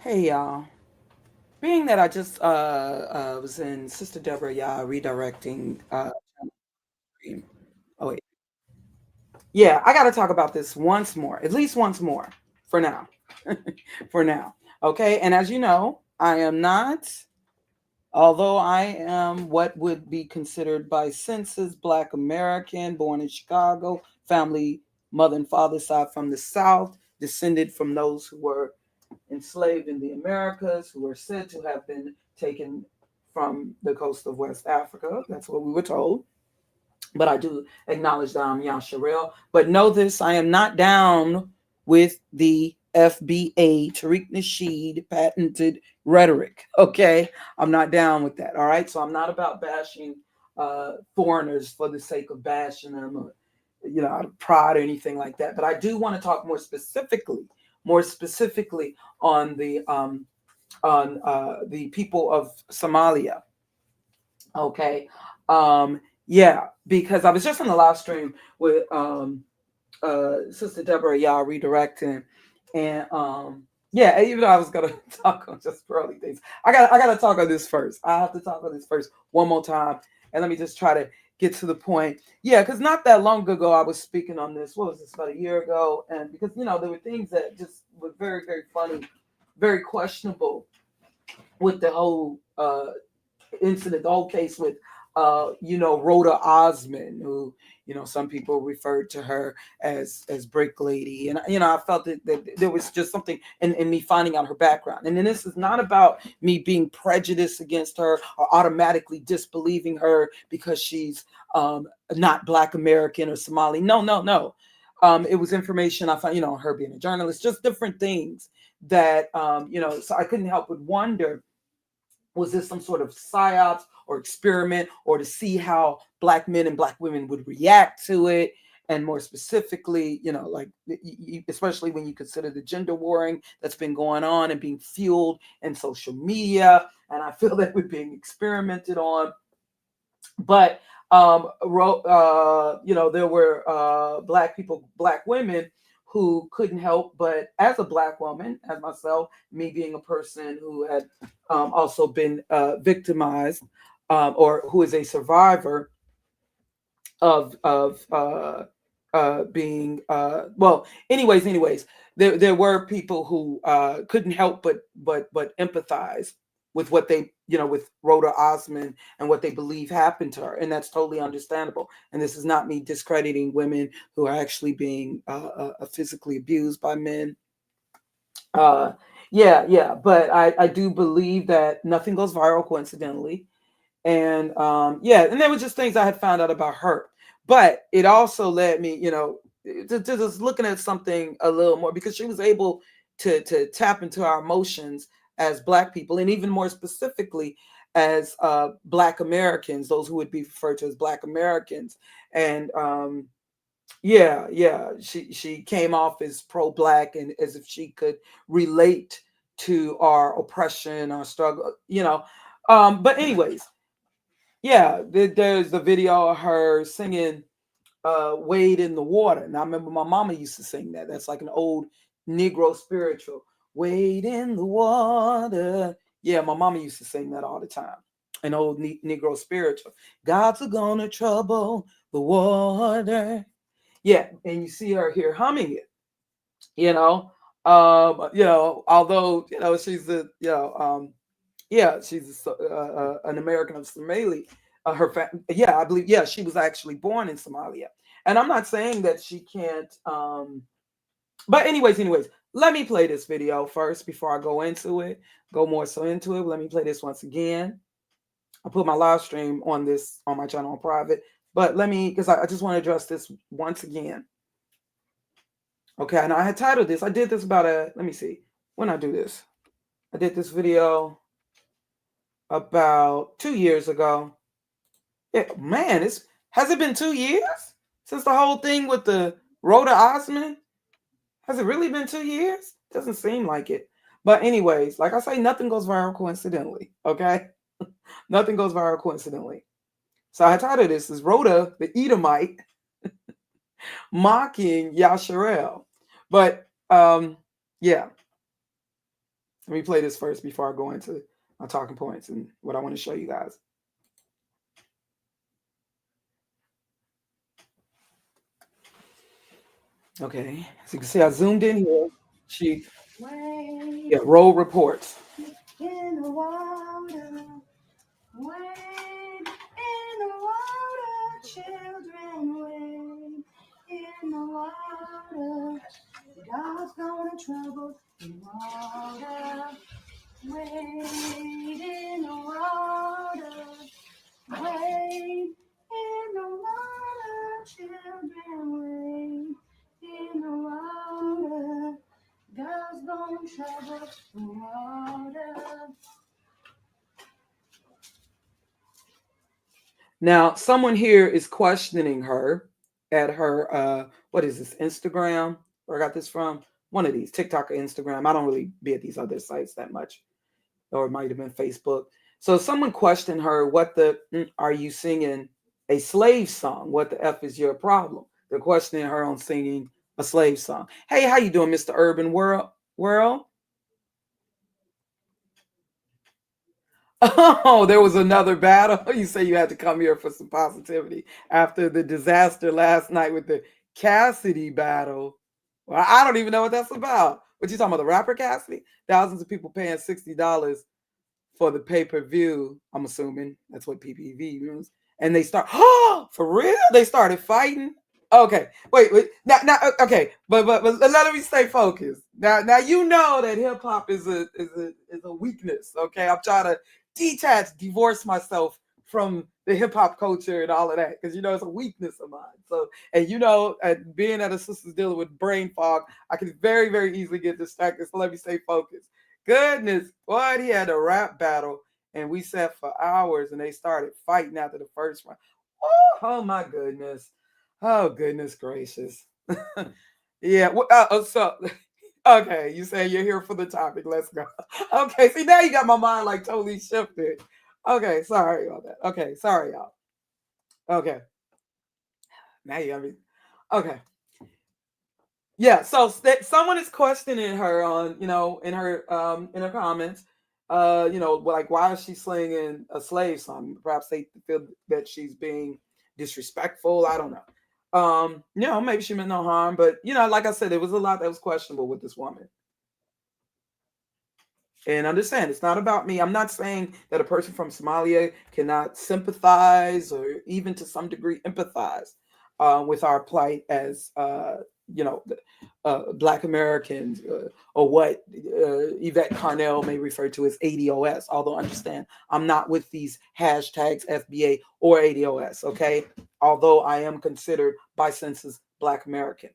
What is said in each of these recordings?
Hey y'all. Being that I just was in Sister Deborah y'all redirecting stream. Oh wait. Yeah, I gotta talk about this once more. At least once more. For now. For now. Okay. And as you know, I am not, although I am what would be considered by census Black American, born in Chicago, family, mother and father side from the South, descended from those who were enslaved in the Americas, who are said to have been taken from the coast of West Africa. That's what we were told. But I do acknowledge that I'm Yasharel. But know this, I am not down with the FBA, Tariq Nasheed patented rhetoric. Okay. I'm not down with that. All right. So I'm not about bashing foreigners for the sake of bashing them or, out of pride or anything like that. But I do want to talk more specifically on the people of Somalia. Okay. Yeah, because I was just on the live stream with Sister Deborah, y'all redirecting, and yeah, even though I was gonna talk on just early things, I gotta talk on this first. I have to talk on this first one more time, and let me just try to get to the point. Yeah, because not that long ago I was speaking on this. What was this, about a year ago? And because there were things that just were very very funny, very questionable with the whole incident, the whole case with Rhoda Osman, who some people referred to her as Brick Lady, and I felt that there was just something in me finding out her background. And then this is not about me being prejudiced against her or automatically disbelieving her because she's not Black American or Somali. No, no, no. It was information I found, her being a journalist, just different things that so I couldn't help but wonder, was this some sort of psyops or experiment, or to see how Black men and Black women would react to it? And more specifically, like especially when you consider the gender warring that's been going on and being fueled in social media, and I feel that we're being experimented on. But there were Black people, Black women who couldn't help but, as a Black woman, as myself, me being a person who had also been victimized, or who is a survivor of being well. Anyways, there were people who couldn't help but empathize with what they, with Rhoda Osman and what they believe happened to her, and that's totally understandable. And this is not me discrediting women who are actually being physically abused by men. uh yeah, but I do believe that nothing goes viral coincidentally. And yeah, and there were just things I had found out about her. But it also led me, to just looking at something a little more, because she was able to tap into our emotions as Black people, and even more specifically as Black Americans, those who would be referred to as Black Americans. And yeah, she came off as pro-Black, and as if she could relate to our oppression, our struggle, but anyways, yeah, there's the video of her singing Wade in the Water. And I remember my mama used to sing that. That's like an old Negro spiritual. Wade in the water. Yeah, my mama used to sing that all the time. An old Negro spiritual. God's gonna trouble the water. Yeah, and you see her here humming it, you know. Although, she's a, yeah, she's an American of Somali. Yeah, I believe. Yeah, she was actually born in Somalia, and I'm not saying that she can't. But anyways, let me play this video first before I go into it. Go more so into it. Let me play this once again. I put my live stream on this on my channel on private, but let me, because I just want to address this once again. Okay, and I had titled this. I did this about let me see, when I do this. I did this video about 2 years ago. Yeah, man, has it been 2 years since the whole thing with the Rhoda Osman? Has it really been 2 years? Doesn't seem like it. But anyways, like I say, nothing goes viral coincidentally. Okay, nothing goes viral coincidentally. So I titled this is Rhoda the Edomite mocking Yasharel. But yeah, Let me play this first before I go into my talking points and what I want to show you guys. Okay, as you can see, I zoomed in here. She, yeah, roll reports. In the water, wade in the water, children wade in the water. God's gonna trouble the water. Wade in the water, wade in the water, children wade in the water. God's gonna trouble the water. Now, someone here is questioning her at her, what is this, Instagram? Where I got this from? One of these, TikTok or Instagram. I don't really be at these other sites that much, or it might have been Facebook. So someone questioned her, are you singing a slave song? What the F is your problem? They're questioning her on singing a slave song. Hey, how you doing, Mr. Urban World? Oh, there was another battle. You say you had to come here for some positivity after the disaster last night with the Cassidy battle. Well, I don't even know what that's about. What you talking about, the rapper Cassidy? Thousands of people paying $60 for the pay-per-view. I'm assuming that's what PPV means. And they start, oh, for real? They started fighting. Okay, wait. Now, okay, but let me stay focused. Now you know that hip hop is a weakness. Okay, I'm trying to divorce myself from the hip hop culture and all of that because you know it's a weakness of mine. So, and you know, being that a sister's dealing with brain fog, I can very easily get distracted. So let me stay focused. Goodness, what he had a rap battle, and we sat for hours, and they started fighting after the first round. Oh my goodness. Oh, goodness gracious. Yeah. So, okay, you say you're here for the topic. Let's go. Okay, see, now you got my mind like totally shifted. Okay, sorry about that. Okay, sorry, y'all. Okay. Now you got me. Okay. Yeah, so someone is questioning her on, in her comments, like why is she singing a slave song? Perhaps they feel that she's being disrespectful. I don't know. Maybe she meant no harm, but like I said, there was a lot that was questionable with this woman. And understand, it's not about me. I'm not saying that a person from Somalia cannot sympathize or even to some degree empathize with our plight as you know, Black Americans, or what Yvette Carnell may refer to as ADOS. Although understand, I'm not with these hashtags FBA or ADOS. Okay, although I am considered by census Black American.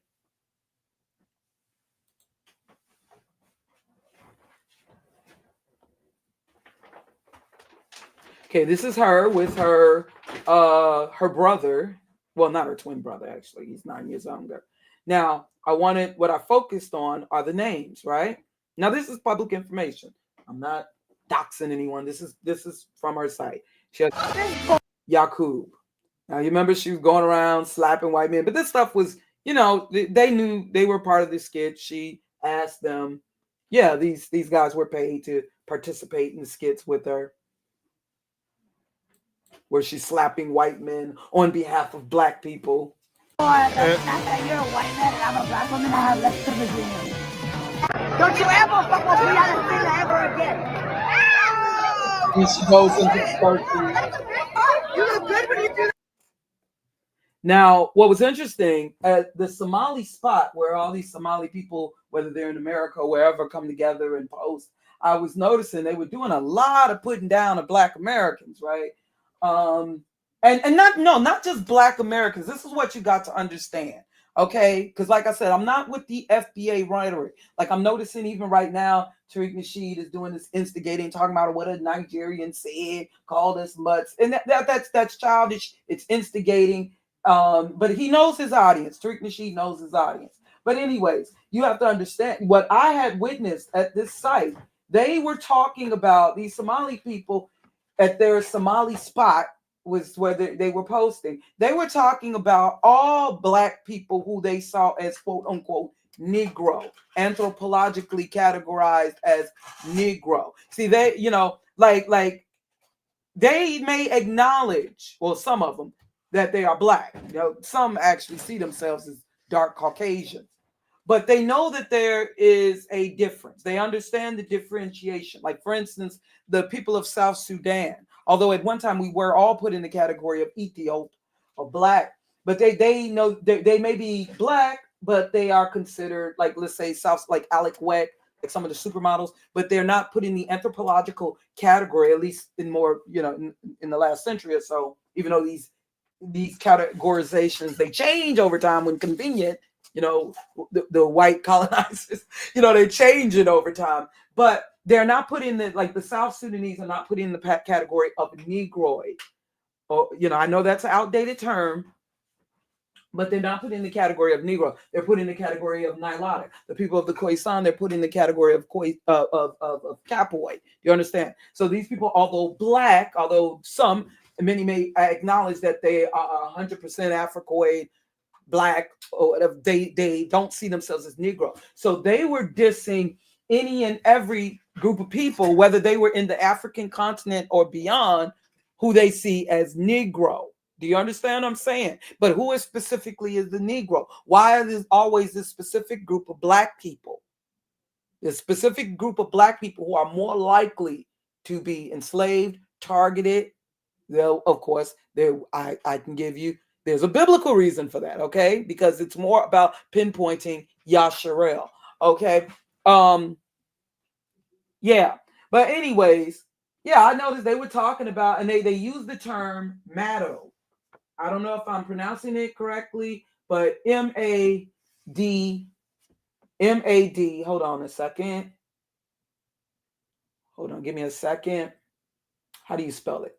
Okay, this is her with her brother. Well, not her twin brother, actually. He's 9 years younger. Now, what I focused on are the names, right? Now, this is public information. I'm not doxing anyone. This is from her site. She has Yakub. Now, you remember she was going around slapping white men, but this stuff was, they knew they were part of the skit. She asked them, yeah, these guys were paid to participate in the skits with her, where she's slapping white men on behalf of Black people. You're a white man and I'm a black woman. I have less privilege than you. Don't you ever fuck with me on a thing ever again. And she goes into starting. You look good when you do. Now, what was interesting at the Somali spot where all these Somali people, whether they're in America or wherever, come together and post, I was noticing they were doing a lot of putting down of Black Americans, right? And not just Black Americans. This is what you got to understand, okay? Because like I said, I'm not with the FBA rhetoric. Like I'm noticing even right now, Tariq Nasheed is doing this instigating, talking about what a Nigerian said, called us mutts, and that's childish. It's instigating. But he knows his audience. Tariq Nasheed knows his audience. But anyways, you have to understand what I had witnessed at this site. They were talking about these Somali people at their Somali spot was where they were posting. They were talking about all Black people who they saw as quote unquote Negro, anthropologically categorized as Negro. See, they, like they may acknowledge, well, some of them, that they are black. Some actually see themselves as dark Caucasians, but they know that there is a difference. They understand the differentiation. Like, for instance, the people of South Sudan, although at one time we were all put in the category of Ethiop or black, but they know they may be black, but they are considered, like, let's say South, like Alec Weck, like some of the supermodels, but they're not put in the anthropological category, at least in more, in the last century or so, even though these categorizations, they change over time when convenient. The white colonizers, they change it over time, but they're not put in the South Sudanese are not put in the category of Negroid. Or, I know that's an outdated term, but they're not put in the category of Negro. They're put in the category of Nilotic. The people of the Khoisan, they're put in the category of Capoid. You understand? So these people, although black, although many may acknowledge that they are 100% Africoid, black, or whatever, they don't see themselves as Negro. So they were dissing any and every group of people, whether they were in the African continent or beyond, who they see as Negro. Do you understand what I'm saying? But who is specifically is the Negro? Why is always this specific group of black people? This specific group of black people who are more likely to be enslaved, targeted. Though, of course, I can give you, there's a biblical reason for that, okay? Because it's more about pinpointing Yasharel, okay? Yeah. But anyways, yeah, I noticed they were talking about, and they use the term Mado. I don't know if I'm pronouncing it correctly, but M-A-D, hold on a second. Hold on, give me a second. How do you spell it?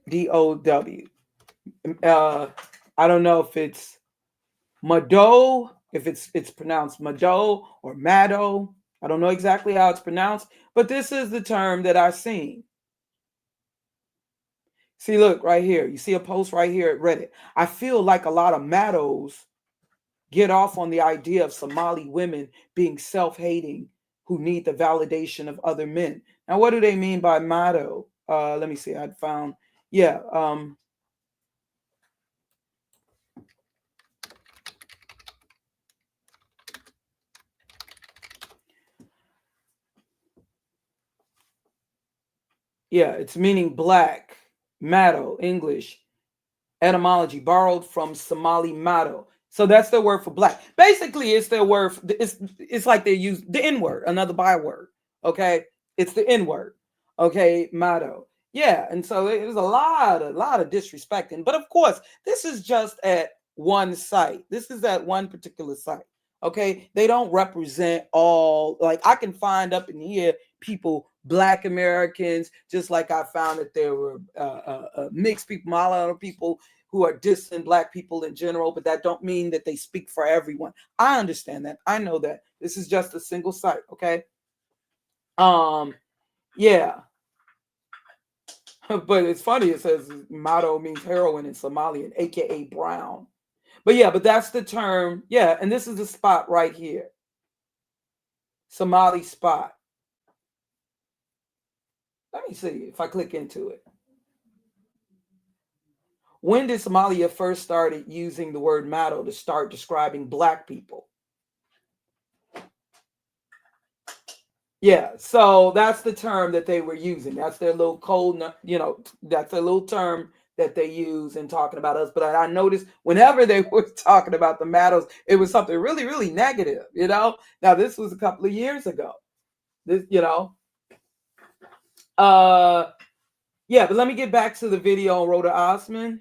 D-O-W. I don't know if it's Mado, if it's pronounced Mado or Mado. I don't know exactly how it's pronounced, but this is the term that I've seen. See, look right here. You see a post right here at Reddit. I feel like a lot of Mados get off on the idea of Somali women being self-hating who need the validation of other men. Now, what do they mean by Mado? Let me see. I'd found, yeah. Yeah, it's meaning black. Mado, English. Etymology borrowed from Somali Mado. So that's their word for black. Basically, it's their word. It's like they use the N-word, another byword. Okay, it's the N-word. Okay, Mado. Yeah, and so there's a lot of disrespecting. But of course, this is just at one site. This is at one particular site. Okay, they don't represent all. Like, I can find up in here people, Black Americans, just like I found that there were mixed people, Malawi people who are dissing black people in general, but that don't mean that they speak for everyone. I understand that. I know that. This is just a single site, okay? Yeah. But it's funny, it says Mado means heroin in Somalian, aka brown. But yeah, but that's the term. Yeah, and this is the spot right here. Somali spot. Let me see if I click into it. When did Somalia first started using the word Mado to start describing black people? Yeah, so that's the term that they were using. That's their little code, that's their little term that they use in talking about us. But I noticed whenever they were talking about the Mados, it was something really, really negative, Now, this was a couple of years ago. This, yeah, but let me get back to the video on Rhoda Osman.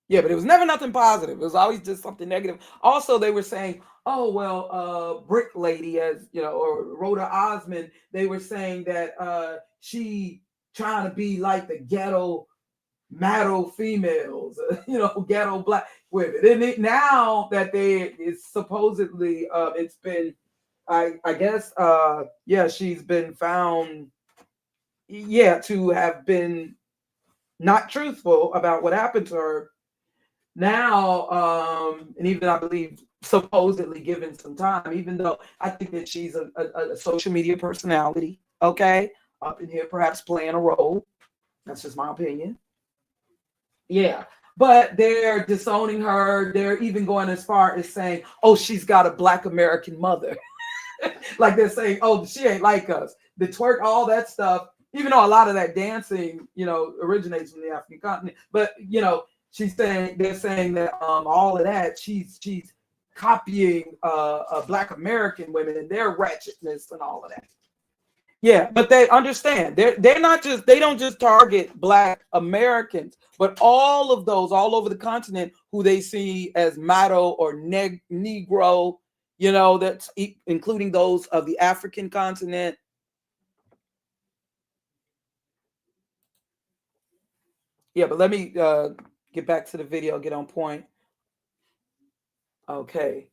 Yeah, but it was never nothing positive. It was always just something negative. Also, they were saying, oh, well, Brick Lady, or Rhoda Osman, they were saying that she trying to be like the ghetto Mado females, ghetto black women. And now that it's supposedly, it's been, I guess, she's been found, to have been not truthful about what happened to her. now, and even I believe supposedly given some time, even though I think that she's a social media personality, okay, up in here perhaps playing a role. That's just my opinion. Yeah. But they're disowning her. They're even going as far as saying, oh, she's got a Black American mother. Like they're saying, oh, she ain't like us. The twerk, all that stuff, even though a lot of that dancing, originates from the African continent. But she's saying they're saying that all of that, she's copying Black American women and their ratchetness and all of that. Yeah, but they understand. They're not just, they don't just target Black Americans, but all of those all over the continent who they see as Mato or Negro, that's including those of the African continent. Yeah, but let me get back to the video, get on point. Okay.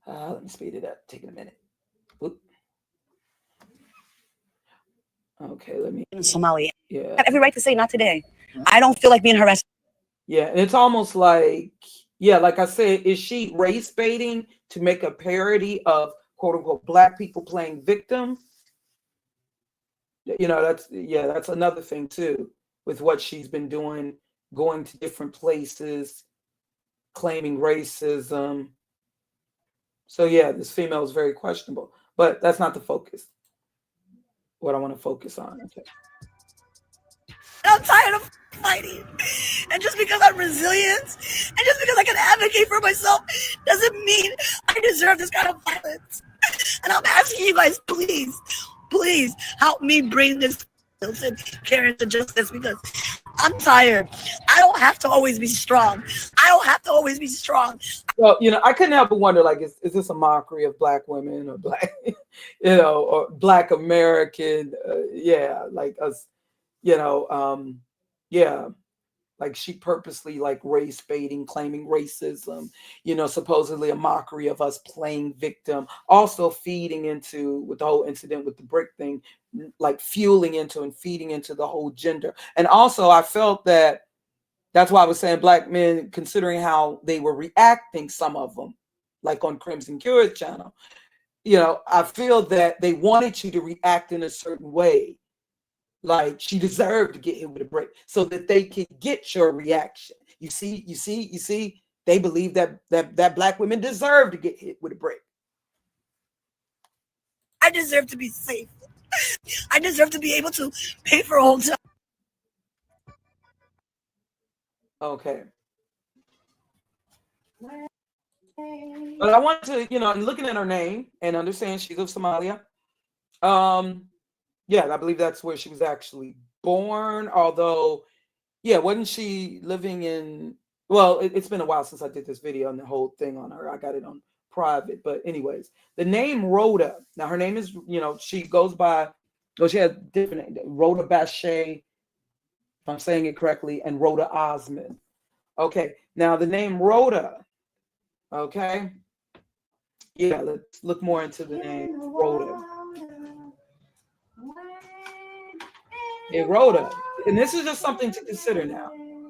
Let me speed it up. Taking a minute. Oop. Okay, let me. In Somali. Yeah. I have every right to say not today. I don't feel like being harassed. Yeah, and it's almost like, yeah, like I said, is she race baiting to make a parody of quote unquote Black people playing victim? That's another thing too, with what she's been doing, going to different places, claiming racism. So yeah, this female is very questionable, but that's not the focus. What I want to focus on. Okay. I'm tired of fighting. And just because I'm resilient and just because I can advocate for myself doesn't mean I deserve this kind of violence. And I'm asking you guys, please help me bring this Karen to justice, because I'm tired. I don't have to always be strong. Well, I couldn't help but wonder, like, is this a mockery of Black women or Black, or Black American? Yeah, like us, yeah, like she purposely like race baiting, claiming racism, supposedly a mockery of us playing victim, also feeding into, with the whole incident with the brick thing, like fueling into and feeding into the whole gender. And also I felt that's why I was saying Black men, considering how they were reacting, some of them, like on Crimson Cure's channel, I feel that they wanted you to react in a certain way. Like she deserved to get hit with a brick so that they could get your reaction. You see, they believe that Black women deserve to get hit with a brick. I deserve to be safe. I deserve to be able to pay for a hotel. Okay. But I want to, looking at her name and understand she's of Somalia. Yeah, I believe that's where she was actually born. Although, yeah, wasn't she living in, well, it's been a while since I did this video and the whole thing on her. I got it on private. But anyways, the name Rhoda. Now her name is, she goes by, she has different, Rhoda Bashay, if I'm saying it correctly, and Rhoda Osmond. Okay, now the name Rhoda, okay. Yeah, let's look more into the name Rhoda. Yeah, Rhoda, and this is just something to consider now.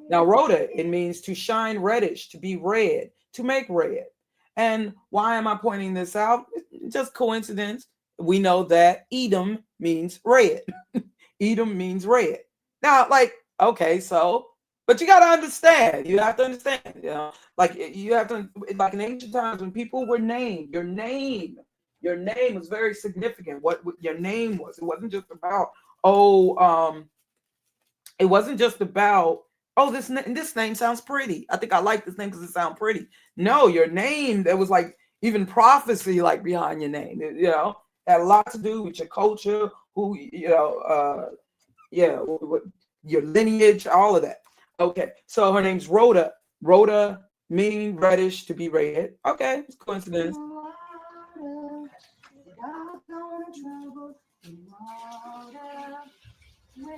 Now, Rhoda, it means to shine reddish, to be red, to make red. And why am I pointing this out? Just coincidence. We know that Edom means red. Edom means red. Now, like, okay, so, but you got to understand, you have to understand, like you have to, like in ancient times when people were named, your name was very significant. What your name was. It wasn't just about, it wasn't just about, this name sounds pretty. I think I like this name because it sounds pretty. No, your name, there was like even prophecy like behind your name. Had a lot to do with your culture, who, your lineage, all of that. Okay, so her name's Rhoda. Rhoda meaning reddish, to be red. Okay, it's coincidence.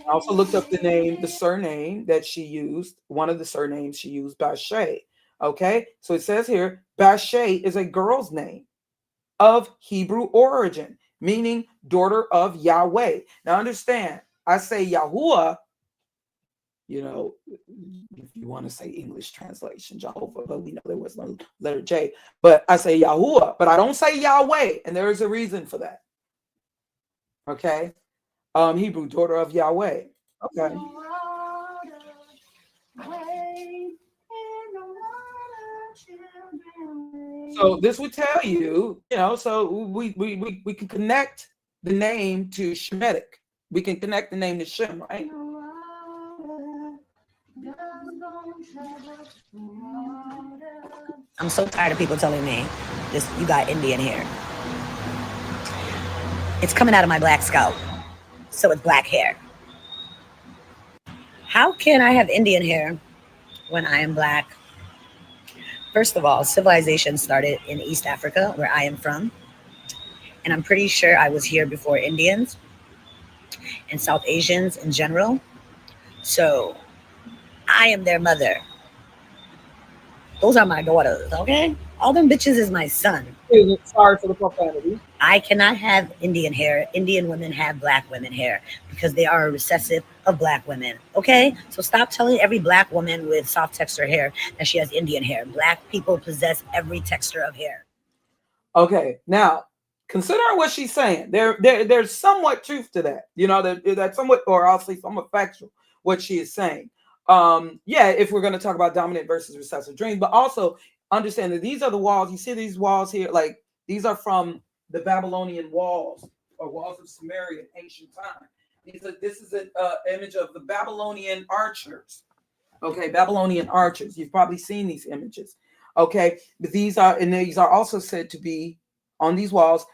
I also looked up the surname that she used, one of the surnames she used, Bashay. Okay, so it says here, Bashay is a girl's name of Hebrew origin, meaning daughter of Yahweh. Now understand, I say Yahuwah, you know, if you want to say English translation, Jehovah, but we know there was no letter J. But I say Yahuwah, but I don't say Yahweh, and there is a reason for that. Okay, Hebrew, daughter of Yahweh. Okay. So this would tell you, you know, so we can connect the name to Shemitic. We can connect the name to Shem, right? I'm so tired of people telling me, "This you got Indian hair." It's coming out of my black scalp, so it's black hair. How can I have Indian hair when I am black? First of all, civilization started in East Africa, where I am from, and I'm pretty sure I was here before Indians and South Asians in general. So I am their mother. Those are my daughters, okay? All them bitches is my son. Sorry for the profanity. I cannot have Indian hair. Indian women have black women hair because they are a recessive of black women, okay? So stop telling every black woman with soft texture hair that she has Indian hair. Black people possess every texture of hair. Okay, now consider what she's saying. There's somewhat truth to that. You know, that's somewhat, or I'll say somewhat factual, what she is saying. Yeah, if we're going to talk about dominant versus recessive dreams, but also understand that these are the walls. You see these walls here, like these are from the Babylonian walls or walls of Samaria in ancient time. This is an image of the Babylonian archers. Okay, Babylonian archers. You've probably seen these images. Okay, but these are also said to be on these walls.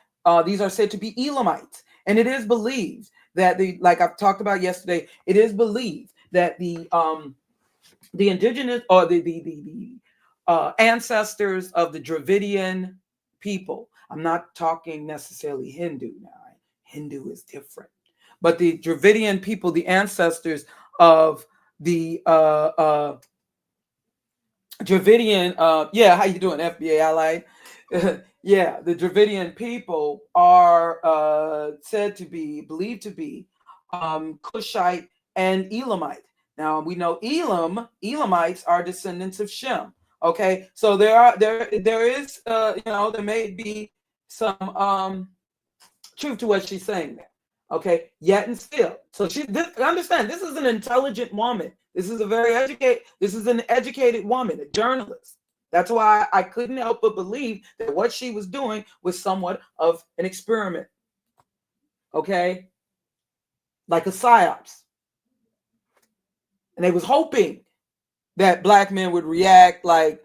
These are said to be Elamites, and it is believed that like I've talked about yesterday, it is believed that the indigenous or the ancestors of the Dravidian people. I'm not talking necessarily Hindu now. Hindu is different, but the Dravidian people, the ancestors of the Dravidian, yeah, how you doing, FBA ally? Yeah, the Dravidian people are said to be, believed to be Cushite and Elamite. Now we know Elamites are descendants of Shem. Okay, so there is you know, there may be some truth to what she's saying there. Okay, yet and still. So understand, this is an intelligent woman. This is an educated woman, a journalist. That's why I couldn't help but believe that what she was doing was somewhat of an experiment. Okay, like a psyops. And they was hoping that black men would react like,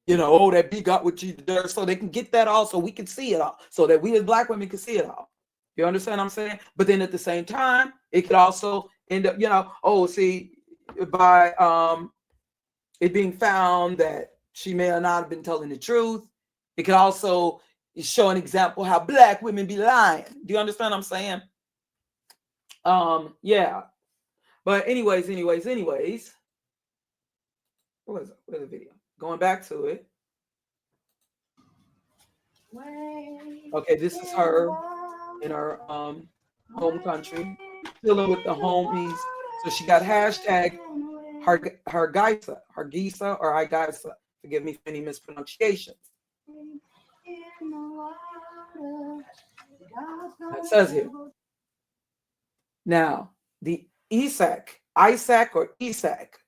you know, oh, that B got what you deserve, so they can get that all, so we can see it all, so that we as black women can see it all. You understand what I'm saying? But then at the same time, it could also end up, you know, oh, see, by it being found that she may or not have been telling the truth, it could also show an example how black women be lying. Do you understand what I'm saying? Yeah. But anyways. Where's the video? Going back to it. Okay, this is her in her home country, dealing with the homies. So she got hashtag Hargeisa or Hargeisa. Forgive me for any mispronunciations. It says here. Now, the Isaac or Isaac,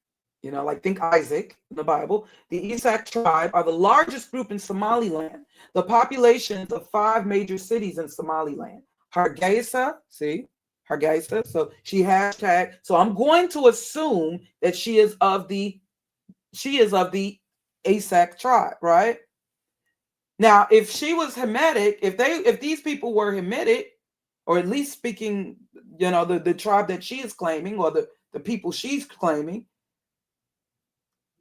you know, like think Isaac in the Bible. The Isaac tribe are the largest group in Somaliland. The populations of 5 major cities in Somaliland. Hargeisa, see? Hargeisa. So she hashtag. So I'm going to assume that she is of the Isaac tribe, right? Now, if she was Hamitic, if these people were Hamitic, or at least speaking, you know, the tribe that she is claiming, or the people she's claiming,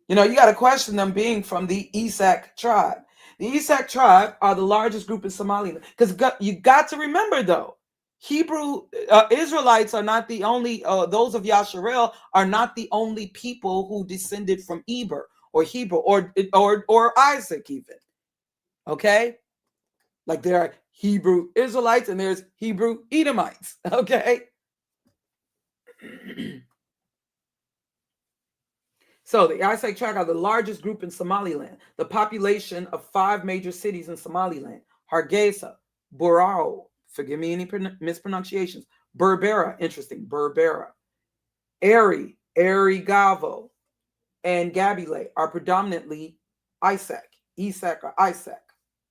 you know, you got to question them being from the Isaac tribe. The Isaac tribe are the largest group in Somaliland. Because you got to remember, though, Hebrew Israelites are not the only, those of Yasharel are not the only people who descended from Eber or Hebrew or Isaac even. Okay? Like there are Hebrew Israelites and there's Hebrew Edomites. Okay? So the Isaac tribe are the largest group in Somaliland. The population of 5 major cities in Somaliland: Hargeisa, Burao, forgive me any mispronunciations, Berbera, interesting, Berbera, Arigavo, and Gabile are predominantly Isaac, or Isaac.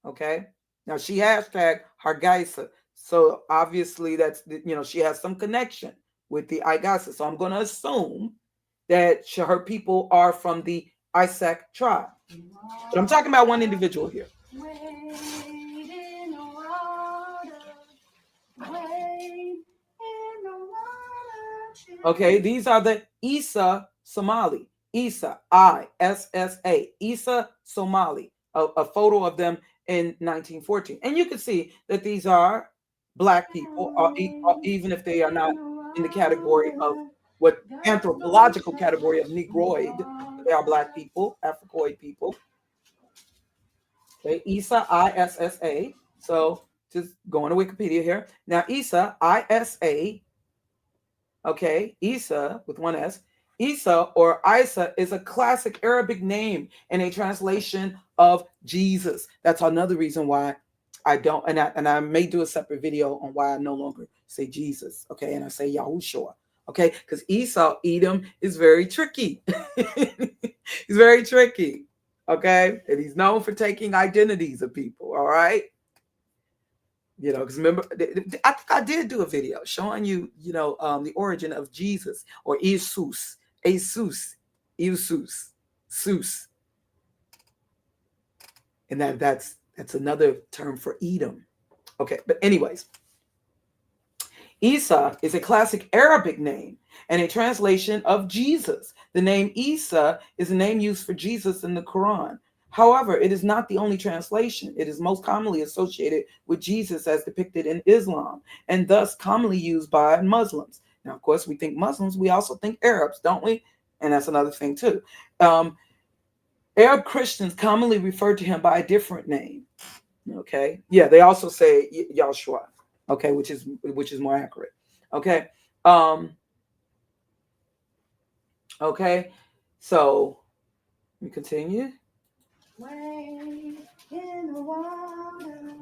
Okay. Now she hashtag Hargeisa. So obviously that's, she has some connection with the Igasa. So I'm going to assume that her people are from the Isaac tribe. But I'm talking about one individual here. Okay, these are the Isa Somali. Isa, Issa, Isa Somali. A photo of them in 1914. And you can see that these are Black people, even if they are not in the category of what anthropological category of Negroid. They are Black people, Africoid people. Okay, Isa, Issa. So just going to Wikipedia here. Now, Isa, Isa, okay, Isa with one S. Isa or Isa is a classic Arabic name and a translation of Jesus. That's another reason why I don't, and I may do a separate video on why I no longer say Jesus, okay, and I say Yahushua, okay, because Esau, Edom, is very tricky. He's very tricky, okay, and he's known for taking identities of people, all right. Because remember, I think I did do a video showing you, the origin of Jesus or Jesus, Sus, and that's another term for Edom. Okay, but anyways, Isa is a classic Arabic name and a translation of Jesus. The name Isa is a name used for Jesus in the Quran. However, it is not the only translation. It is most commonly associated with Jesus as depicted in Islam, and thus commonly used by Muslims. Now, of course, we think Muslims, we also think Arabs, don't we? And that's another thing too. Arab Christians commonly refer to him by a different name. Okay. Yeah, they also say Yahshua. Okay, which is more accurate. Okay. Okay. So we continue. Wade in the water.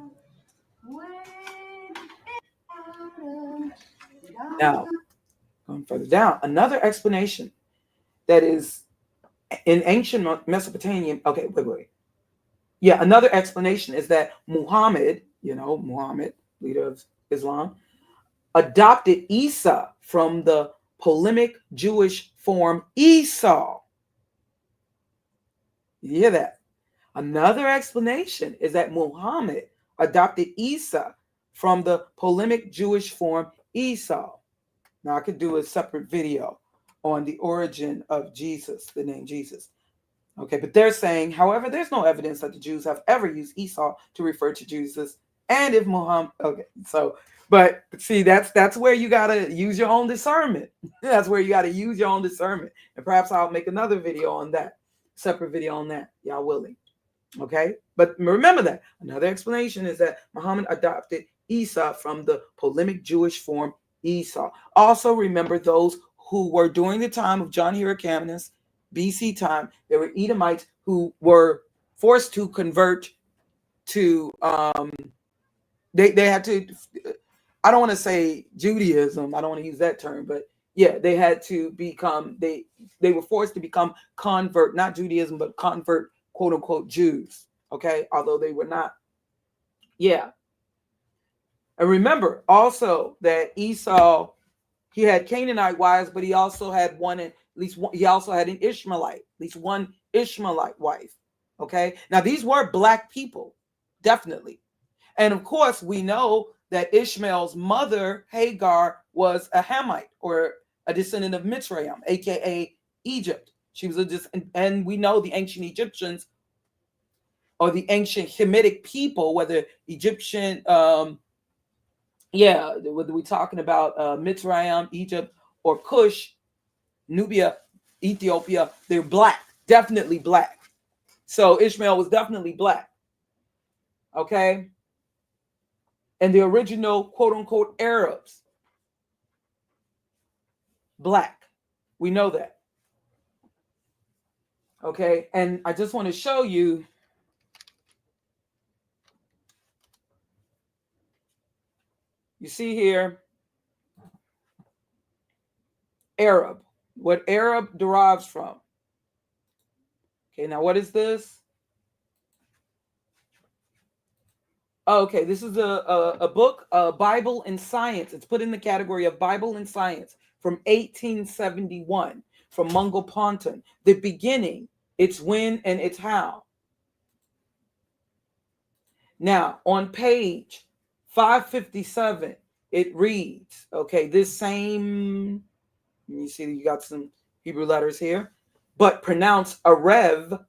Now, going further down, another explanation that is in ancient Mesopotamia. Okay, wait. Yeah, another explanation is that Muhammad, Muhammad, leader of Islam, adopted Isa from the polemic Jewish form Esau. You hear that? Another explanation is that Muhammad adopted Isa from the polemic Jewish form Esau. Now, I could do a separate video on the origin of Jesus, the name Jesus. Okay, but they're saying, however, there's no evidence that the Jews have ever used Esau to refer to Jesus. And if Muhammad, okay, so, but see, that's where you got to use your own discernment. That's where you got to use your own discernment. And perhaps I'll make another video on that, separate video on that, y'all willing. Okay, but remember that another explanation is that Muhammad adopted Isa from the polemic Jewish form Esau. Also remember those who were during the time of John Hyrcanus, BC time, there were Edomites who were forced to convert to, they had to, I don't want to say Judaism, I don't want to use that term, but yeah, they had to become, they were forced to become convert, not Judaism, but convert, quote unquote, Jews. Okay, although they were not. Yeah. And remember also that Esau, he had Canaanite wives, but he also had he also had an Ishmaelite, at least one Ishmaelite wife. Okay, now these were Black people, definitely. And of course, we know that Ishmael's mother, Hagar, was a Hamite or a descendant of Mitzrayim, aka Egypt. She was and we know the ancient Egyptians or the ancient Hamitic people, whether Egyptian, whether we're talking about Mitzrayim, Egypt, or Cush, Nubia, Ethiopia, they're Black, definitely Black. So Ishmael was definitely Black. Okay. And the original quote unquote Arabs, Black. We know that. Okay, and I just want to show you. You see here, Arab, what Arab derives from. Okay, now what is this? Okay, this is a book, Bible and Science. It's put in the category of Bible and Science from 1871 from Mungo Ponton. The beginning, its when and its how. Now, on page 557, it reads, okay, this same, you see you got some Hebrew letters here, but pronounce Arev,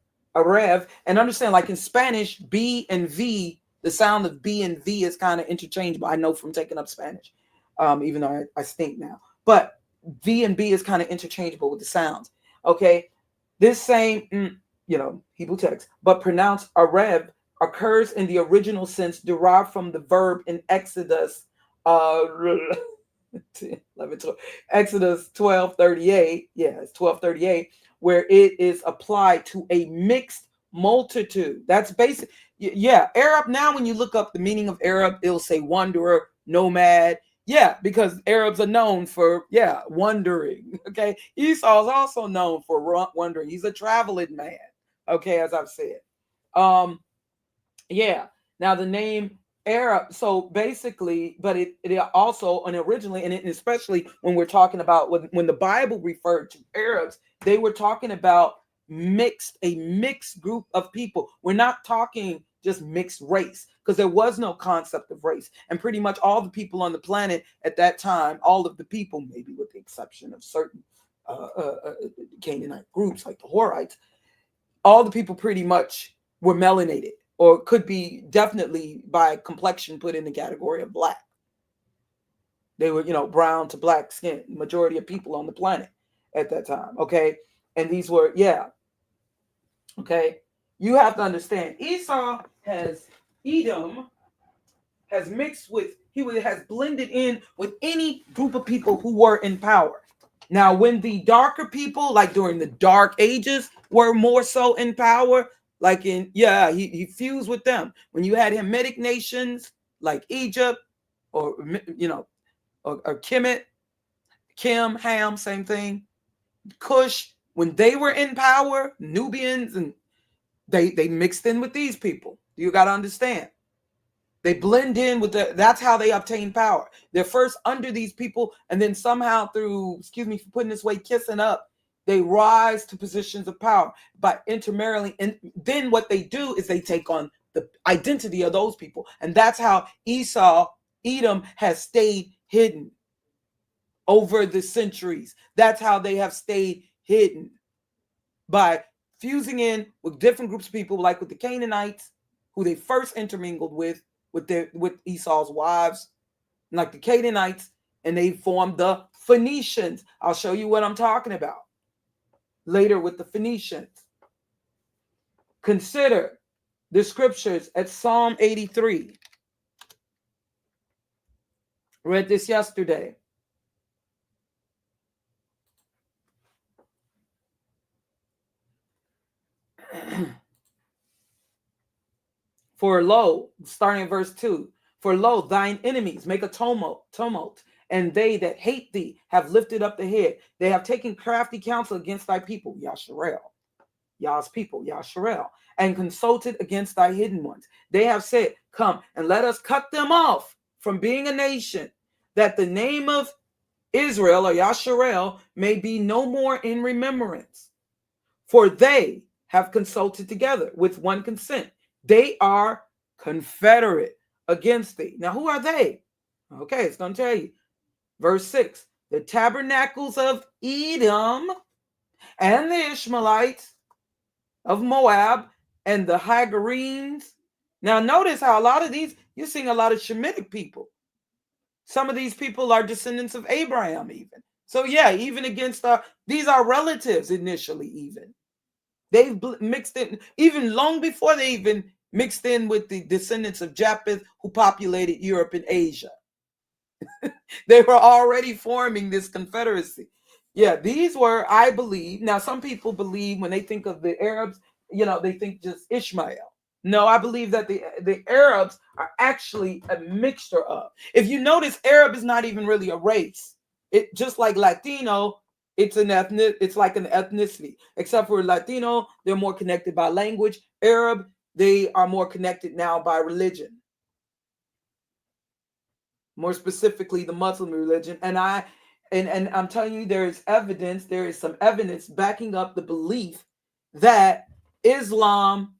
and understand, like in Spanish, B and V, the sound of B and V is kind of interchangeable. I know from taking up Spanish, even though I stink now. But V and B is kind of interchangeable with the sounds. Okay, this same, Hebrew text, but pronounced Arev occurs in the original sense derived from the verb in Exodus 12:38. Yeah, it's 12:38, where it is applied to a mixed multitude. That's basic. Yeah, Arab. Now, when you look up the meaning of Arab, it'll say wanderer, nomad. Yeah, because Arabs are known for wandering. Okay, Esau is also known for wandering. He's a traveling man. Okay, as I've said. Yeah. Now the name Arab. So basically, but it also, and originally, and especially when we're talking about when the Bible referred to Arabs, they were talking about a mixed group of people. We're not talking just mixed race, because there was no concept of race, and pretty much all the people on the planet at that time, all of the people, maybe with the exception of certain Canaanite groups like the Horites, all the people pretty much were melanated, or could be definitely by complexion put in the category of black. They were, brown to black skin, majority of people on the planet at that time. Okay. And these were, okay. You have to understand, Esau Edom has mixed with, has blended in with any group of people who were in power. Now, when the darker people, like during the Dark Ages, were more so in power, like he fused with them. When you had Hamitic nations like Egypt, or or Kemet, Ham, same thing. Cush, when they were in power, Nubians, and they mixed in with these people. You got to understand. They blend in with that's how they obtain power. They're first under these people, and then somehow through, excuse me for putting this way, kissing up, they rise to positions of power by intermarrying. And then what they do is they take on the identity of those people. And that's how Edom has stayed hidden over the centuries. That's how they have stayed hidden, by fusing in with different groups of people, like with the Canaanites, who they first intermingled with Esau's wives, like the Canaanites, and they formed the Phoenicians. I'll show you what I'm talking about later with the Phoenicians. Consider the scriptures at Psalm 83. Read this yesterday. For lo, starting in verse 2, for lo, thine enemies make a tumult, and they that hate thee have lifted up the head. They have taken crafty counsel against thy people, Yasharel, Yah's people, Yasharel, and consulted against thy hidden ones. They have said, come and let us cut them off from being a nation, that the name of Israel, or Yasharel, may be no more in remembrance. For they have consulted together with one consent. They are confederate against thee. Now, who are they? Okay, it's going to tell you. Verse 6, the tabernacles of Edom and the Ishmaelites of Moab and the Hagarenes. Now, notice how a lot of these, you're seeing a lot of Shemitic people. Some of these people are descendants of Abraham even. So, yeah, even against these are relatives initially even. They've mixed in, even long before they even mixed in with the descendants of Japhetic who populated Europe and Asia. They were already forming this confederacy. Yeah, these were, I believe. Now, some people believe when they think of the Arabs, they think just Ishmael. No, I believe that the Arabs are actually a mixture of. If you notice, Arab is not even really a race. It just like Latino, it's like an ethnicity. Except for Latino, they're more connected by language. Arab, they are more connected now by religion. More specifically, the Muslim religion. And I'm telling you, there is some evidence backing up the belief that Islam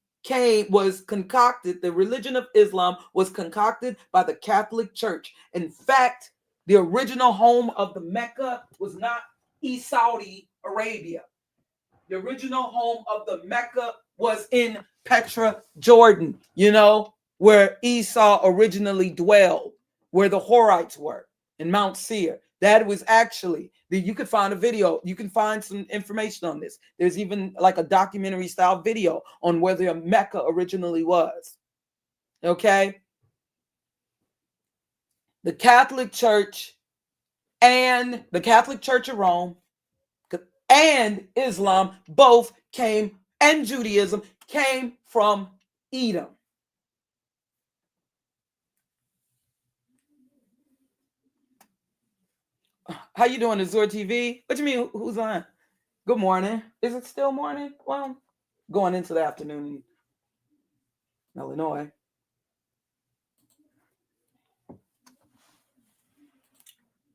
was concocted, the religion of Islam was concocted by the Catholic Church. In fact, the original home of the Mecca was not East Saudi Arabia. The original home of the Mecca was in Petra, Jordan, where Esau originally dwelled, where the Horites were, in Mount Seir. That was actually, you could find a video, you can find some information on this. There's even like a documentary style video on where the Mecca originally was. Okay? The Catholic Church and the Catholic Church of Rome and Islam both came, and Judaism came from Edom. How you doing, Azure TV? What do you mean, who's on? Good morning. Is it still morning? Well, going into the afternoon in Illinois.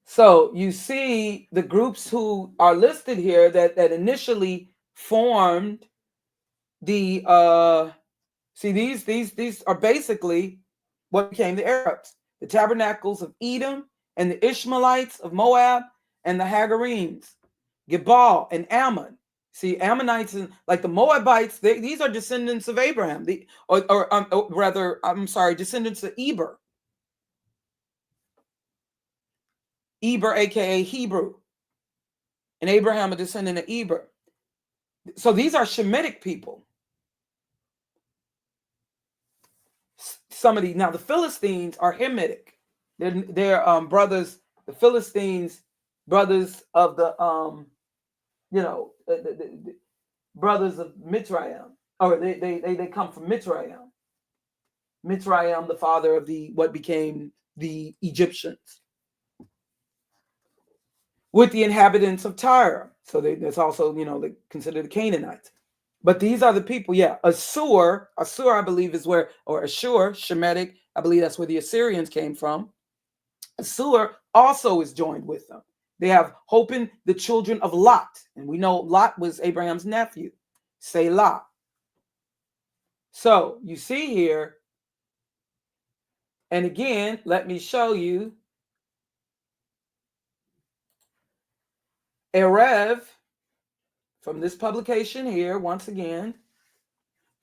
So you see the groups who are listed here that initially formed the these are basically what became the Arabs, the Tabernacles of Edom and the Ishmaelites of Moab and the Hagarenes, Gebal and Ammon. See, Ammonites and like the Moabites, these are descendants of Abraham, descendants of Eber. Eber, aka Hebrew, and Abraham a descendant of Eber. So these are Shemitic people. Now the Philistines are Hamitic. They're brothers. The Philistines, brothers of the brothers of Mitzrayim, or they come from Mitzrayim. Mitzrayim, the father of what became the Egyptians, with the inhabitants of Tyre. So that's also they consider the Canaanites. But these are the people, yeah. Assur, I believe is where, or Ashur, Shemitic, I believe that's where the Assyrians came from. Assur also is joined with them. They have Hopin, the children of Lot. And we know Lot was Abraham's nephew. Selah. So you see here, and again, let me show you. Erev, from this publication here, once again,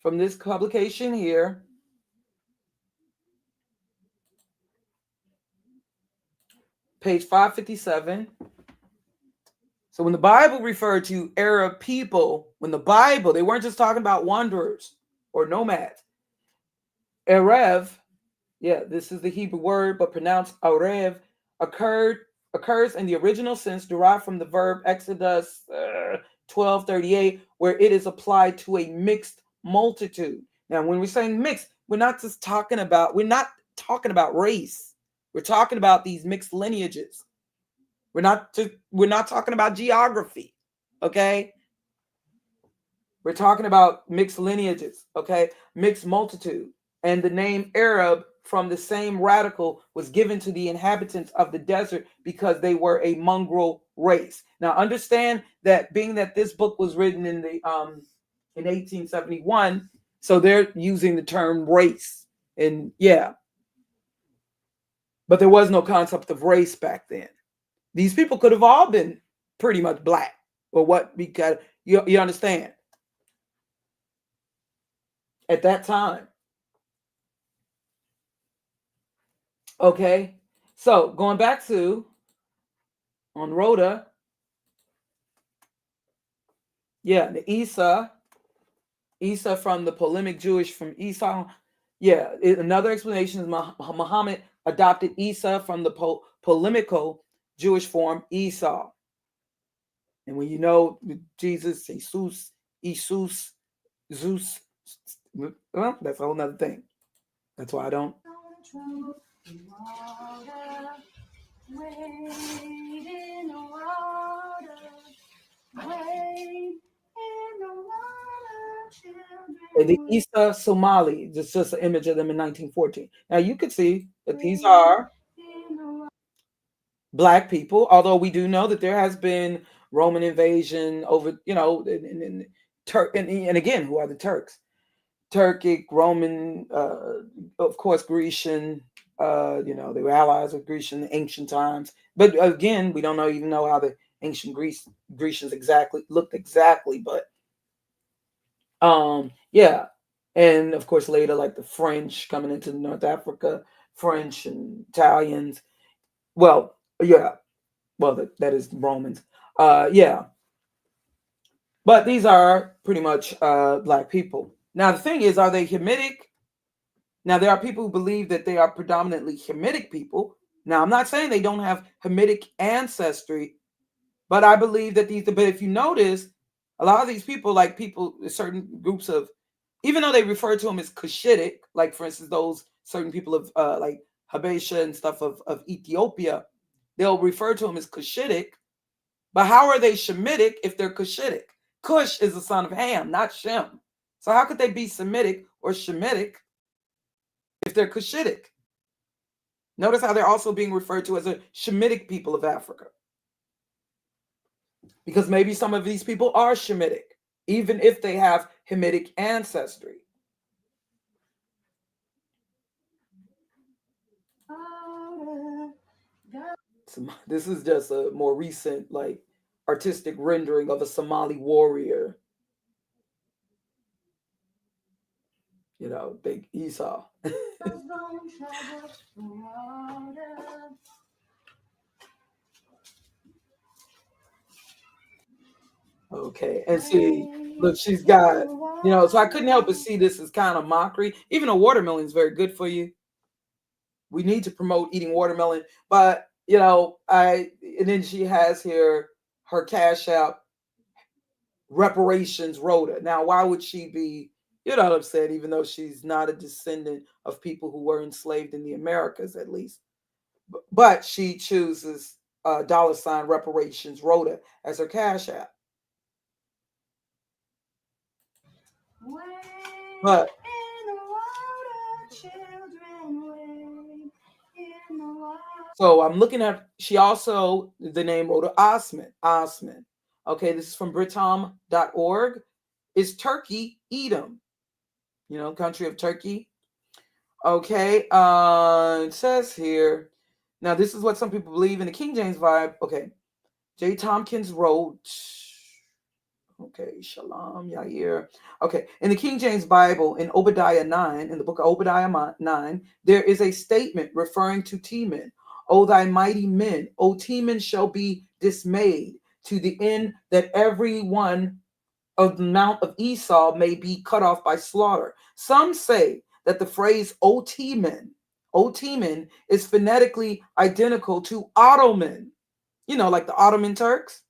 from this publication here, page 557. So when the Bible referred to Arab people, they weren't just talking about wanderers or nomads. Erev, yeah, this is the Hebrew word, but pronounced Arev, occurs in the original sense derived from the verb Exodus 12:38, where it is applied to a mixed multitude. Now, when we're saying mixed, we're not talking about race. We're talking about these mixed lineages. We're not talking about geography, okay? We're talking about mixed lineages, okay? Mixed multitude. And the name Arab from the same radical was given to the inhabitants of the desert because they were a mongrel race. Now, understand that being that this book was written in 1871, so they're using the term race. And yeah, but there was no concept of race back then. These people could have all been pretty much black, or what, because you understand, at that time. Okay, so going back to on Rhoda, yeah, the Isa from the polemic Jewish from Esau. Yeah, another explanation is Muhammad adopted Isa from the polemical Jewish form Esau. And when you know Jesus, Jesus, Zeus, well, that's a whole nother thing. That's why I don't. And the Isa Somali, just an image of them in 1914. Now you can see that these are black people, although we do know that there has been Roman invasion over, and Turk, and again, who are the Turks? Turkic, Roman, of course, Grecian. They were allies with Grecian in ancient times. But again, we don't even know how the ancient Grecians looked exactly. But yeah, and of course later, like the French coming into North Africa, French and Italians. Well, yeah, well that is Romans. Yeah, but these are pretty much black people. Now the thing is, are they Hamitic? Now there are people who believe that they are predominantly Hamitic people. Now I'm not saying they don't have Hamitic ancestry, but I believe that but if you notice, a lot of these people, like certain groups of, even though they refer to them as Cushitic, like for instance, those certain people of like Habesha and stuff of Ethiopia, they'll refer to them as Cushitic. But how are they Shemitic if they're Cushitic? Cush is the son of Ham, not Shem. So how could they be Semitic or Shemitic if they're Cushitic? Notice how they're also being referred to as a Shemitic people of Africa. Because maybe some of these people are Shemitic, even if they have Hamitic ancestry. This is just a more recent, like, artistic rendering of a Somali warrior. Big Esau. Okay, and see, look, she's got, so I couldn't help but see this as kind of mockery. Even a watermelon is very good for you. We need to promote eating watermelon, but and then she has here her Cash App reparations rota. Now, why would she be, upset, even though she's not a descendant of people who were enslaved in the Americas, at least? But she chooses $ reparations rota as her Cash App. But so I'm looking at, she also, the name Rhoda Osman. Okay, this is from Britom.org. Is Turkey Edom? Country of Turkey. Okay, it says here, now this is what some people believe in the King James vibe. Okay, J. Tompkins wrote, okay, Shalom, Yair. Okay, in the King James Bible, in Obadiah 9, in the book of Obadiah 9, there is a statement referring to Teman. O thy mighty men, O Teman, shall be dismayed, to the end that every one of the mount of Esau may be cut off by slaughter. Some say that the phrase O Teman is phonetically identical to Ottoman, like the Ottoman Turks.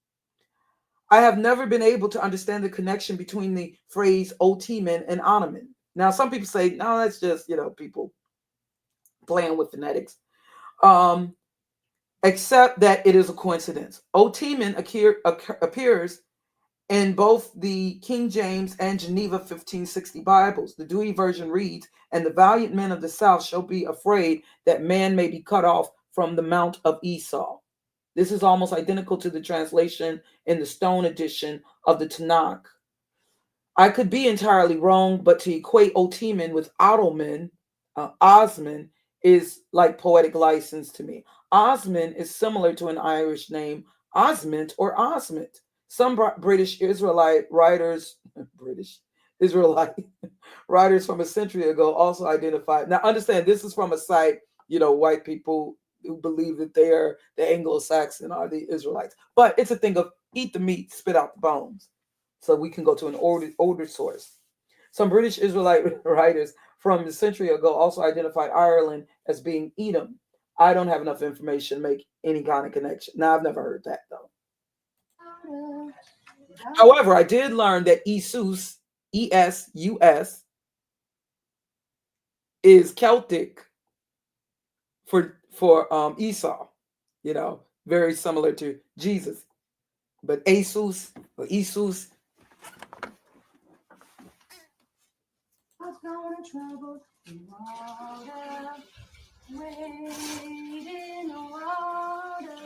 I have never been able to understand the connection between the phrase Ottoman and Ottoman. Now, some people say, no, that's just, people playing with phonetics. Except that it is a coincidence. Ottoman appears in both the King James and Geneva 1560 Bibles. The Dewey version reads, and the valiant men of the South shall be afraid that man may be cut off from the mount of Esau. This is almost identical to the translation in the Stone edition of the Tanakh. I could be entirely wrong, but to equate Ottoman with Ottoman, Osman, is like poetic license to me. Osman is similar to an Irish name, Osmond or Osmond. Some British Israelite writers, writers from a century ago also identified. Now, understand, this is from a site, white people who believe that they are the Anglo-Saxon are the Israelites. But it's a thing of eat the meat, spit out the bones. So we can go to an older source. Some British Israelite writers from a century ago also identified Ireland as being Edom. I don't have enough information to make any kind of connection. Now, I've never heard that, though. However, I did learn that Esus, E-S-U-S, is Celtic for Esau, you know, very similar to Jesus. But Asus or Esus. I was going to trouble the water, wade in the water,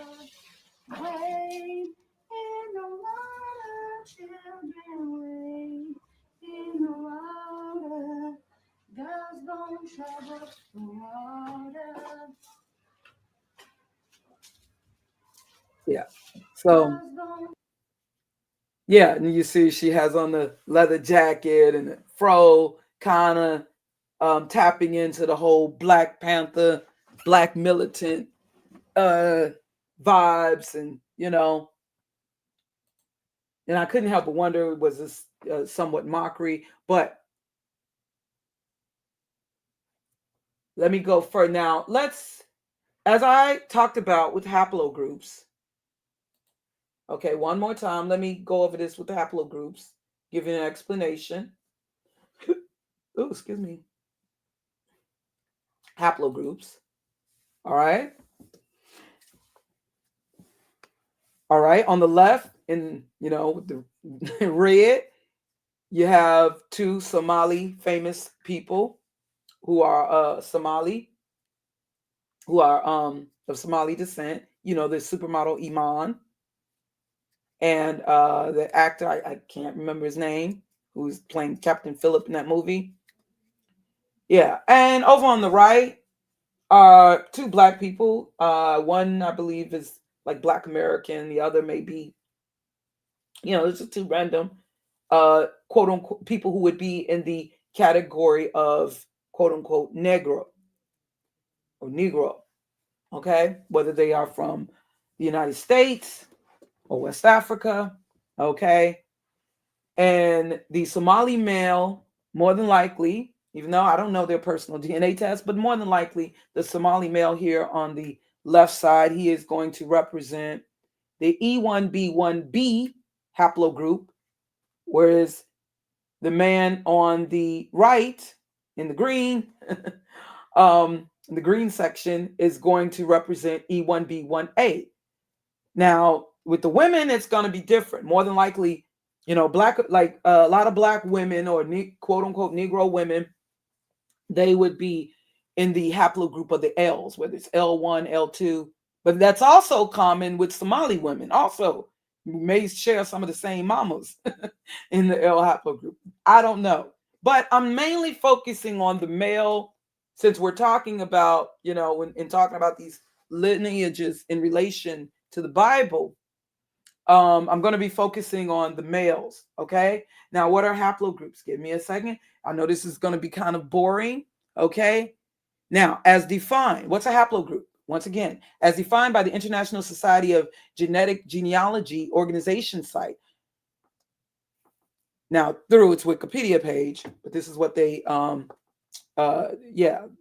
wade in the water, children, wade in the water. God's gonna trouble the water. Yeah. So yeah, and you see she has on the leather jacket and the fro, kind of tapping into the whole Black Panther, Black militant vibes, and you know, and I couldn't help but wonder, was this somewhat mockery? But let me go for now. Let's, as I talked about with haplogroups. Okay, one more time. Let me go over this with the haplogroups, give you an explanation. Oh, excuse me. Haplogroups. All right. All right. On the left, in with the red, you have two Somali famous people who are Somali, who are of Somali descent. You know, the supermodel Iman, and the actor, I can't remember his name, who's playing Captain Phillip in that movie. Yeah. And over on the right are two Black people. One, I believe, is like Black American. The other may be, it's just two random quote unquote people who would be in the category of quote unquote negro or Negro. Okay. Whether they are from the United States or West Africa. Okay. And the Somali male, more than likely, even though I don't know their personal DNA test, but more than likely, the Somali male here on the left side, he is going to represent the E1B1B haplogroup, whereas the man on the right in the green, the green section, is going to represent E1B1A. Now, with the women, it's going to be different. More than likely, Black, like a lot of Black women or quote unquote Negro women, they would be in the haplogroup of the L's, whether it's L1, L2. But that's also common with Somali women. Also, you may share some of the same mamas in the L haplogroup. I don't know. But I'm mainly focusing on the male, since we're talking about, in talking about these lineages in relation to the Bible. I'm going to be focusing on the males. Okay. Now, what are haplogroups? Give me a second. I know this is going to be kind of boring. Okay. Now, as defined, what's a haplogroup? Once again, as defined by the International Society of Genetic Genealogy organization site. Now, through its Wikipedia page, but this is what they, the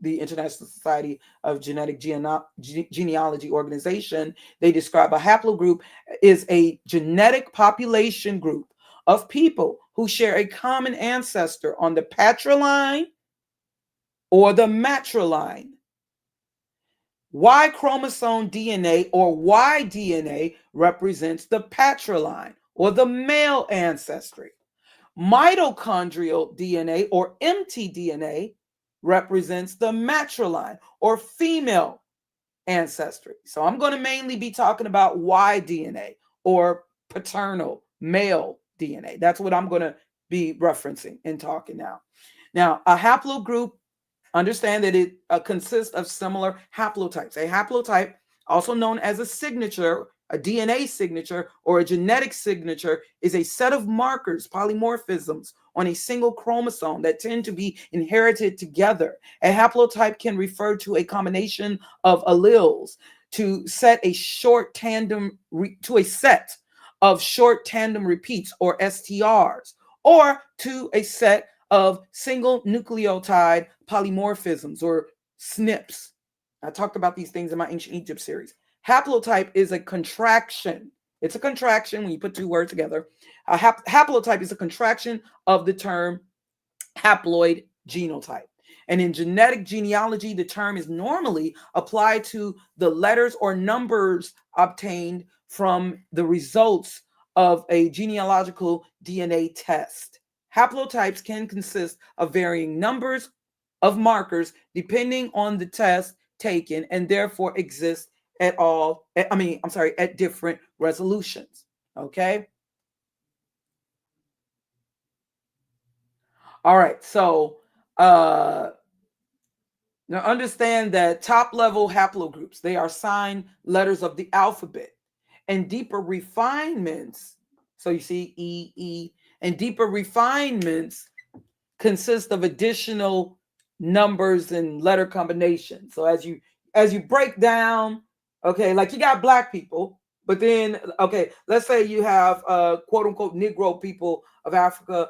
International Society of Genetic Genealogy organization, they describe a haplogroup is a genetic population group of people who share a common ancestor on the patriline or the matriline. Y chromosome DNA or Y DNA represents the patriline or the male ancestry. Mitochondrial DNA or mtDNA represents the matriline or female ancestry. So I'm going to mainly be talking about Y DNA or paternal male DNA. That's what I'm going to be referencing and talking now. Now, a haplogroup, understand that it consists of similar haplotypes. A haplotype, also known as a signature, a DNA signature, or a genetic signature, is a set of markers, polymorphisms, on a single chromosome that tend to be inherited together. A haplotype can refer to a combination of alleles to set a short tandem set of short tandem repeats or STRs, or to a set of single nucleotide polymorphisms or SNPs. I talked about these things in my Ancient Egypt series. Haplotype is a contraction. It's a contraction when you put two words together. A haplotype is a contraction of the term haploid genotype. And in genetic genealogy, the term is normally applied to the letters or numbers obtained from the results of a genealogical DNA test. Haplotypes can consist of varying numbers of markers depending on the test taken and therefore exist at at different resolutions. Okay. All right. So now understand that top level haplogroups, they are signed letters of the alphabet, and deeper refinements. So you see E, and deeper refinements consist of additional numbers and letter combinations. So as you break down, okay, like you got black people, but then okay, let's say you have quote unquote Negro people of Africa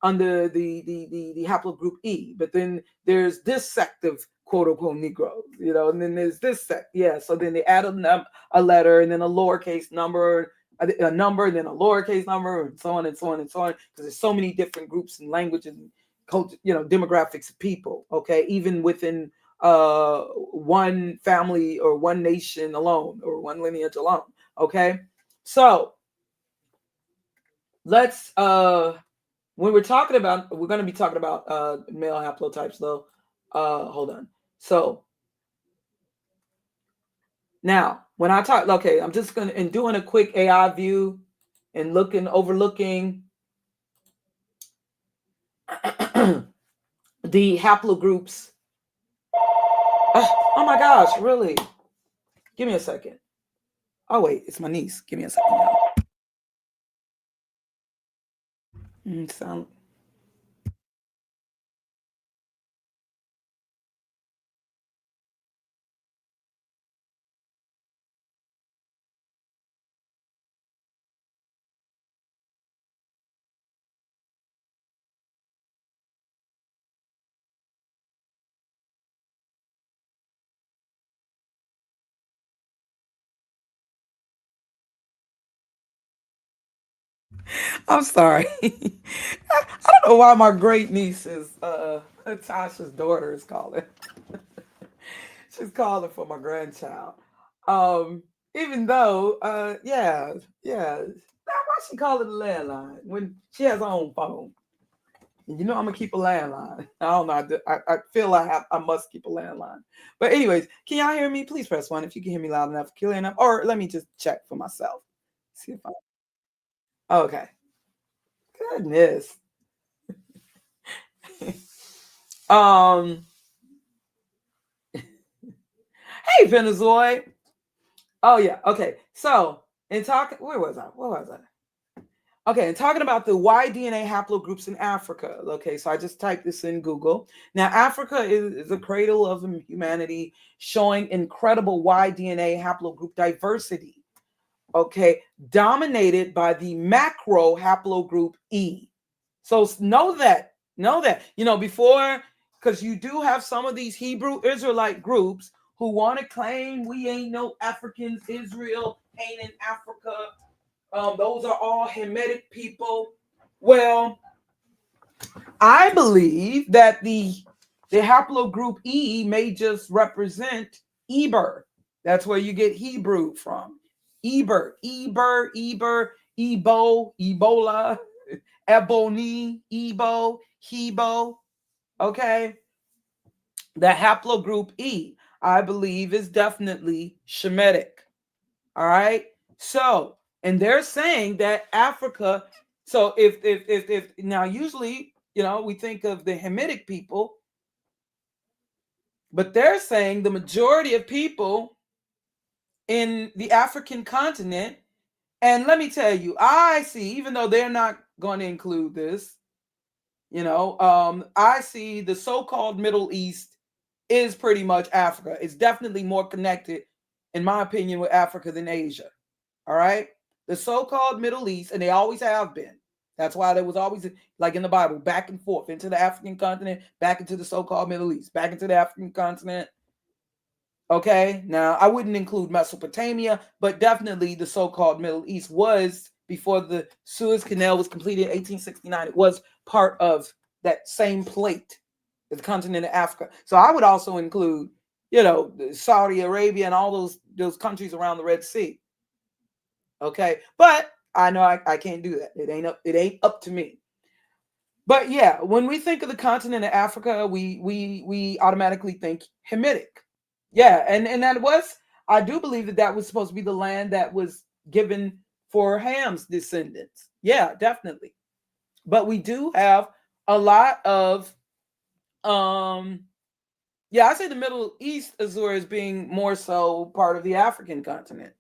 under the haplogroup E, but then there's this sect of quote unquote Negroes, and then there's this sect, yeah. So then they add a letter and then a lowercase number, a number, and then a lowercase number, and so on and so on and so on, because there's so many different groups and languages and culture, demographics of people. Okay, even within one family or one nation alone or one lineage alone. Okay, so let's when we're going to be talking about male haplotypes though. Hold on. So now when I talk, okay, I'm just going to, and doing a quick AI view and overlooking the haplogroups. Oh my gosh, really? Give me a second. Oh wait, it's my niece. Give me a second, y'all. Sound. I'm sorry. I don't know why my great niece is Tasha's daughter is calling. She's calling for my grandchild. Even though, yeah. Now why she calling the landline when she has her own phone? And I'm gonna keep a landline. I don't know. I feel like I must keep a landline. But anyways, can y'all hear me? Please press 1 if you can hear me loud enough, clear enough, or let me just check for myself. See if I. Okay. Goodness. Hey, Venezuela. Oh yeah. Okay. So in talking, where was I? Okay, and talking about the Y DNA haplogroups in Africa. Okay, so I just typed this in Google. Now, Africa is a cradle of humanity, showing incredible Y DNA haplogroup diversity. Okay, dominated by the macro haplogroup E. So know that, before, because you do have some of these Hebrew Israelite groups who want to claim we ain't no Africans, Israel ain't in Africa. Those are all Hamitic people. Well, I believe that the haplogroup E may just represent Eber. That's where you get Hebrew from. Eber, Ebo, Ebola, Ebony, Ebo, Hebo. Okay. The haplogroup E, I believe, is definitely Shemitic. All right. So, and they're saying that Africa. So if now usually we think of the Hamitic people, but they're saying the majority of people in the African continent. And let me tell you, I see, even though they're not going to include this, I see the so-called Middle East is pretty much Africa. It's definitely more connected, in my opinion, with Africa than Asia. All right. The so-called Middle East, and they always have been. That's why there was always, like in the Bible, back and forth into the African continent, back into the so-called Middle East, back into the African continent. Okay, now I wouldn't include Mesopotamia, but definitely the so-called Middle East was, before the Suez Canal was completed in 1869, it was part of that same plate, the continent of Africa. So I would also include, Saudi Arabia and all those countries around the Red Sea. Okay, but I know I can't do that. It ain't up to me. But yeah, when we think of the continent of Africa, we automatically think Hamitic. Yeah, and that was, I do believe that was supposed to be the land that was given for Ham's descendants. Yeah, definitely. But we do have a lot of yeah, I say the Middle East Azure as being more so part of the African continent.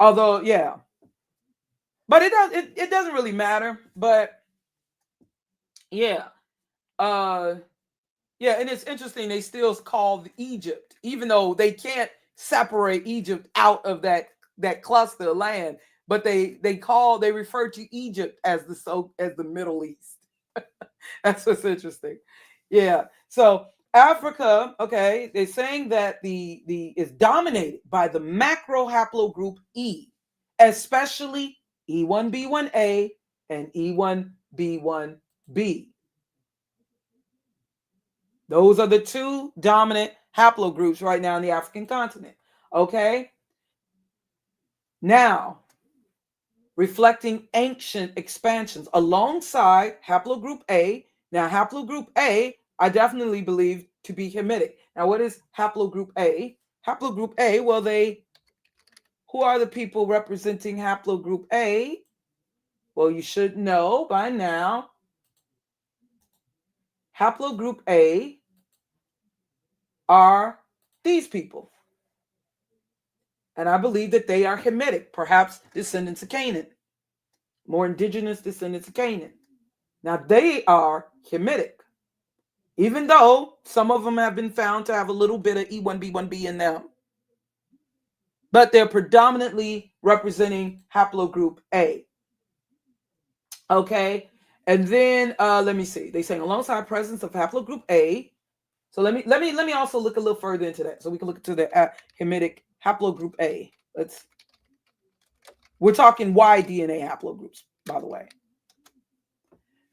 Although yeah, but it doesn't really matter. But yeah, uh yeah, and it's interesting. They still call Egypt, even though they can't separate Egypt out of that cluster of land. But they refer to Egypt as the Middle East. That's what's interesting. Yeah. So Africa, okay, they're saying that the is dominated by the macro haplogroup E, especially E1B1A and E1B1B. Those are the two dominant haplogroups right now in the African continent. Okay. Now, reflecting ancient expansions alongside haplogroup A. Now, haplogroup A, I definitely believe to be Hamitic. Now, what is haplogroup A? Haplogroup A, well, who are the people representing haplogroup A? Well, you should know by now. Haplogroup A are these people. And I believe that they are Hamitic, perhaps descendants of Canaan, more indigenous descendants of Canaan. Now, they are Hamitic, even though some of them have been found to have a little bit of E1B1B in them. But they're predominantly representing haplogroup A. Okay, and then let me see. They say alongside presence of haplogroup A. So let me also look a little further into that, so we can look into the Hamitic haplogroup A. We're talking Y DNA haplogroups, by the way.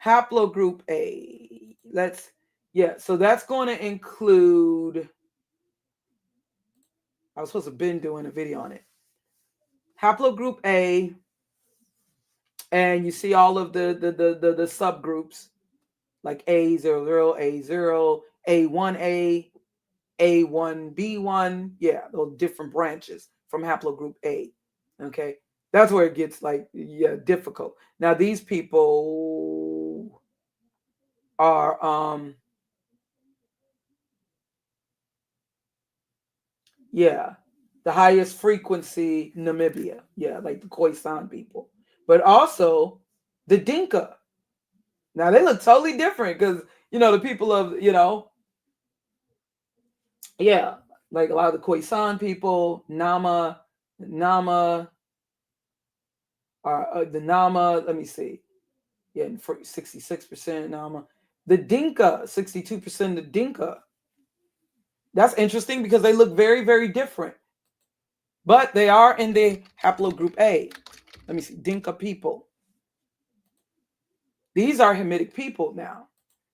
Haplogroup A. So that's going to include. I was supposed to have been doing a video on it. Haplogroup A, and you see all of the subgroups like A00, A0, A1A, A1B1. Yeah, those different branches from haplogroup A. Okay, that's where it gets difficult. Now these people are the highest frequency Namibia. Yeah, like the Khoisan people. But also the Dinka. Now they look totally different because the people of like a lot of the Khoisan people, Nama are the Nama, let me see. Yeah, 66% Nama. The Dinka, 62% the Dinka. That's interesting because they look very, very different. But they are in the haplogroup A. Let me see. Dinka people. These are Hamitic people now.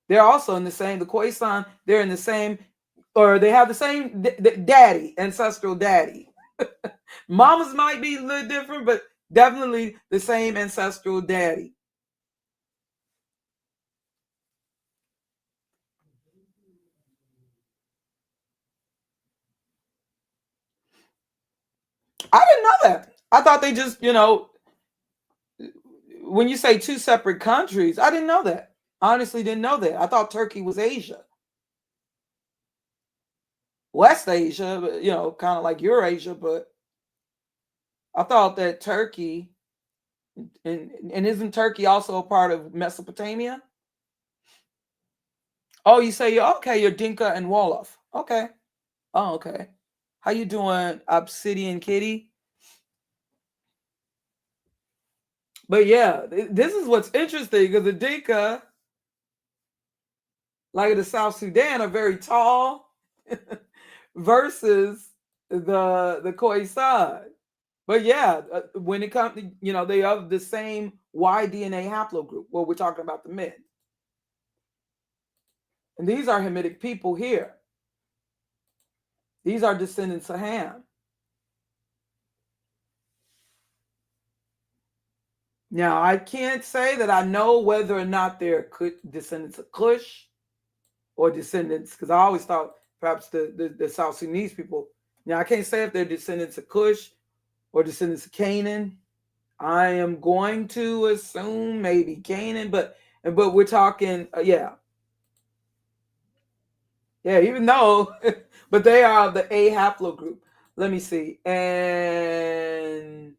They're also in the Khoisan, they're in the same, or they have the same daddy, ancestral daddy. Mamas might be a little different, but definitely the same ancestral daddy. I didn't know that. I thought they just, when you say two separate countries, I didn't know that. Honestly, didn't know that. I thought Turkey was Asia. West Asia, but, kind of like Eurasia, but I thought that Turkey, and isn't Turkey also a part of Mesopotamia? Oh, you say you're Dinka and Wolof. Okay. Oh, okay. How you doing, Obsidian Kitty? But yeah, this is what's interesting because the Dinka like the South Sudan, are very tall versus the Khoisan. But yeah, when it comes to, they are the same Y DNA haplogroup. Well, we're talking about the men. And these are Hamitic people here. These are descendants of Ham. Now, I can't say that I know whether or not they're descendants of Cush or descendants, because I always thought perhaps the South Sudanese people. Now, I can't say if they're descendants of Cush or descendants of Canaan. I am going to assume maybe Canaan, but we're talking, yeah, even though, but they are the A haplogroup. Let me see, and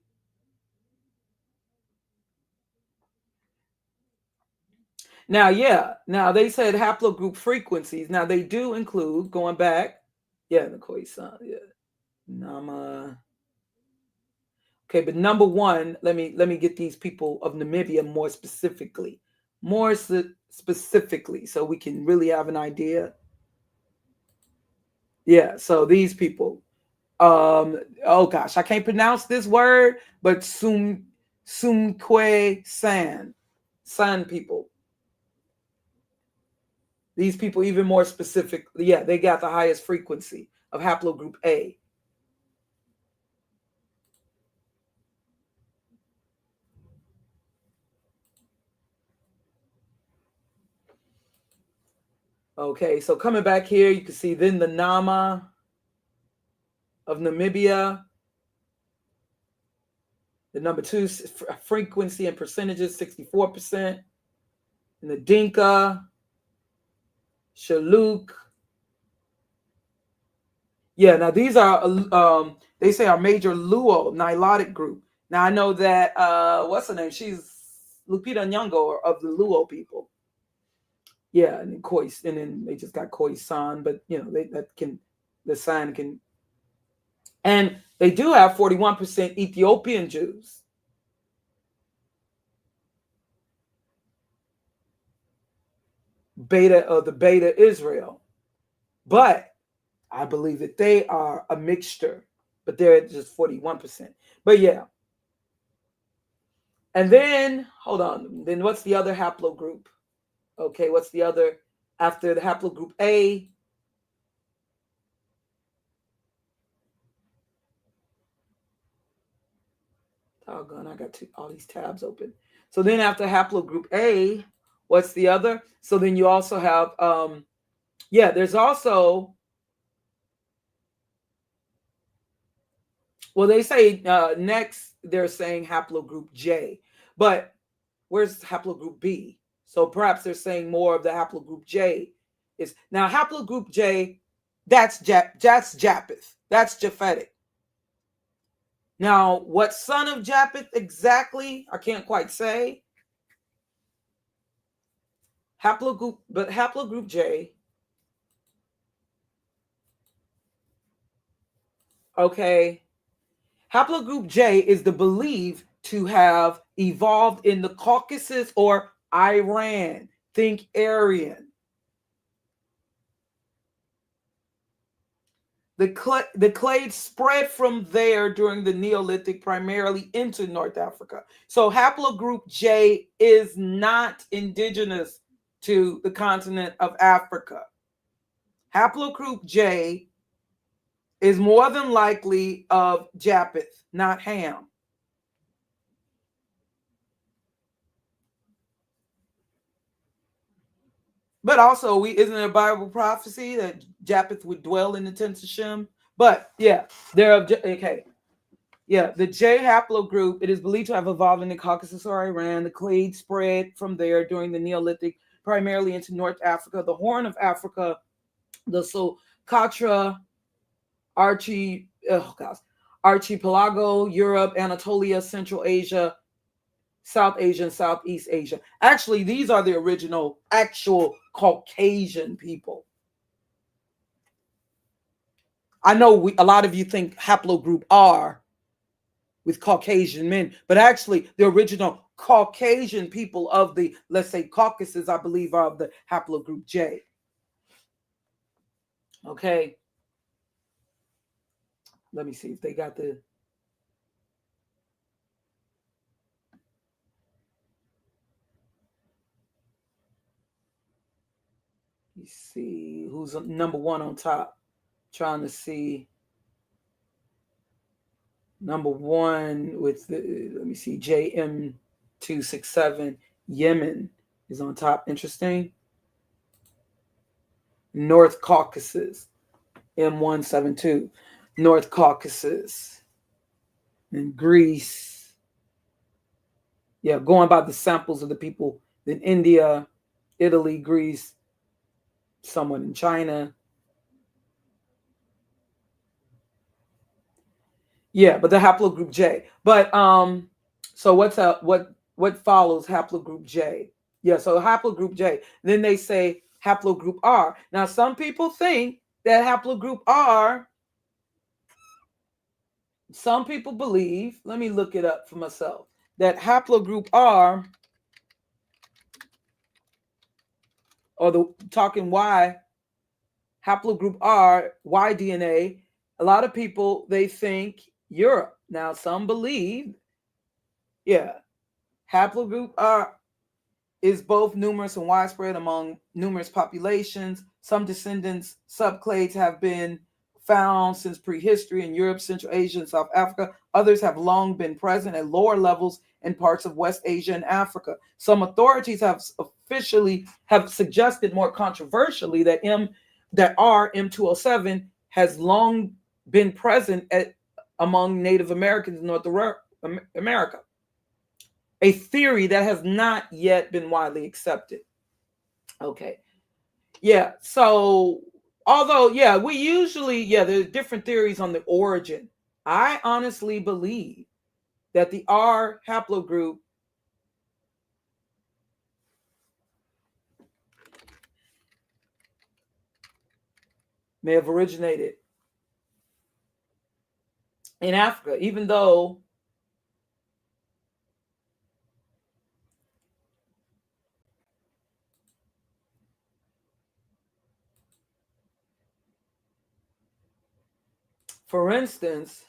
now, now they said haplogroup frequencies. Now they do include going back, the Khoisan, Nama. Okay, but number one, let me get these people of Namibia more specifically, so we can really have an idea. Yeah, so these people, oh gosh, I can't pronounce this word, but Sumkwe San people. These people even more specific, they got the highest frequency of haplogroup A. Okay, so coming back here, you can see then the Nama of Namibia. The number two frequency and percentages, 64%. And the Dinka, Shilluk. Yeah, now these are, they say our major Luo, Nilotic group. Now I know that, what's her name? She's Lupita Nyong'o of the Luo people. Yeah, and then they just got Khoisan, but the sign can, and they do have 41% Ethiopian Jews. The Beta Israel. But I believe that they are a mixture, but they're just 41%. But yeah. And then, hold on, then what's the other haplogroup? Okay, what's the other after the haplogroup A? Doggone, I got all these tabs open. So then after haplogroup A, what's the other? So then you also have, there's also, well, they say next they're saying haplogroup J, but where's haplogroup B? So perhaps they're saying more of the haplogroup J is now haplogroup J. That's Japheth. That's Japhetic. Now, what son of Japheth exactly? I can't quite say. Haplogroup J. Okay. Haplogroup J is the believed to have evolved in the Caucasus or Iran. Think Aryan. The clade spread from there during the Neolithic, primarily into North Africa. So haplogroup J is not indigenous to the continent of Africa. Haplogroup J is more than likely of Japheth, not Ham. But also, isn't it a Bible prophecy that Japheth would dwell in the tents of Shem? But yeah, okay. Yeah, the J haplogroup, it is believed to have evolved in the Caucasus or Iran. The clade spread from there during the Neolithic, primarily into North Africa, the Horn of Africa, the Socotra Archipelago, Europe, Anatolia, Central Asia, South Asia, and Southeast Asia. Actually, these are the original actual Caucasian people. I know a lot of you think haplogroup R with Caucasian men, but actually the original Caucasian people of the, let's say, Caucasus, I believe, are of the haplogroup J. Okay. Let me see if they got the. You see who's number one on top. Trying to see number one with the, let me see, JM267 Yemen is on top. Interesting. North Caucasus M172 North Caucasus and Greece. Yeah, going by the samples of the people. Then India, Italy, Greece, someone in China. Yeah, but the haplogroup J. But so what follows haplogroup J? Yeah, so haplogroup J. Then they say haplogroup R. Now some people think that haplogroup R, some people believe, let me look it up for myself, that haplogroup R, or the talking Y, haplogroup R, Y DNA, a lot of people, they think Europe. Now some believe, yeah, haplogroup R is both numerous and widespread among numerous populations. Some descendants subclades have been found since prehistory in Europe, Central Asia, and South Africa. Others have long been present at lower levels in parts of West Asia and Africa. Some authorities have officially have suggested more controversially that M207 has long been present among Native Americans in North America. A theory that has not yet been widely accepted. Okay. Yeah. So, although, yeah, we usually, yeah, there's different theories on the origin. I honestly believe that the R haplogroup may have originated in Africa, even though for instance,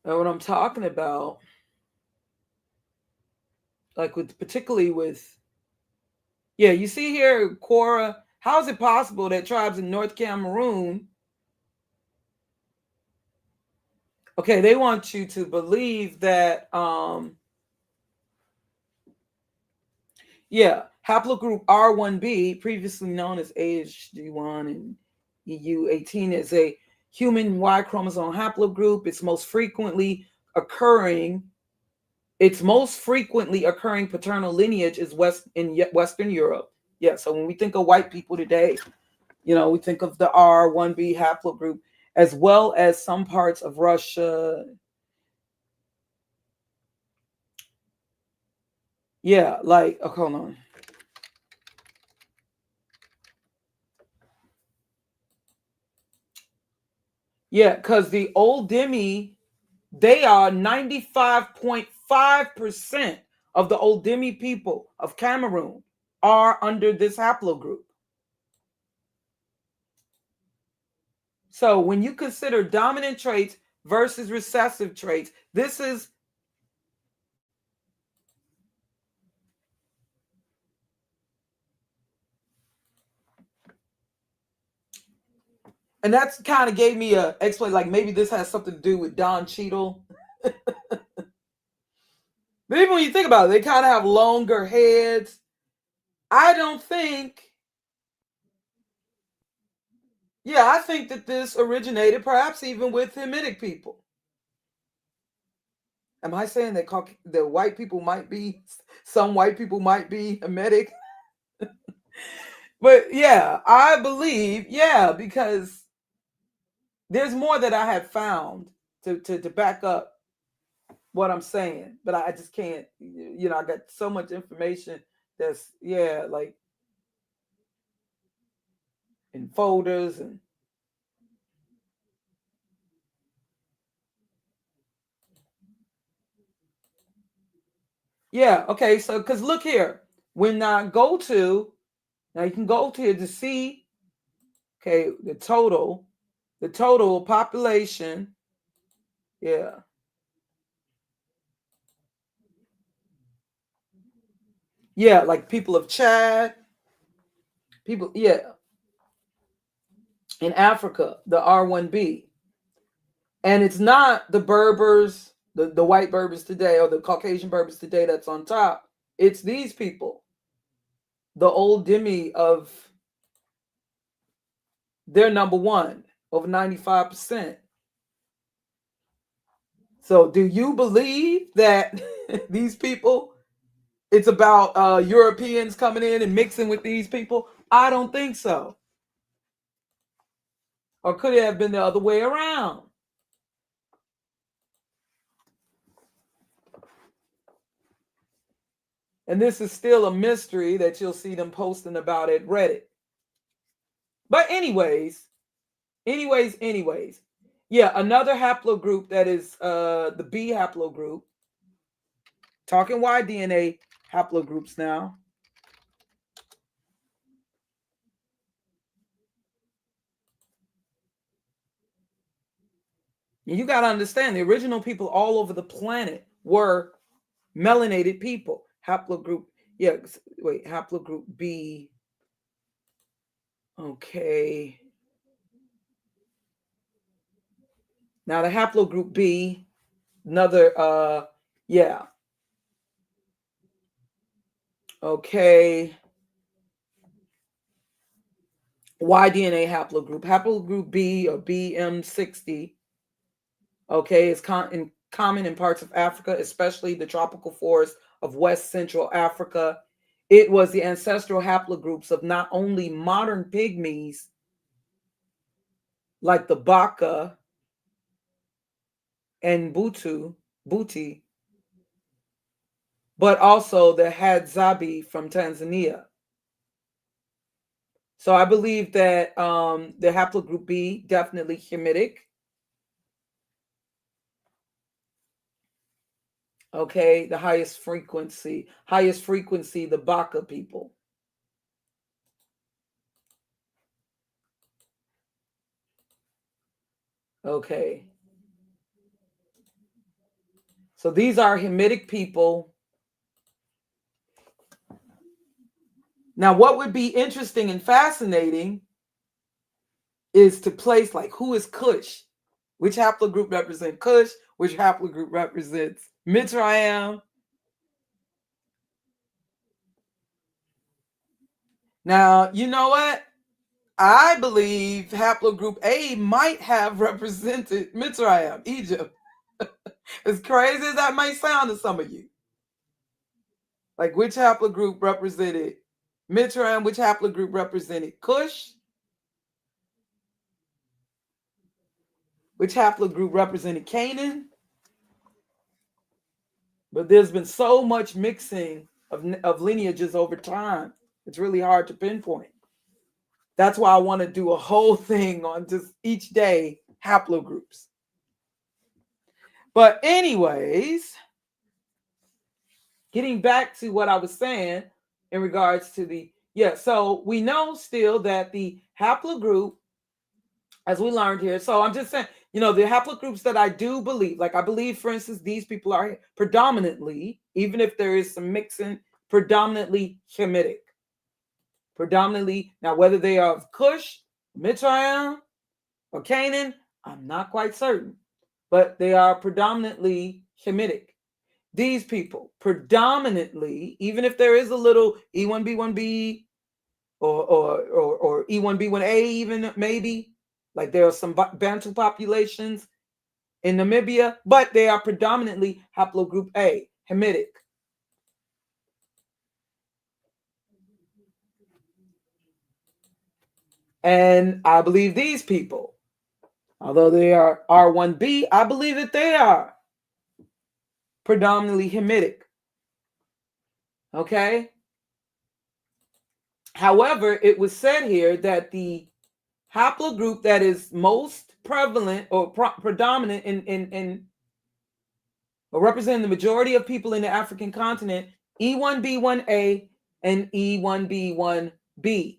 what I'm talking about, like with particularly with, yeah, you see here, Quora, how is it possible that tribes in North Cameroon, okay, they want you to believe that, yeah, haplogroup R1b, previously known as AHG1 and EU18, is a human Y chromosome haplogroup. Its most frequently occurring paternal lineage is Western Europe. Yeah, so when we think of white people today, we think of the R1b haplogroup, as well as some parts of Russia. Yeah, like, oh, hold on. Yeah, because the old Demi, they are 95.5% of the old Demi people of Cameroon are under this haplogroup. So when you consider dominant traits versus recessive traits, this is, and that's kind of gave me a explanation, like maybe this has something to do with Don Cheadle. But even when you think about it, they kind of have longer heads. I don't think, yeah, I think that this originated perhaps even with Hamitic people. Am I saying that the white people might be, some white people might be Hamitic? But yeah, I believe, yeah, because there's more that I have found to back up what I'm saying, but I just can't, I got so much information that's, yeah, like in folders and Yeah, okay, so because look here, when I go to, now you can go to here to see, okay, the total population, yeah. Yeah, like people of Chad, people, yeah, in Africa, the R1B. And it's not the Berbers, the white Berbers today or the Caucasian Berbers today that's on top. It's these people, the old Demi of, they're number one, over 95%. So do you believe that these people, it's about Europeans coming in and mixing with these people? I don't think so. Or could it have been the other way around? And this is still a mystery that you'll see them posting about at Reddit. But anyways, yeah, another haplogroup that is the B haplogroup. Talking Y-DNA haplogroups now. And you got to understand, the original people all over the planet were melanated people. Haplogroup, yeah, wait, haplogroup B. Okay. Now the haplogroup B, another, yeah. Okay. Y-DNA haplogroup. Haplogroup B or BM60. Okay, it's common in parts of Africa, especially the tropical forests of West Central Africa. It was the ancestral haplogroups of not only modern pygmies like the Baka and Buti, but also the Hadzabe from Tanzania. So I believe that the haplogroup B, definitely Hamitic. Okay, the highest frequency, the Baka people. Okay. So these are Hamitic people. Now, what would be interesting and fascinating is to place like who is Kush? Which haplogroup represents Kush? Which haplogroup represents Mitzrayim? Now, you know what? I believe haplogroup A might have represented Mitzrayim, Egypt. As crazy as that might sound to some of you. Like which haplogroup represented Mitzrayim, which haplogroup represented Kush? Which haplogroup represented Canaan? But there's been so much mixing of lineages over time. It's really hard to pinpoint. That's why I want to do a whole thing on just each day haplogroups. But anyways, getting back to what I was saying in regards to the, yeah, so we know still that the haplogroup, as we learned here, so I'm just saying, you know, the haplogroups that I do believe, like I believe, for instance, these people are predominantly, even if there is some mixing, predominantly Shemitic. Predominantly, now whether they are of Cush, Mitzrayim, or Canaan, I'm not quite certain, but they are predominantly Shemitic. These people predominantly, even if there is a little E1B1B or E1B1A, even maybe, like there are some Bantu populations in Namibia, but they are predominantly haplogroup A, Hamitic. And I believe these people, although they are R1B, I believe that they are predominantly Hamitic. Okay? However, it was said here that the haplogroup that is most prevalent or predominant in but representing the majority of people in the African continent, E1B1A and E1B1B.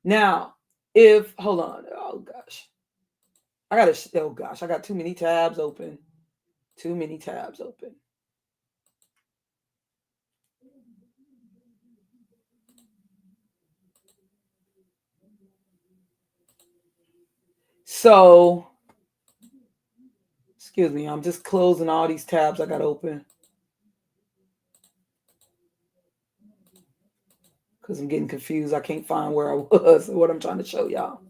Now, if, hold on, oh gosh. I got too many tabs open. Too many tabs open. So, excuse me, I'm just closing all these tabs I got open. Because I'm getting confused. I can't find where I was and what I'm trying to show y'all.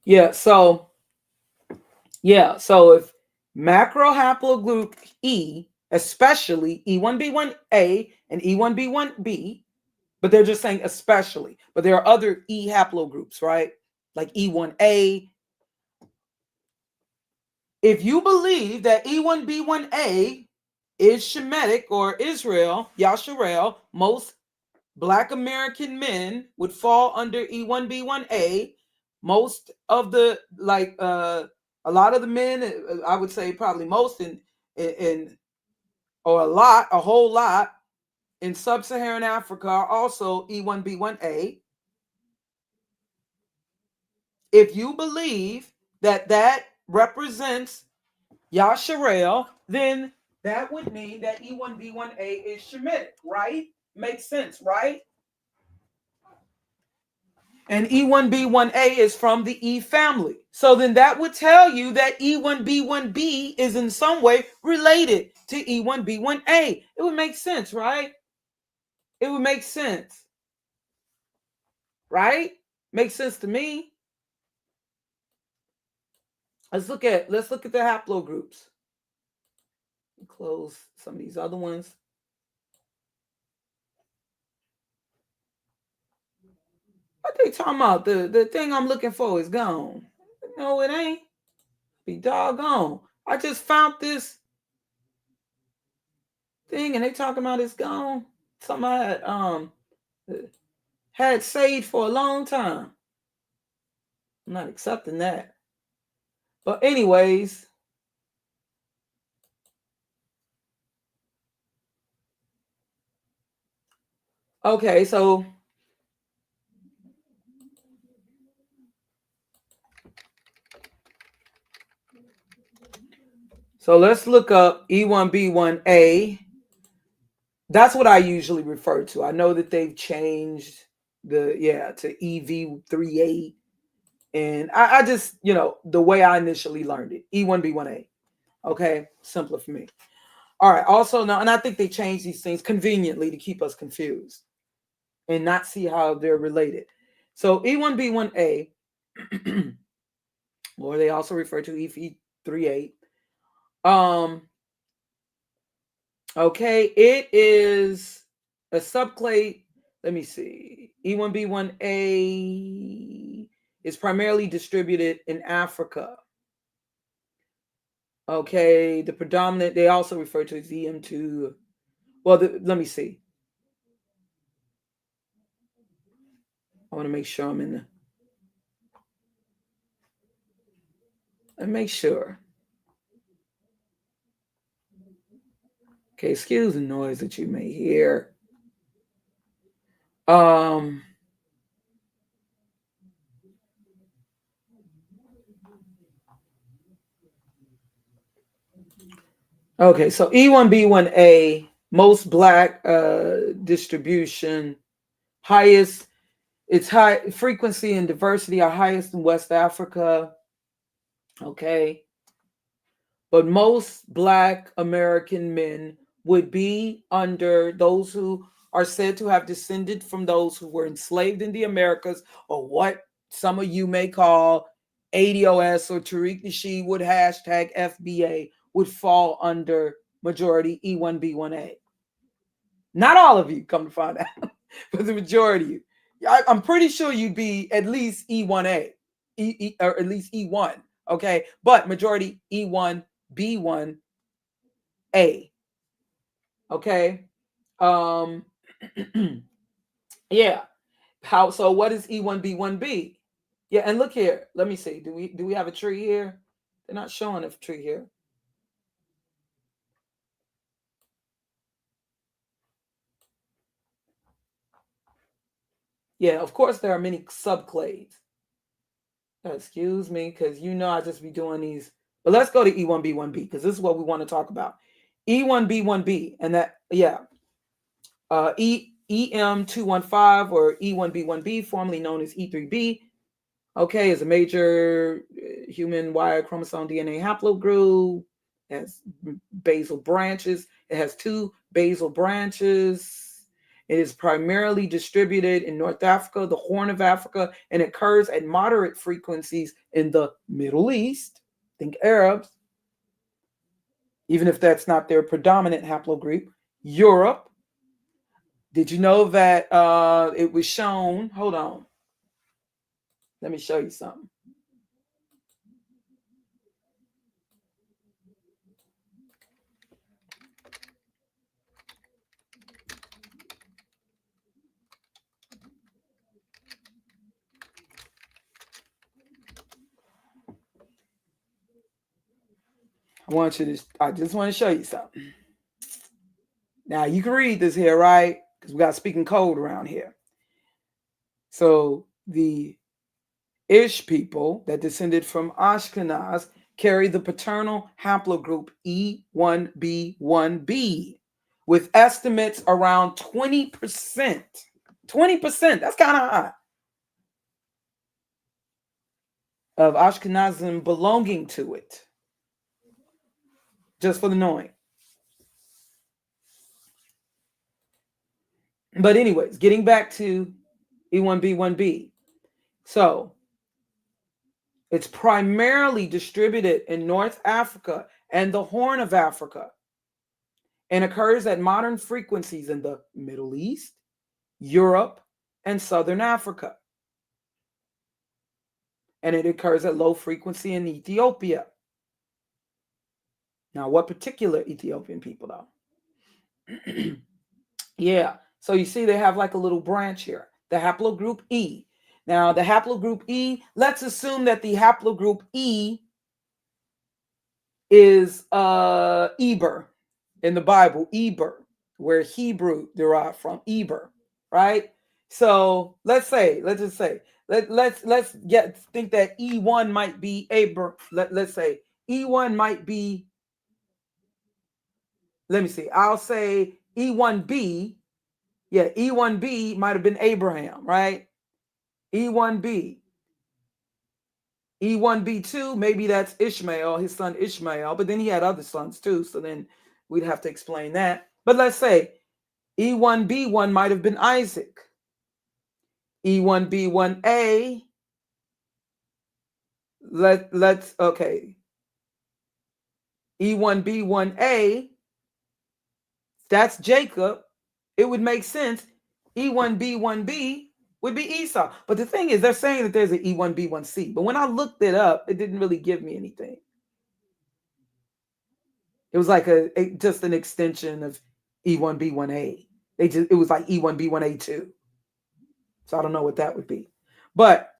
Yeah, so if macro haplogroup E, especially E1B1A and E1B1B, but they're just saying especially, but there are other E haplogroups, right? Like E1A. If you believe that E1B1A is Shemitic or Israel, Yasharel, most Black American men would fall under E1B1A. Most of the, like, a lot of the men, I would say probably most or a whole lot in sub-Saharan Africa are also E1B1A. If you believe that represents Yasharel, then that would mean that E1B1A is Shemitic, right? Makes sense, right? And E1B1A is from the E family. So then that would tell you that E1B1B is in some way related to E1B1A. It would make sense, right? It would make sense. Right? Makes sense to me. Let's look at the haplogroups. Close some of these other ones. What they talking about? The thing I'm looking for is gone. No, it ain't. Be doggone. I just found this thing and they talking about it's gone. Somebody had saved for a long time. I'm not accepting that. But anyways, okay, so let's look up E1B1A. That's what I usually refer to. I know that they've changed to EV38. And I just, the way I initially learned it, E1B1A. Okay, simpler for me. All right, also now, and I think they changed these things conveniently to keep us confused and not see how they're related. So E1B1A, or they also refer to EV38. Okay, it is a subclade. Let me see. E1B1A is primarily distributed in Africa. Okay, the predominant, they also refer to as EM2. Well, let me see. I want to make sure I'm in the. Let me make sure. Okay, excuse the noise that you may hear. Okay, so E1B1A, most Black distribution, highest, its high frequency and diversity are highest in West Africa. Okay, but most Black American men would be under those who are said to have descended from those who were enslaved in the Americas, or what some of you may call ADOS or Tariq Nasheed would hashtag FBA, would fall under majority E1B1A. Not all of you, come to find out, but the majority of you. I'm pretty sure you'd be at least E1A, or at least E1, okay? But majority E1B1A, okay? Yeah. So what is E1B1B? Yeah, and look here. Let me see. Do we have a tree here? They're not showing a tree here. Yeah, of course there are many subclades. Excuse me, because I just be doing these. But let's go to E1B1B because this is what we want to talk about. E1B1B, and that, yeah, EM215 or E1B1B, formerly known as E3B, okay, is a major human Y chromosome DNA haplogroup. It has basal branches. It has two basal branches. It is primarily distributed in North Africa, the Horn of Africa, and occurs at moderate frequencies in the Middle East. Think Arabs, even if that's not their predominant haplogroup. Europe. Did you know that it was shown? Hold on. Let me show you something. I just want to show you something. Now you can read this here, right? Because we got speaking code around here. So the Ish people that descended from Ashkenaz carry the paternal haplogroup E1B1B with estimates around 20%. 20%, that's kind of high. Of Ashkenazim belonging to it. Just for the knowing. But anyways, getting back to E1B1B. So it's primarily distributed in North Africa and the Horn of Africa and occurs at modern frequencies in the Middle East, Europe, and Southern Africa. And it occurs at low frequency in Ethiopia. Now, what particular Ethiopian people, though? Yeah, so you see they have like a little branch here, the haplogroup E. Now, the haplogroup E, let's assume that the haplogroup E is Eber in the Bible, Eber, where Hebrew derived from, Eber, right? So let's just say, let's think that E1 might be Eber. Let's say E1 might be, let me see, I'll say E1B. Yeah, E1B might have been Abraham, right? E1B. E1B2, maybe that's Ishmael, his son Ishmael, but then he had other sons too, so then we'd have to explain that. But let's say E1B1 might have been Isaac. E1B1A, let's okay. E1B1A, that's Jacob. It would make sense. E1B1B would be Esau. But the thing is, they're saying that there's an E1B1C. But when I looked it up, it didn't really give me anything. It was like just an extension of E1B1A. It was like E1B1A2. So I don't know what that would be. But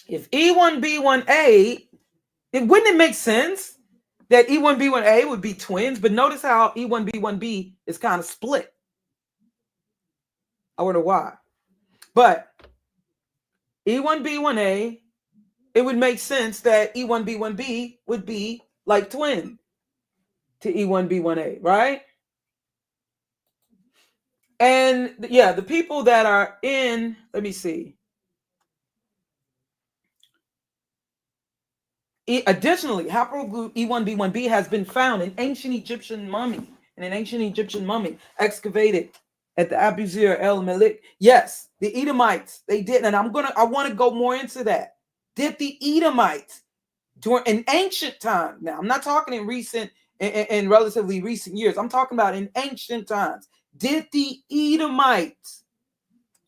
if E1B1A, wouldn't it make sense that E1B1A would be twins? But notice how E1B1B is kind of split. I wonder why. But E1B1A, it would make sense that E1B1B would be like twin to E1B1A, right? And yeah, the people that are in, let me see. Additionally, haplogroup E1B1B has been found in ancient Egyptian mummy, excavated at the Abu Zir El Malik. Yes, the Edomites, they did, and I want to go more into that. Did the Edomites during an ancient time? Now, I'm not talking in relatively recent years. I'm talking about in ancient times. Did the Edomites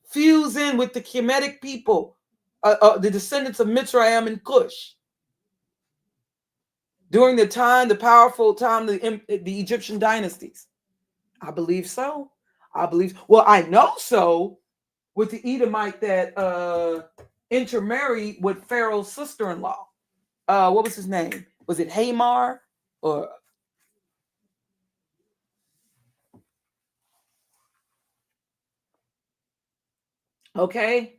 fuse in with the Shemitic people, the descendants of Mitzrayim and Cush? During the powerful time, the Egyptian dynasties? I believe so. I know so with the Edomite that intermarried with Pharaoh's sister-in-law. What was his name? Was it Hamar or okay?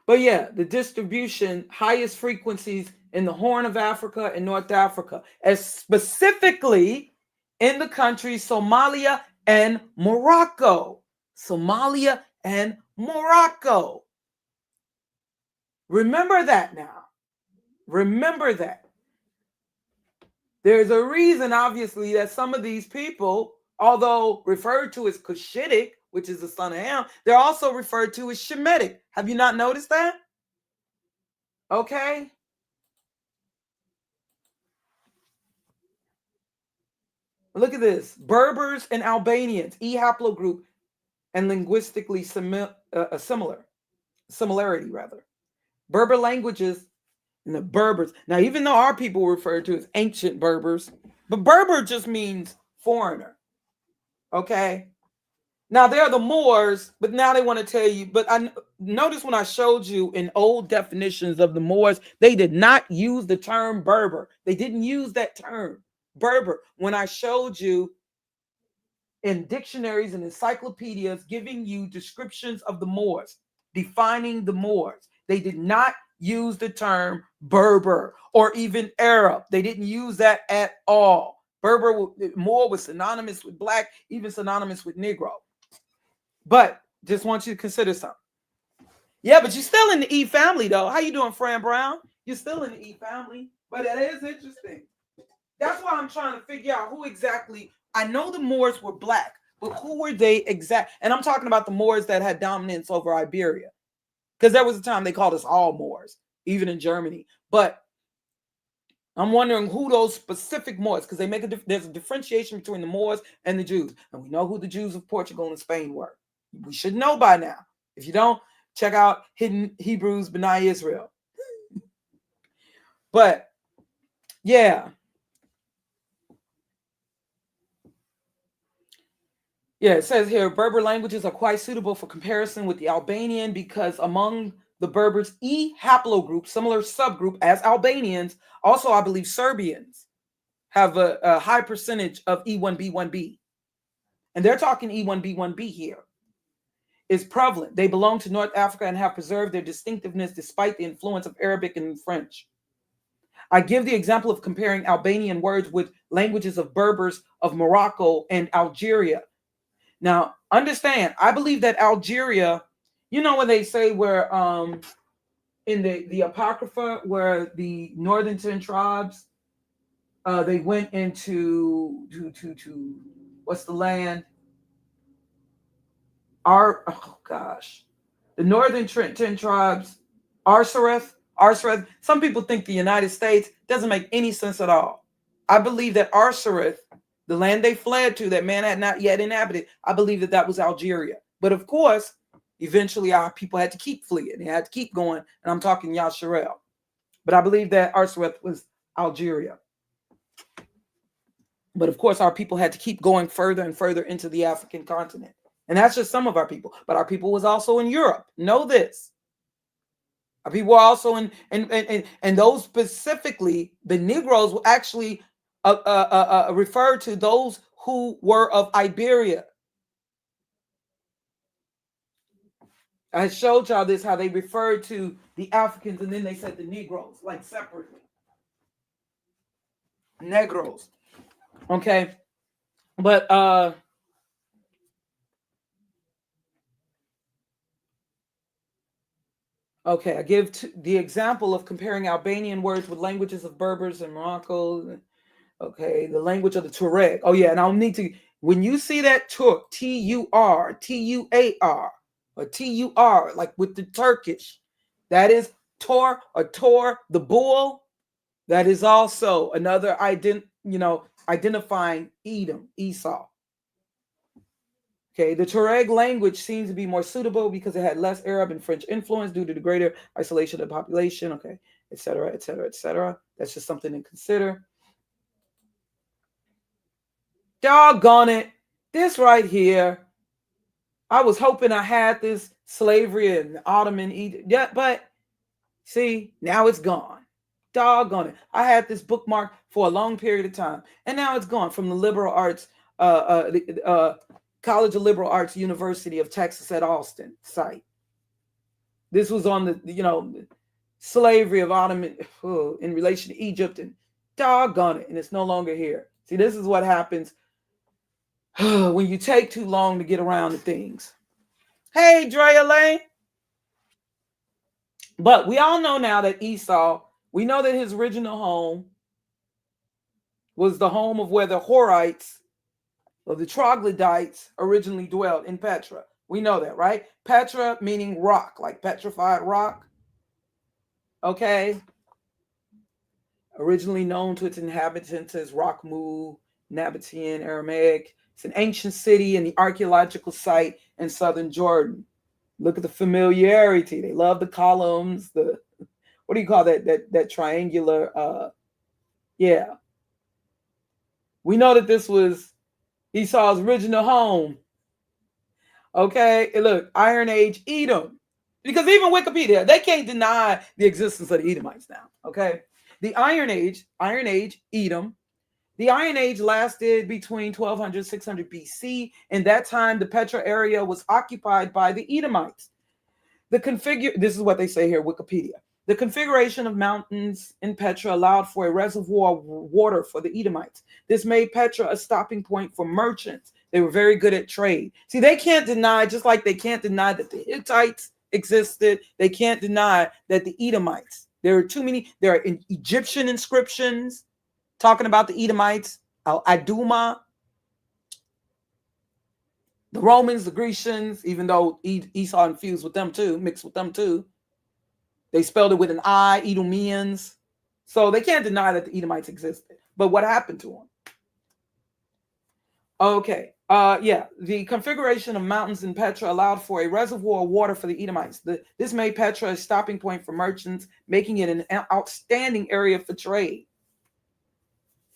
But yeah, the distribution, highest frequencies in the Horn of Africa and North Africa, as specifically in the countries Somalia and Morocco. Somalia and Morocco. Remember that now. Remember that. There's a reason, obviously, that some of these people, although referred to as Cushitic, which is the son of Ham, they're also referred to as Shemitic. Have you not noticed that? Okay. Look at this. Berbers and Albanians, E haplogroup, and linguistically similarity rather. Berber languages and the Berbers. Now, even though our people were referred to as ancient Berbers, but Berber just means foreigner. Okay. Now they're the Moors, but now they want to tell you. But I notice when I showed you in old definitions of the Moors, they did not use the term Berber. They didn't use that term Berber. When I showed you in dictionaries and encyclopedias giving you descriptions of the Moors, defining the Moors, they did not use the term Berber or even Arab. They didn't use that at all. Berber, Moor was synonymous with black, even synonymous with Negro. But just want you to consider something. Yeah, but you're still in the E family, though. How you doing, Fran Brown? You're still in the E family. But that is interesting. That's why I'm trying to figure out who exactly. I know the Moors were black, but who were they exact? And I'm talking about the Moors that had dominance over Iberia. Because there was a time they called us all Moors, even in Germany. But I'm wondering who those specific Moors, because they make there's a differentiation between the Moors and the Jews. And we know who the Jews of Portugal and Spain were. We should know by now. If you don't, check out Hidden Hebrews, B'nai Israel. But yeah. Yeah, it says here, Berber languages are quite suitable for comparison with the Albanian because among the Berbers, E haplogroup, similar subgroup as Albanians, also I believe Serbians have a high percentage of E1B1B. And they're talking E1B1B here. Is prevalent. They belong to North Africa and have preserved their distinctiveness despite the influence of Arabic and French. I give the example of comparing Albanian words with languages of Berbers of Morocco and Algeria. Now, understand, I believe that Algeria, you know what they say where in the Apocrypha where the northern 10 tribes, they went into to what's the land? The northern 10 tribes, Arsareth. Some people think the United States. Doesn't make any sense at all. I believe that Arsareth, the land they fled to that man had not yet inhabited, I believe that that was Algeria. But of course, eventually our people had to keep fleeing. They had to keep going. And I'm talking Yasharel. But I believe that Arsareth was Algeria. But of course, our people had to keep going further and further into the African continent. And that's just some of our people. But our people was also in Europe. Know this. Our people were also in, and those specifically, the Negroes were actually referred to those who were of Iberia. I showed y'all this, how they referred to the Africans, and then they said the Negroes, like separately. Negros. Okay. But okay, I give the example of comparing Albanian words with languages of Berbers and Morocco. Okay, the language of the Tuareg. Oh yeah, and I'll need to, when you see that Turk, T-U-R, T-U-A-R, or T-U-R, like with the Turkish, that is Tor or Tor, the bull. That is also another identifying Edom, Esau. Okay, the Tuareg language seems to be more suitable because it had less Arab and French influence due to the greater isolation of the population. Okay, et cetera, et cetera, et cetera. That's just something to consider. Doggone it. This right here. I was hoping I had this slavery and Ottoman Egypt. Yeah, but see, now it's gone. Doggone it. I had this bookmark for a long period of time, and now it's gone from the liberal arts, College of Liberal Arts, University of Texas at Austin site. This was on the, slavery of Ottoman in relation to Egypt, and doggone it, and it's no longer here. See, this is what happens when you take too long to get around to things. Hey, Drea Lane. But we all know now that Esau, we know that his original home was the home of where the Horites or the troglodytes originally dwelled in Petra. We know that, right? Petra meaning rock, like petrified rock. Okay. Originally known to its inhabitants as Rockmu, Nabatean, Aramaic. It's an ancient city and the archaeological site in southern Jordan. Look at the familiarity. They love the columns, the, what do you call that triangular, yeah. We know that this was Esau's original home. Okay, and look, Iron Age Edom. Because even Wikipedia, they can't deny the existence of the Edomites now. Okay, the Iron Age, Edom. The Iron Age lasted between 1200 and 600 BC. In that time, the Petra area was occupied by the Edomites. This is what they say here, Wikipedia. The configuration of mountains in Petra allowed for a reservoir of water for the Edomites. This made Petra a stopping point for merchants. They were very good at trade. See, they can't deny, just like they can't deny that the Hittites existed, they can't deny that the Edomites, there are Egyptian inscriptions talking about the Edomites, Aduma, the Romans, the Grecians, even though Esau infused with them too, mixed with them too. They spelled it with an I, Edomians. So they can't deny that the Edomites existed. But what happened to them? Okay. Yeah. The configuration of mountains in Petra allowed for a reservoir of water for the Edomites. This made Petra a stopping point for merchants, making it an outstanding area for trade.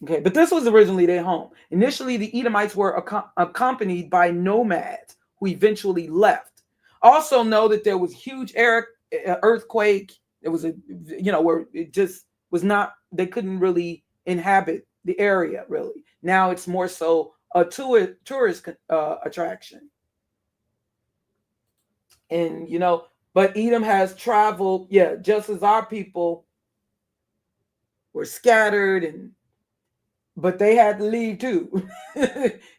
Okay. But this was originally their home. Initially, the Edomites were accompanied by nomads who eventually left. Also know that there was huge earthquake. It was where it just was not, they couldn't really inhabit the area really. Now it's more so a tourist attraction. And but Edom has traveled, just as our people were scattered, but they had to leave too.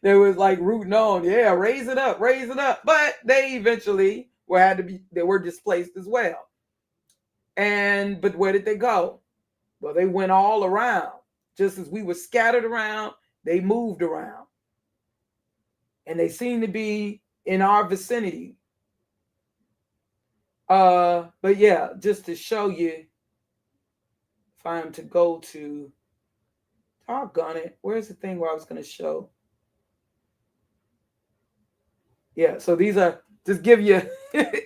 There was like rooting on, raise it up. But they eventually they were displaced as well. But where did they go? Well, they went all around. Just as we were scattered around, they moved around. And they seem to be in our vicinity. But yeah, just to show you, if I am to go to, doggone it, where's the thing where I was going to show? Yeah, so these are, just give you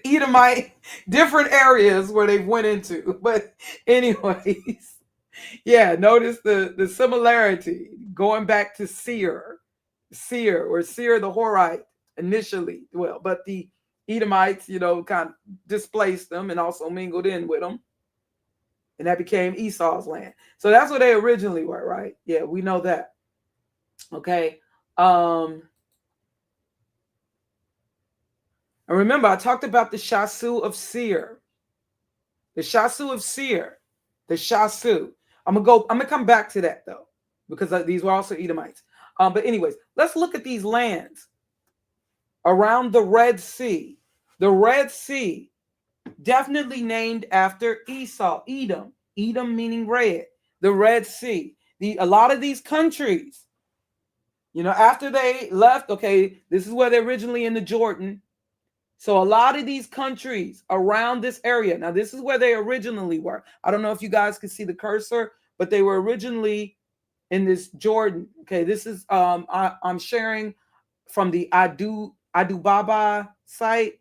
Edomite, different areas where they went into. But anyways, yeah, notice the similarity going back to Seir the Horite initially. Well, but the Edomites, kind of displaced them and also mingled in with them. And that became Esau's land. So that's where they originally were, right? Yeah, we know that. Okay. And remember, I talked about the Shasu of Seir. The Shasu of Seir. The Shasu. I'm gonna come back to that though, because these were also Edomites. But anyways, let's look at these lands around the Red Sea. The Red Sea, definitely named after Esau, Edom. Edom meaning red. The Red Sea. A lot of these countries, after they left, okay, this is where they're originally in the Jordan. So a lot of these countries around this area, now this is where they originally were. I don't know if you guys can see the cursor, but they were originally in this Jordan. Okay, this is I'm sharing from the Adubaba site,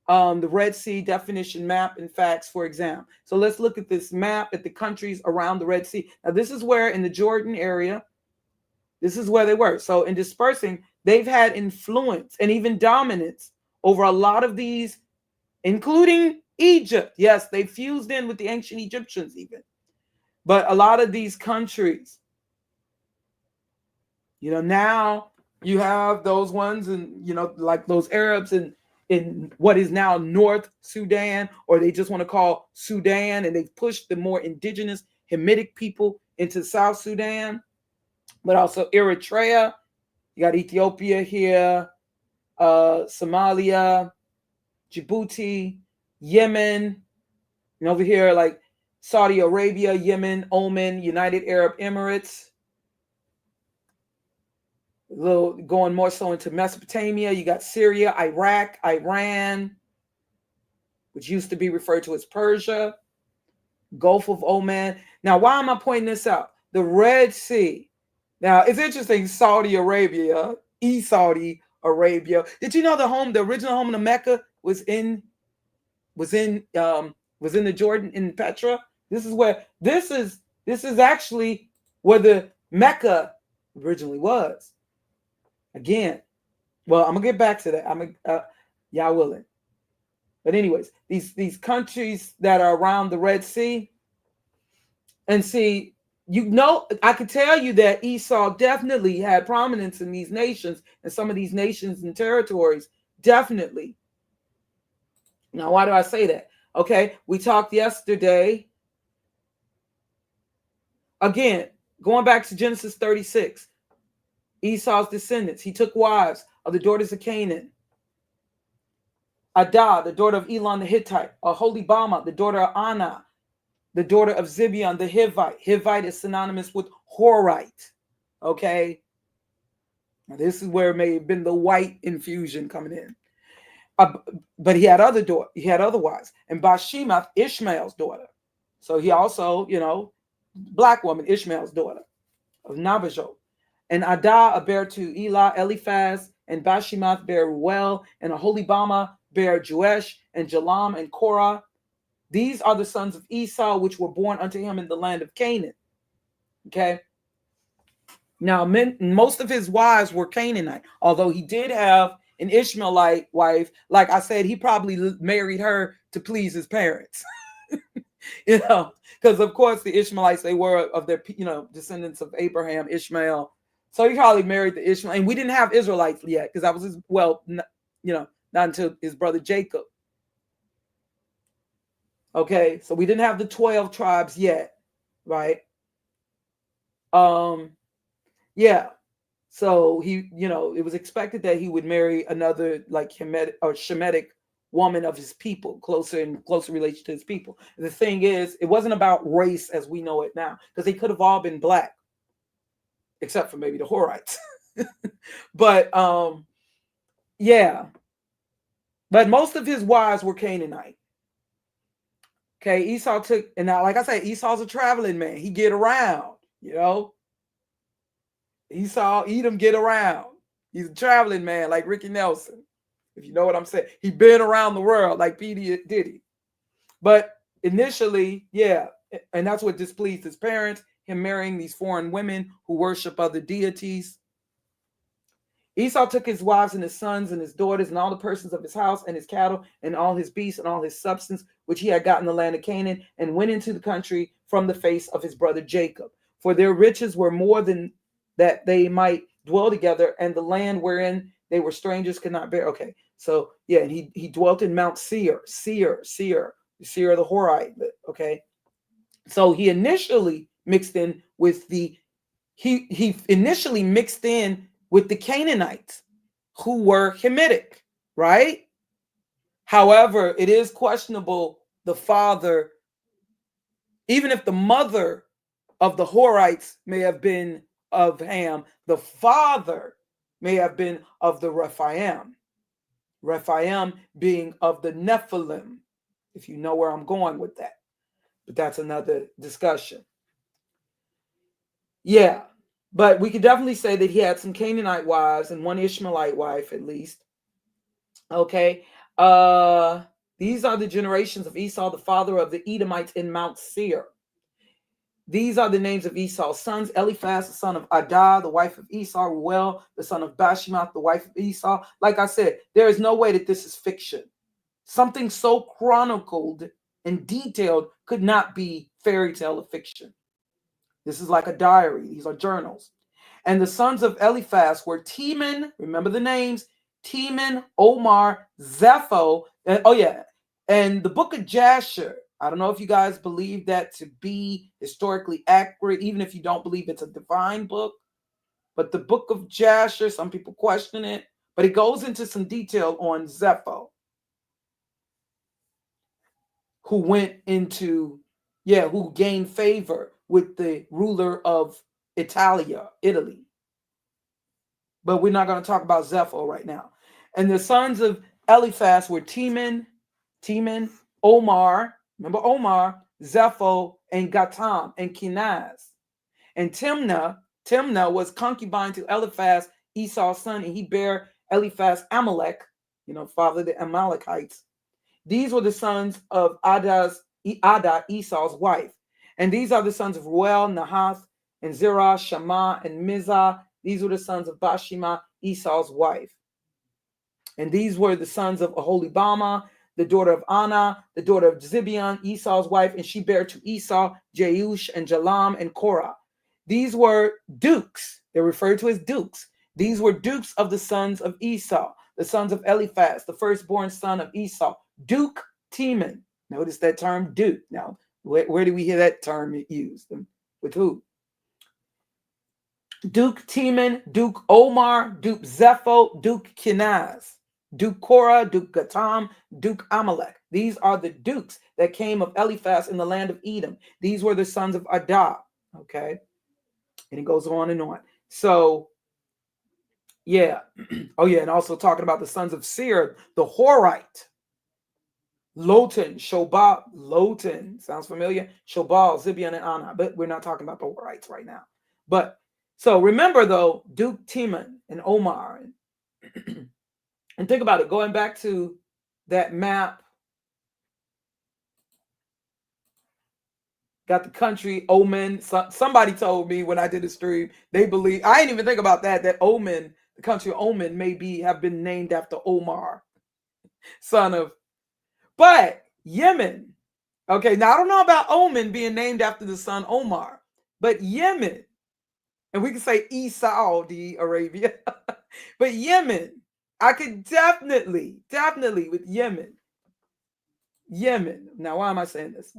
the Red Sea definition map and facts for exam. So let's look at this map at the countries around the Red Sea. Now this is where in the Jordan area, this is where they were. So in dispersing, they've had influence and even dominance over a lot of these, including Egypt. Yes, they fused in with the ancient Egyptians even. But a lot of these countries, now you have those ones, and like those Arabs in what is now North Sudan, or they just want to call Sudan, and they've pushed the more indigenous Hamitic people into South Sudan, but also Eritrea. You got Ethiopia here, Somalia, Djibouti, Yemen, and over here like Saudi Arabia, Yemen, Oman, United Arab Emirates. A little going more so into Mesopotamia. You got Syria, Iraq, Iran, which used to be referred to as Persia, Gulf of Oman. Now, why am I pointing this out? The Red Sea. Now, it's interesting. Saudi Arabia, Saudi Arabia. Did you know the original home of Mecca was in the Jordan, in Petra? This is actually where the Mecca originally was. Again, well, I'm gonna get back to that. Y'all willing. But anyways, these countries that are around the Red Sea, and see, I could tell you that Esau definitely had prominence in these nations, and some of these nations and territories, definitely. Now, why do I say that? Okay, we talked yesterday. Again, going back to Genesis 36, Esau's descendants. He took wives of the daughters of Canaan. Adah, the daughter of Elon the Hittite. Aholibama, the daughter of Anna, the daughter of Zibeon the Hivite. Hivite is synonymous with Horite. Okay? Now, this is where it may have been the white infusion coming in. But he had other wives. And Bashemath, Ishmael's daughter. So he also, black woman, Ishmael's daughter of Nabajot. And Adah bare to Elah, Eliphaz, and Bashemath bare Ruel, and Aholibama bare Juesh, and Jalam, and Korah. These are the sons of Esau, which were born unto him in the land of Canaan. Okay. Now, most of his wives were Canaanite, although he did have an Ishmaelite wife. Like I said, he probably married her to please his parents. Because of course the Ishmaelites, they were of their, descendants of Abraham, Ishmael. So he probably married the Ishmael, and we didn't have Israelites yet, because that was not until his brother Jacob. Okay, so we didn't have the 12 tribes yet, right? Yeah. So he, it was expected that he would marry another like Hamitic or Shemitic woman of his people, closer relation to his people. The thing is, it wasn't about race as we know it now, because they could have all been black, except for maybe the Horites. But yeah. But most of his wives were Canaanite. Okay, Esau took, and now, like I said, Esau's a traveling man. He get around, Esau, Edom get around. He's a traveling man like Ricky Nelson, if you know what I'm saying. He been around the world like P. Diddy. But initially, yeah, and that's what displeased his parents, him marrying these foreign women who worship other deities. Esau took his wives and his sons and his daughters and all the persons of his house and his cattle and all his beasts and all his substance, which he had gotten in the land of Canaan, and went into the country from the face of his brother Jacob. For their riches were more than that they might dwell together, and the land wherein they were strangers could not bear. Okay, so yeah, and he dwelt in Mount Seir, the Horite. Okay, so he initially mixed in with the Canaanites, who were Hamitic, right? However, it is questionable the father, even if the mother of the Horites may have been of Ham, the father may have been of the Rephaim. Rephaim being of the Nephilim, if you know where I'm going with that. But that's another discussion. Yeah. But we could definitely say that he had some Canaanite wives and one Ishmaelite wife, at least. Okay. These are the generations of Esau, the father of the Edomites in Mount Seir. These are the names of Esau's sons: Eliphaz, the son of Adah, the wife of Esau; Ruel, the son of Bashemath, the wife of Esau. Like I said, there is no way that this is fiction. Something so chronicled and detailed could not be fairy tale or fiction. This is like a diary. These are journals. And the sons of Eliphaz were Teman, remember the names, Teman, Omar, Zepho, and the book of Jasher. I don't know if you guys believe that to be historically accurate, even if you don't believe it's a divine book. But the book of Jasher, some people question it, but it goes into some detail on Zepho, who who gained favor with the ruler of Italy. But we're not going to talk about Zepho right now. And the sons of Eliphaz were Teman, Omar, remember Omar, Zepho, and Gatam, and Kenaz. And Timnah was concubine to Eliphaz, Esau's son, and he bare Eliphaz Amalek, father of the Amalekites. These were the sons of Adah, Esau's wife. And these are the sons of Ruel, Nahath, and Zerah, Shammah, and Mizah. These were the sons of Bashemah, Esau's wife. And these were the sons of Aholibamah, the daughter of Anna, the daughter of Zibeon, Esau's wife, and she bare to Esau, Jeush, and Jalam, and Korah. These were dukes. They're referred to as dukes. These were dukes of the sons of Esau, the sons of Eliphaz, the firstborn son of Esau, Duke Teman. Notice that term, Duke. Now, where do we hear that term used? With who? Duke Teman, Duke Omar, Duke Zepho, Duke Kenaz, Duke Korah, Duke Gatam, Duke Amalek. These are the dukes that came of Eliphaz in the land of Edom. These were the sons of Adah. Okay. And it goes on and on. So, yeah. Oh, yeah. And also talking about the sons of Seir, the Horite. Lotan, Shobal, Lotan. Sounds familiar? Shobal, Zibeon, and Anna. But we're not talking about the Horites right now. But so remember, though, Duke Teman and Omar. And think about it. Going back to that map. Got the country, Oman. Somebody told me when I did a stream, they believe, I didn't even think about that Oman, the country Oman have been named after Omar, son of, but Yemen. Okay, now I don't know about Oman being named after the son Omar, but Yemen, and we can say Saudi Arabia, but Yemen, I could definitely with Yemen. Now, why am I saying this?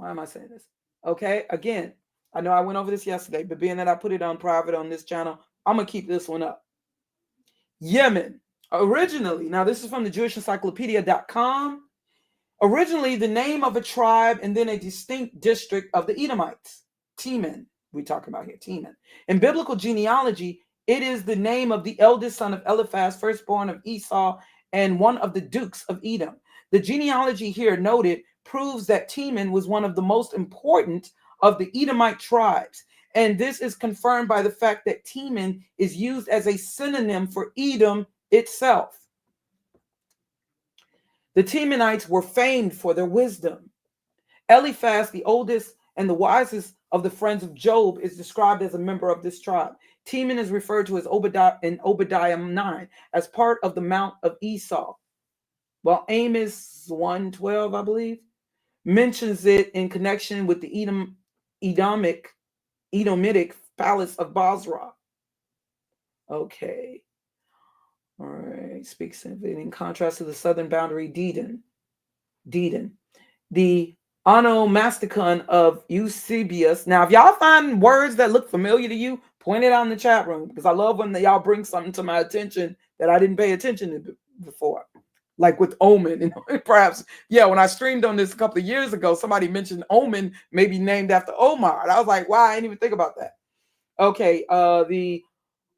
Okay, again, I know I went over this yesterday, but being that I put it on private on this channel, I'm going to keep this one up. Yemen, originally, now this is from the JewishEncyclopedia.com, originally the name of a tribe and then a distinct district of the Edomites, Teman, we're talking about here, Teman. In biblical genealogy, it is the name of the eldest son of Eliphaz, firstborn of Esau, and one of the dukes of Edom. The genealogy here noted proves that Teman was one of the most important of the Edomite tribes. And this is confirmed by the fact that Teman is used as a synonym for Edom itself. The Temanites were famed for their wisdom. Eliphaz, the oldest and the wisest of the friends of Job, is described as a member of this tribe. Teman is referred to as Obadiah in Obadiah 9 as part of the Mount of Esau. Well, Amos 1:12, I believe, mentions it in connection with the Edomitic palace of Basra. Okay. All right. Speaks of it in contrast to the southern boundary, Dedan. The onomasticon of Eusebius. Now, if y'all find words that look familiar to you, point it out in the chat room, because I love when y'all bring something to my attention that I didn't pay attention to before. Like with Omen, perhaps, when I streamed on this a couple of years ago, somebody mentioned Omen may be named after Omar. And I was like, wow, I didn't even think about that. Okay, the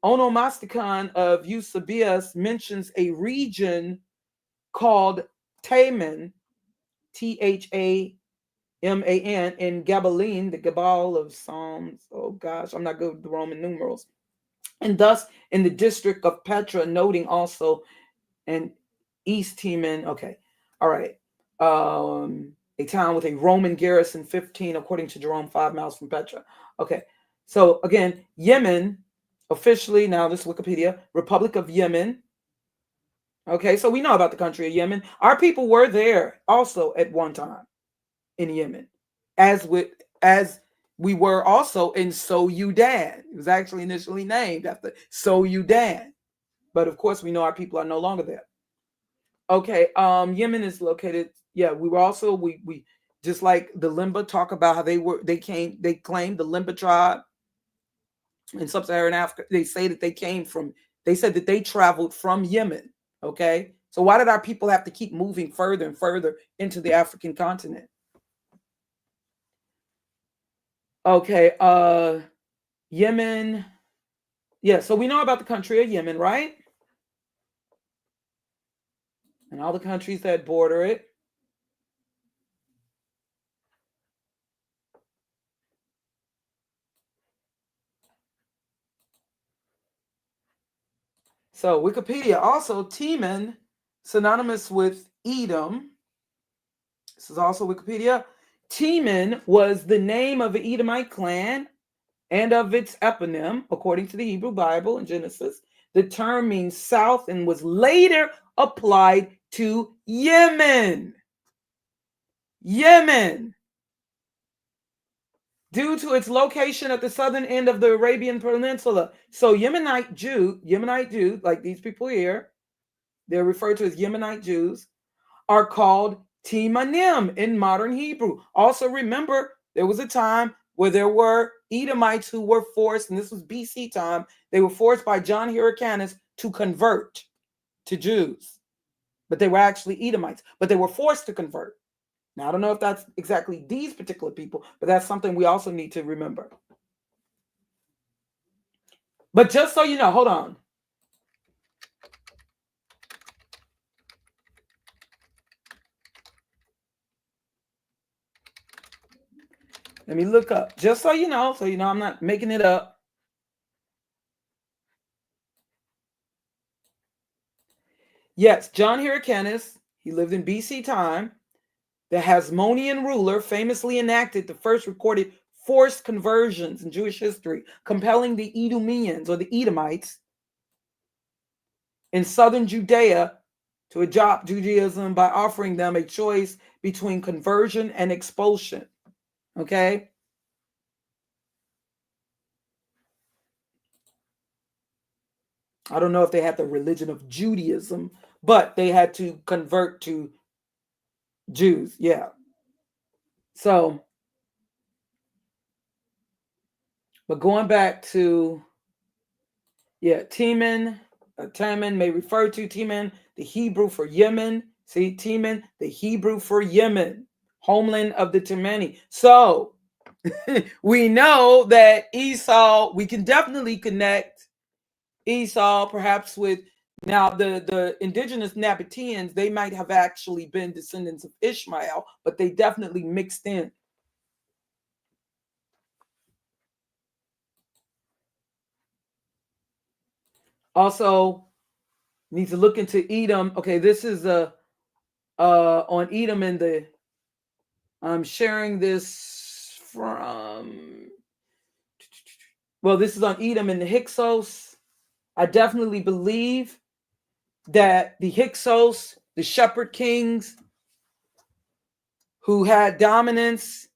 onomasticon of Eusebius mentions a region called Taman, Thaman, in Gabaline, the Gabal of Psalms. Oh gosh, I'm not good with the Roman numerals. And thus in the district of Petra, noting also an East Teman, okay, all right. A town with a Roman garrison, 15, according to Jerome, 5 miles from Petra. Okay. So again, Yemen, officially now this Wikipedia, Republic of Yemen. Okay, so we know about the country of Yemen. Our people were there also at one time in Yemen, as we were also in Soudan. It was actually initially named after Soudan, but of course we know our people are no longer there. Okay, Yemen is located. Yeah, we were also we just like the Limba talk about how they claimed the Limba tribe in sub-Saharan Africa. They say that they said that they traveled from Yemen. Okay, so why did our people have to keep moving further and further into the African continent? Okay, Yemen. Yeah, so we know about the country of Yemen, right? And all the countries that border it. So Wikipedia also, Teman, synonymous with Edom. This is also Wikipedia. Teman was the name of the Edomite clan and of its eponym, according to the Hebrew Bible in Genesis. The term means south and was later applied to Yemen. Yemen. Due to its location at the southern end of the Arabian Peninsula. So Yemenite Jews, like these people here, they're referred to as Yemenite Jews, are called Timanim in modern Hebrew. Also remember, there was a time where there were Edomites who were forced, and this was BC time, they were forced by John Hyrcanus to convert to Jews. But they were actually Edomites, but they were forced to convert. Now, I don't know if that's exactly these particular people, but that's something we also need to remember. But just so you know, hold on. Let me look up, just so you know I'm not making it up. Yes, John Hyrcanus, he lived in BC time. The Hasmonean ruler famously enacted the first recorded forced conversions in Jewish history, compelling the Edomians or the Edomites in southern Judea to adopt Judaism by offering them a choice between conversion and expulsion. Okay? I don't know if they had the religion of Judaism, but they had to convert to Jews. Yeah. So, but going back to, yeah, Teman may refer to Teman, the Hebrew for Yemen. See, Teman, the Hebrew for Yemen, homeland of the Temani. So we know that Esau, we can definitely connect Esau perhaps with, now the indigenous Nabateans, they might have actually been descendants of Ishmael, but they definitely mixed in. Also, need to look into Edom. Okay, this is on Edom in the, I'm sharing this from, well, this is on Edom in the Hyksos. I definitely believe that the Hyksos, the shepherd kings who had dominance,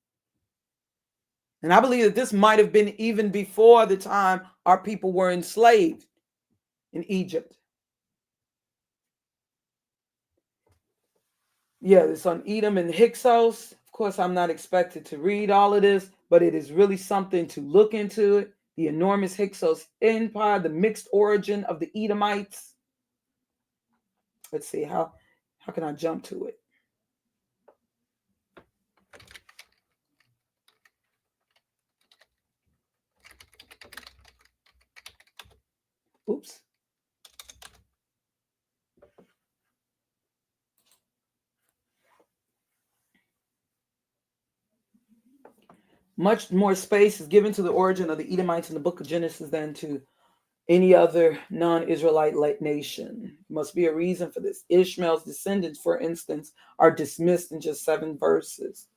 and I believe that this might have been even before the time our people were enslaved in Egypt. Yeah, it's on Edom and Hyksos. Of course, I'm not expected to read all of this, but it is really something to look into it. The enormous Hyksos Empire, the mixed origin of the Edomites. Let's see, how can I jump to it? Oops. Much more space is given to the origin of the Edomites in the book of Genesis than to any other non-Israelite nation. Must be a reason for this. Ishmael's descendants, for instance, are dismissed in just 7 verses.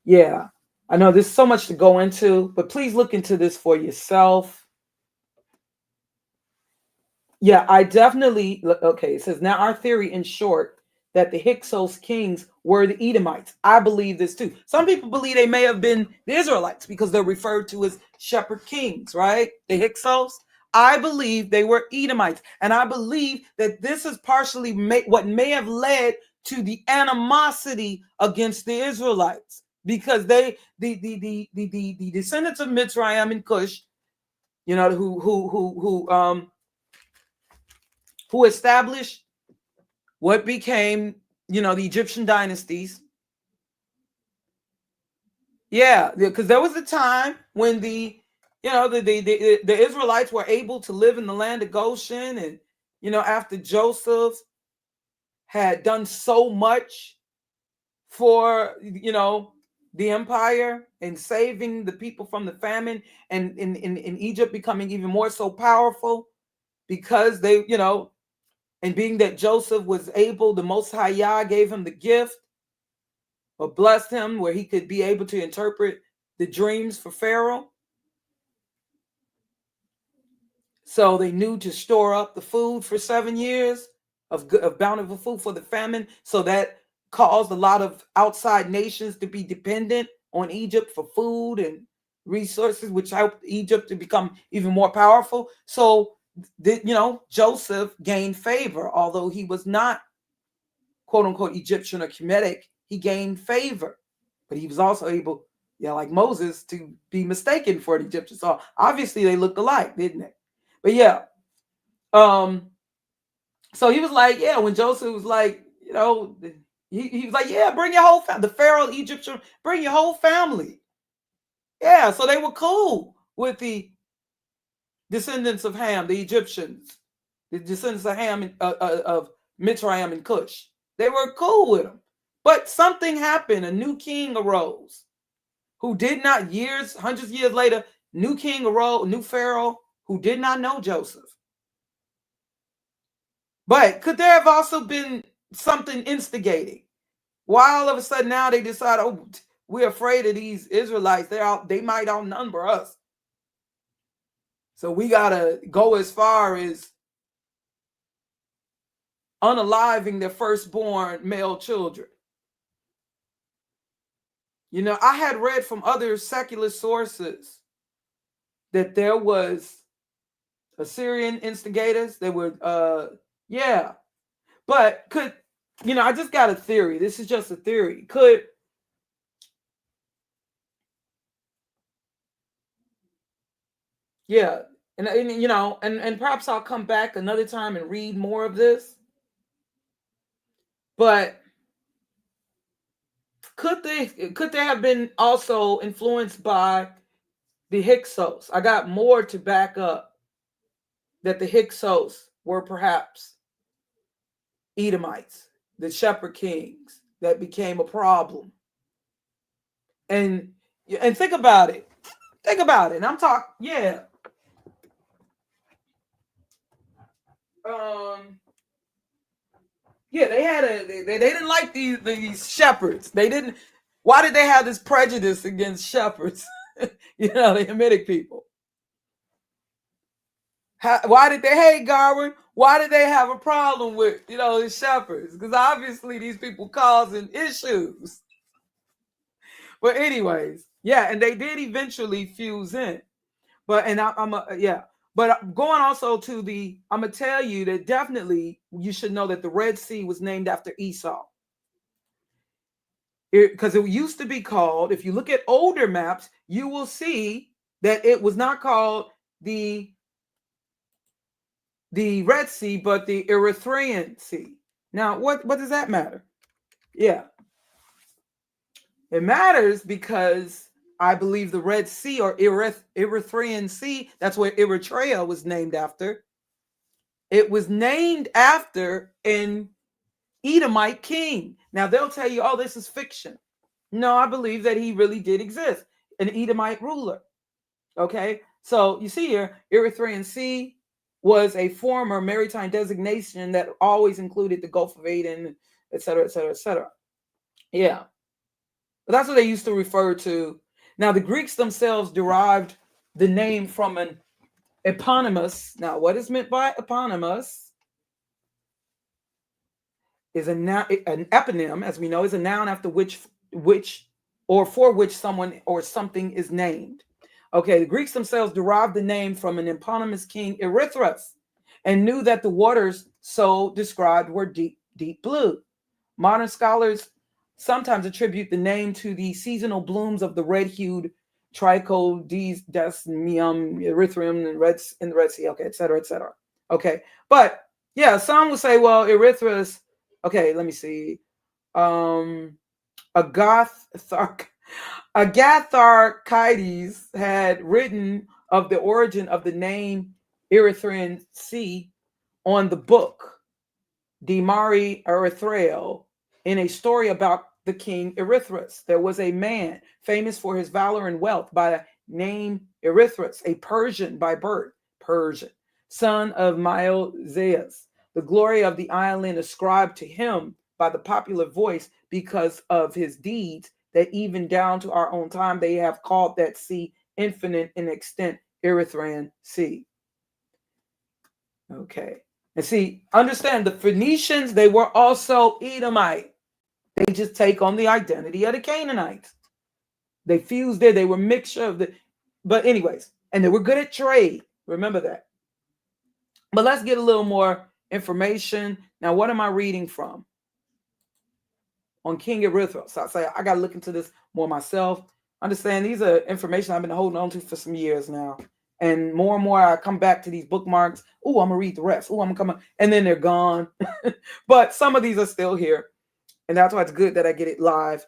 Yeah. I know there's so much to go into, but please look into this for yourself. Yeah, I definitely, okay, it says, now our theory in short, that the Hyksos kings were the Edomites. I believe this too. Some people believe they may have been the Israelites because they're referred to as shepherd kings, right? The Hyksos. I believe they were Edomites. And I believe that this is partially what may have led to the animosity against the Israelites, because they, the descendants of Mitzrayim and Cush, you know, who established what became, you know, the Egyptian dynasties. Yeah, because there was a time when the Israelites were able to live in the land of Goshen, and you know, after Joseph had done so much for, you know, the empire and saving the people from the famine, and in Egypt becoming even more so powerful because they, you know, and being that Joseph was able, the Most High Yah gave him the gift or blessed him where he could be able to interpret the dreams for Pharaoh. So they knew to store up the food for 7 years of bountiful food for the famine. So that caused a lot of outside nations to be dependent on Egypt for food and resources, which helped Egypt to become even more powerful. So, you know, Joseph gained favor, although he was not, quote unquote, Egyptian or Kemetic. He gained favor, but he was also able, yeah, like Moses, to be mistaken for an Egyptian. So obviously they looked alike, didn't they? But yeah, so he was like, yeah, when Joseph was like, you know, he was like, yeah, bring your whole family. The Pharaoh, Egyptian, bring your whole family. Yeah, so they were cool with the descendants of Ham, the Egyptians, the descendants of Ham, of Mitzrayim and Cush. They were cool with them. But something happened. A new king arose who did not, hundreds of years later, new king arose, new Pharaoh who did not know Joseph. But could there have also been something instigating? Why all of a sudden now they decide, oh, we're afraid of these Israelites. They might outnumber us. So we got to go as far as unaliving their firstborn male children. You know, I had read from other secular sources that there was Assyrian instigators. They were, yeah. But could, you know, I just got a theory. This is just a theory. Could, yeah. And you know, and perhaps I'll come back another time and read more of this. But could they have been also influenced by the Hyksos? I got more to back up that the Hyksos were perhaps Edomites, the shepherd kings that became a problem. And think about it. Think about it. And I'm talking, yeah. Yeah, they didn't like these shepherds. They didn't. Why did they have this prejudice against shepherds? You know, the Hamitic people. Why did they hate Garwin? Why did they have a problem with, you know, the shepherds? Because obviously these people causing issues. But anyways, yeah, and they did eventually fuse in. But yeah. But going also to I'm gonna tell you that definitely you should know that the Red Sea was named after Esau. Because it used to be called, if you look at older maps, you will see that it was not called the Red Sea, but the Erythraean Sea. Now, what does that matter? Yeah. It matters because I believe the Red Sea or Erythraean Sea, that's where Eritrea was named after. It was named after an Edomite king. Now, they'll tell you, oh, this is fiction. No, I believe that he really did exist, an Edomite ruler. Okay, so you see here, Erythraean Sea was a former maritime designation that always included the Gulf of Aden, et cetera, et cetera, et cetera. Yeah, but that's what they used to refer to. Now, the Greeks themselves derived the name from an eponymous. Now, what is meant by eponymous is an eponym, as we know, is a noun after which or for which someone or something is named. Okay, the Greeks themselves derived the name from an eponymous king, Erythras, and knew that the waters so described were deep, deep blue. Modern scholars sometimes attribute the name to the seasonal blooms of the red-hued trichodesmium, erythrium, in the Red Sea, okay, et cetera, et cetera. Okay, but yeah, some will say, well, Erythras, okay, let me see. Agatharchides had written of the origin of the name Erythraean Sea on the book De Mare Erythraeo in a story about the king Erythras. There was a man famous for his valor and wealth by the name Erythras, a Persian by birth, son of Myozeus. The glory of the island ascribed to him by the popular voice because of his deeds, that even down to our own time, they have called that sea infinite in extent, Erythraean Sea. Okay. And see, understand the Phoenicians, they were also Edomite. They just take on the identity of the Canaanites. They fused there. They were mixture of the, but anyways, and they were good at trade. Remember that. But let's get a little more information. Now, what am I reading from? On King Erythras. So I say, I got to look into this more myself. Understand, these are information I've been holding on to for some years now. And more I come back to these bookmarks. Oh, I'm going to read the rest. Oh, I'm going to come up. And then they're gone. But some of these are still here. And that's why it's good that I get it live.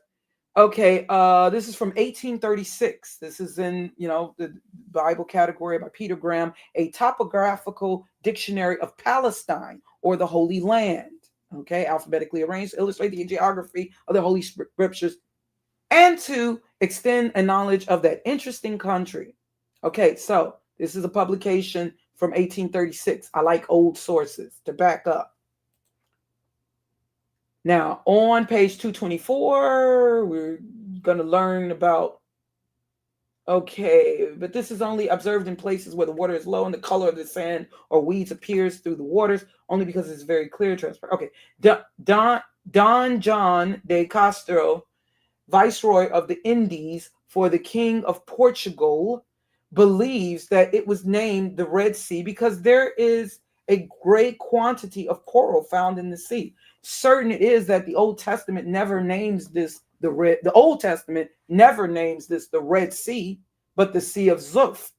Okay, this is from 1836. This is in, the Bible category by Peter Graham, a topographical dictionary of Palestine or the Holy Land. Okay, alphabetically arranged to illustrate the geography of the Holy Scriptures and to extend a knowledge of that interesting country. Okay, so this is a publication from 1836. I like old sources to back up. Now, on page 224, we're going to learn about, okay, but this is only observed in places where the water is low and the color of the sand or weeds appears through the waters, only because it's very clear, transparent. Okay, Don John de Castro, Viceroy of the Indies for the King of Portugal, believes that it was named the Red Sea because there is a great quantity of coral found in the sea. Certain it is that the Old Testament never names this the Old Testament never names this the Red Sea, but the Sea of Zuph.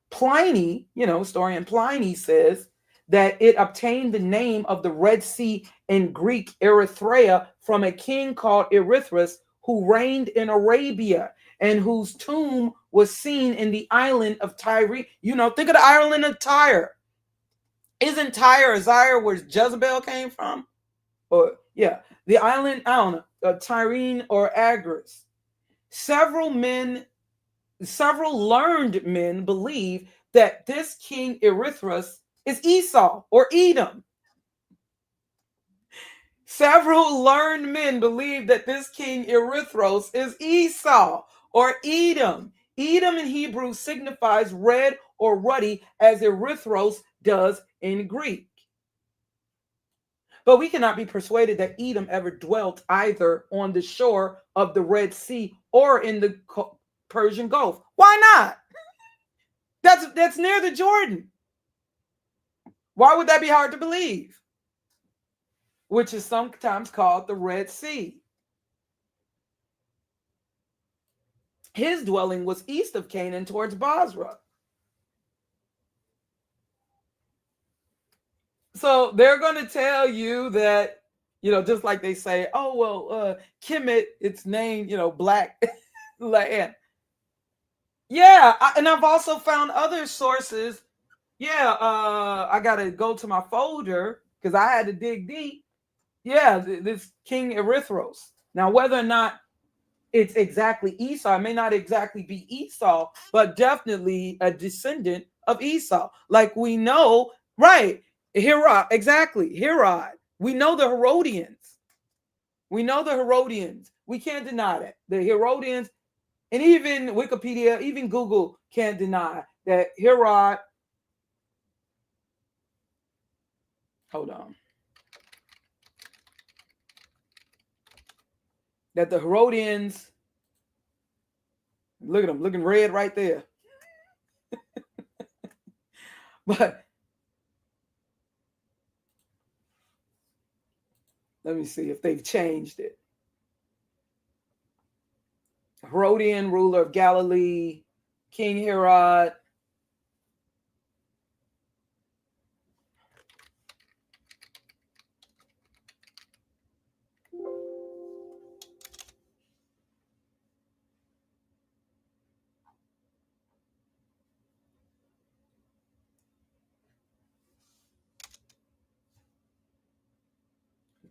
Pliny, historian Pliny says that it obtained the name of the Red Sea in Greek Erythrea from a king called Erythras who reigned in Arabia and whose tomb was seen in the island of Tyre. Think of the island of Tyre. Isn't Tyre or Zaire where Jezebel came from? Or yeah, the island, I don't know, Tyrene or Agris. Several learned men believe that this king Erythras is Esau or Edom. Several learned men believe that this king Erythros is Esau or Edom. Edom in Hebrew signifies red or ruddy, as Erythros does in Greek. But we cannot be persuaded that Edom ever dwelt either on the shore of the Red Sea or in the Persian Gulf. Why not? That's near the Jordan. Why would that be hard to believe? Which is sometimes called the Red Sea. His dwelling was east of Canaan towards Basra. So they're going to tell you that, just like they say, oh, well, Kemet, it's named, black land. Yeah, and I've also found other sources. Yeah, I got to go to my folder because I had to dig deep. Yeah, this King Erythros. Now, whether or not it's exactly Esau, it may not exactly be Esau, but definitely a descendant of Esau. Like we know, right? Herod, exactly. Herod. We know the Herodians. We can't deny that. The Herodians, And even Wikipedia, even Google can't deny that Herod, hold on, that the Herodians, look at them, looking red right there. But let me see if they've changed it. Herodian, ruler of Galilee, King Herod.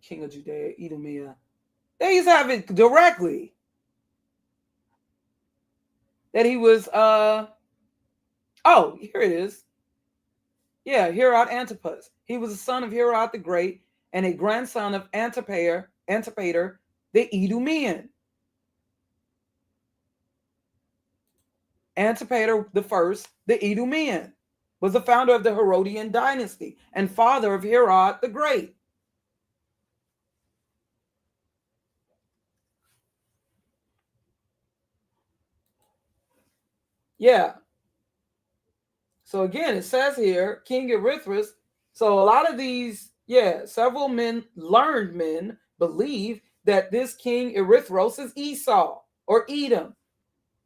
King of Judea, Edomia. They used to have it directly. That he was, oh, here it is. Yeah, Herod Antipas. He was a son of Herod the Great and a grandson of Antipater, the Edomian. Antipater the first, the Edomian, was the founder of the Herodian dynasty and father of Herod the Great. Yeah. So again, it says here, King Erythras. So a lot of these, several men, learned men, believe that this King Erythros is Esau or Edom.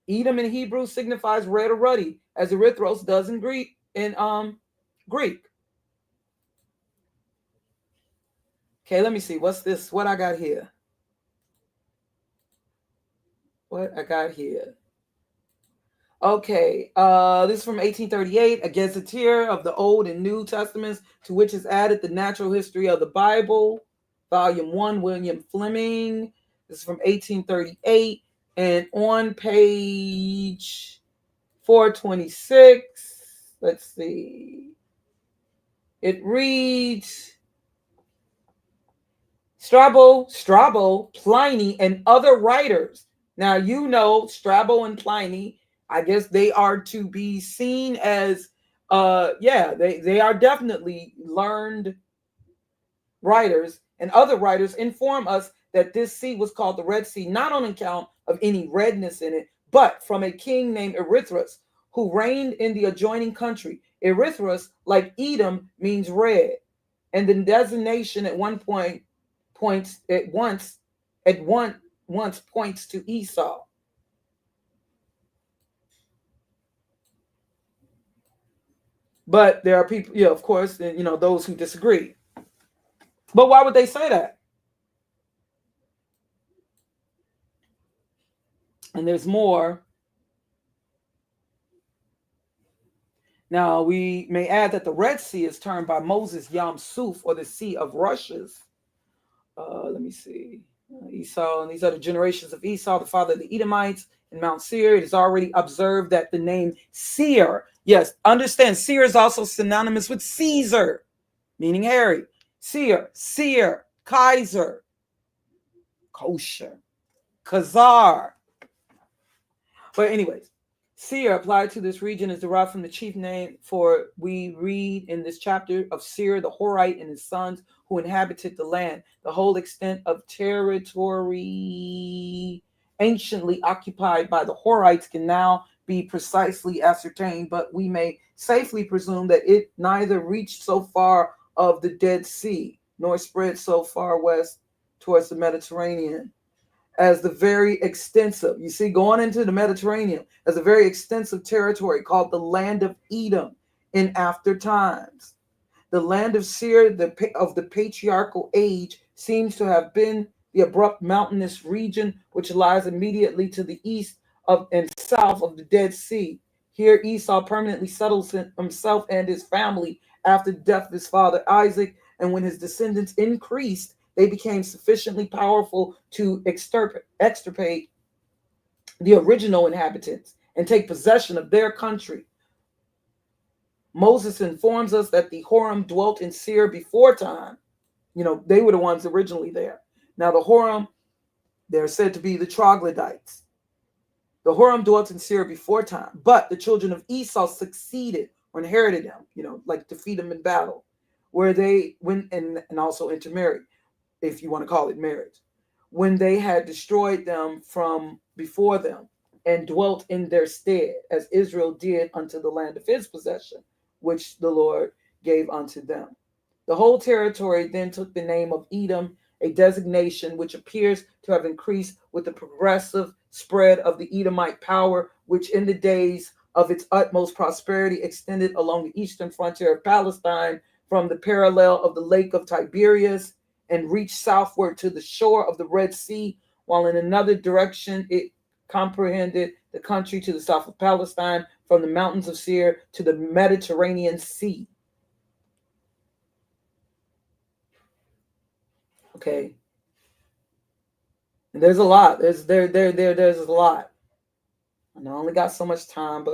Edom in Hebrew signifies red or ruddy, as Erythros does in Greek. Okay, let me see. What's this? What I got here? Okay, this is from 1838, a gazetteer of the Old and New Testaments, to which is added the Natural History of the Bible, Volume 1, William Fleming. This is from 1838, and on page 426, let's see, it reads, Strabo, Pliny, and other writers. Now, you know, Strabo and Pliny, I guess they are to be seen as, they are definitely learned writers, and other writers inform us that this sea was called the Red Sea, not on account of any redness in it, but from a king named Erythras, who reigned in the adjoining country. Erythras, like Edom, means red, and the designation at one point points to Esau. But there are people, of course, those who disagree. But why would they say that? And there's more. Now, we may add that the Red Sea is termed by Moses Yam Suf, or the Sea of Rushes. Let me see. Esau, and these are the generations of Esau, the father of the Edomites, in Mount Seir. It is already observed that the name Seir, yes, understand, Seir is also synonymous with Caesar, meaning hairy. Seir, Kaiser, kosher, Khazar. But anyways, Seir applied to this region is derived from the chief name, for we read in this chapter of Seir, the Horite and his sons who inhabited the land. The whole extent of territory anciently occupied by the Horites can now be precisely ascertained, but we may safely presume that it neither reached so far of the Dead Sea, nor spread so far west towards the Mediterranean as the very extensive, you see, going into the Mediterranean, as a very extensive territory called the land of Edom in after times. The land of Seir of the patriarchal age seems to have been the abrupt mountainous region which lies immediately to the east of and south of the Dead Sea. Here Esau permanently settles himself and his family after the death of his father Isaac, and when his descendants increased, they became sufficiently powerful to extirpate the original inhabitants and take possession of their country. Moses informs us that the Horim dwelt in Seir before time. They were the ones originally there. Now, the Horim, they're said to be the troglodytes. The Horam dwelt in Seir before time, but the children of Esau succeeded or inherited them, like defeat them in battle, where they went and also intermarried, if you want to call it marriage, when they had destroyed them from before them and dwelt in their stead, as Israel did unto the land of his possession, which the Lord gave unto them. The whole territory then took the name of Edom, a designation which appears to have increased with the progressive spread of the Edomite power, which in the days of its utmost prosperity extended along the eastern frontier of Palestine from the parallel of the Lake of Tiberias and reached southward to the shore of the Red Sea, while in another direction it comprehended the country to the south of Palestine from the mountains of Seir to the Mediterranean Sea. Okay. And there's a lot. There's a lot. And I only got so much time,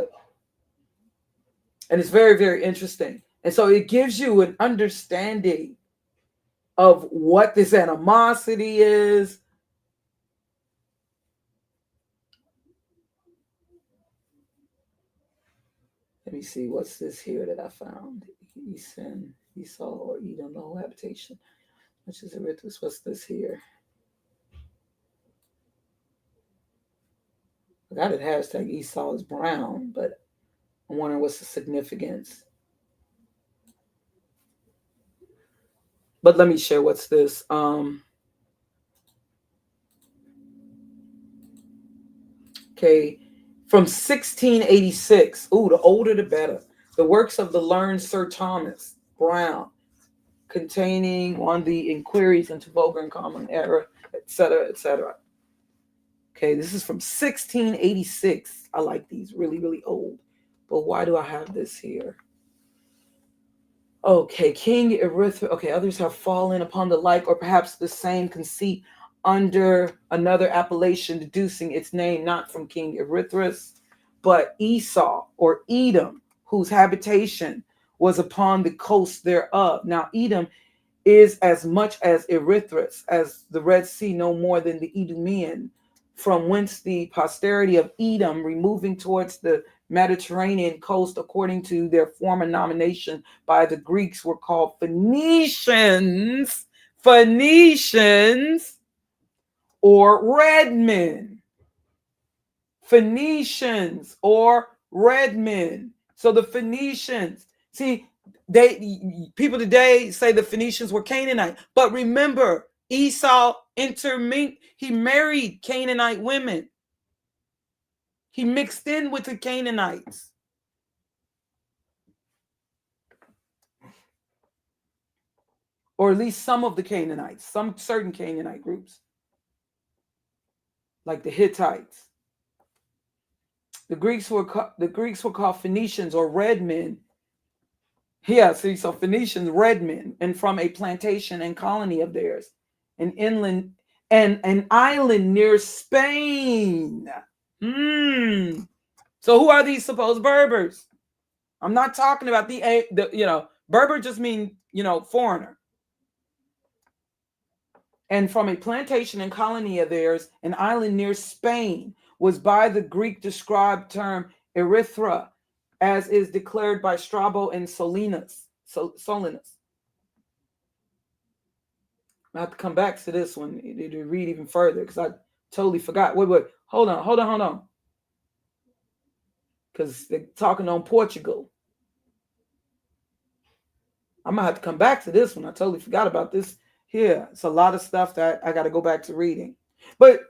and it's very, very interesting. And so it gives you an understanding of what this animosity is. Let me see, what's this here that I found? Esau or Edom, the whole habitation. Which is Erythris. What's this here? I got it hashtag Esau is brown, but I'm wondering what's the significance. But let me share what's this. Okay, from 1686. Ooh, the older the better. The works of the learned Sir Thomas Brown, containing on the inquiries into vulgar and common error, etc., etc. Okay, this is from 1686. I like these, really, really old. But why do I have this here? Okay, King Erythra. Okay, others have fallen upon the like or perhaps the same conceit under another appellation, deducing its name not from King Erythras, but Esau or Edom, whose habitation was upon the coast thereof. Now, Edom is as much as Erythras, as the Red Sea, no more than the Edomian, from whence the posterity of Edom, removing towards the Mediterranean coast, according to their former nomination by the Greeks, were called Phoenicians or red men. Phoenicians or red men. So the Phoenicians, see, people today say the Phoenicians were Canaanite, but remember, Esau he married Canaanite women. He mixed in with the Canaanites. Or at least some of the Canaanites, some certain Canaanite groups, like the Hittites. The Greeks were called Phoenicians or red men. Yeah, see, so Phoenicians, red men, and from a plantation and colony of theirs, an island near Spain. So who are these supposed Berbers? I'm not talking about the Berber just mean, foreigner. And from a plantation and colony of theirs, an island near Spain, was by the Greek described term Erythra, as is declared by Strabo and Solinus. I have to come back to this one to read even further because I totally forgot. Wait. Hold on. Because they're talking on Portugal. I'm going to have to come back to this one. I totally forgot about this here. It's a lot of stuff that I got to go back to reading. But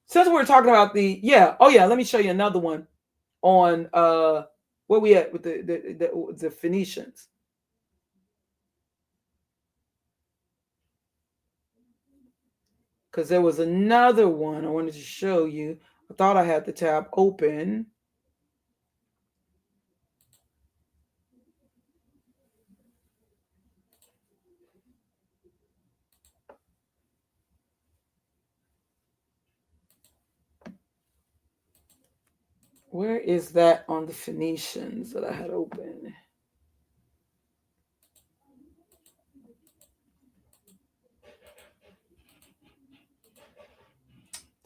since we're talking about let me show you another one on where we at with the Phoenicians. Because there was another one I wanted to show you. I thought I had the tab open. Where is that on the Phoenicians that I had open?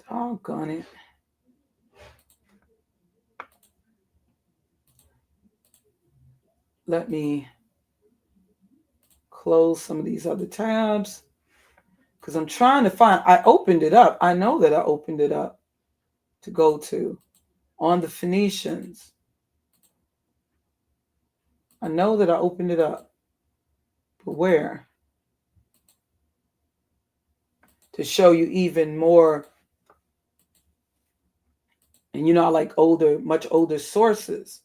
Doggone it. let me close some of these other tabs because I'm trying to find. I opened it up. I know that I opened it up to go to on the Phoenicians. I know that I opened it up, but where? To show you even more. And you know, I like older, much older sources.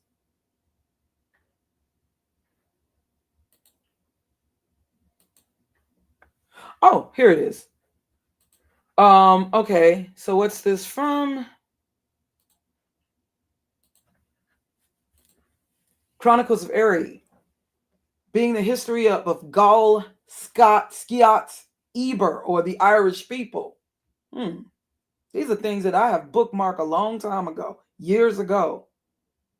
Oh, here it is. Okay, so what's this from? Chronicles of Erie, being the history of Gaul, Scott, Scots, Eber, or the Irish people. These are things that I have bookmarked a long time ago, years ago,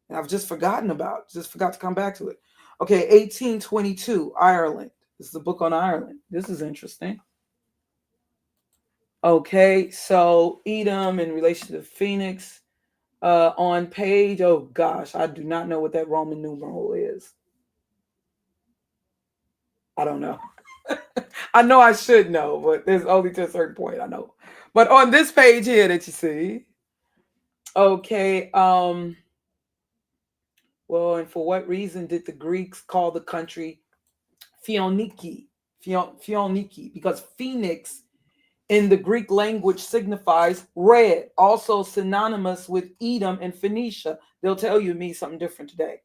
and I've just forgotten about, just forgot to come back to it. Okay, 1822, Ireland. This is a book on Ireland. This is interesting. Okay, so Edom in relation to Phoenix. On page, oh gosh, I do not know what that Roman numeral is. I don't know. I know I should know, but there's only to a certain point I know. But on this page here that you see, okay, well, and for what reason did the Greeks call the country Phoeniki? Because Phoenix in the Greek language signifies red, also synonymous with Edom and Phoenicia. They'll tell you it means something different today.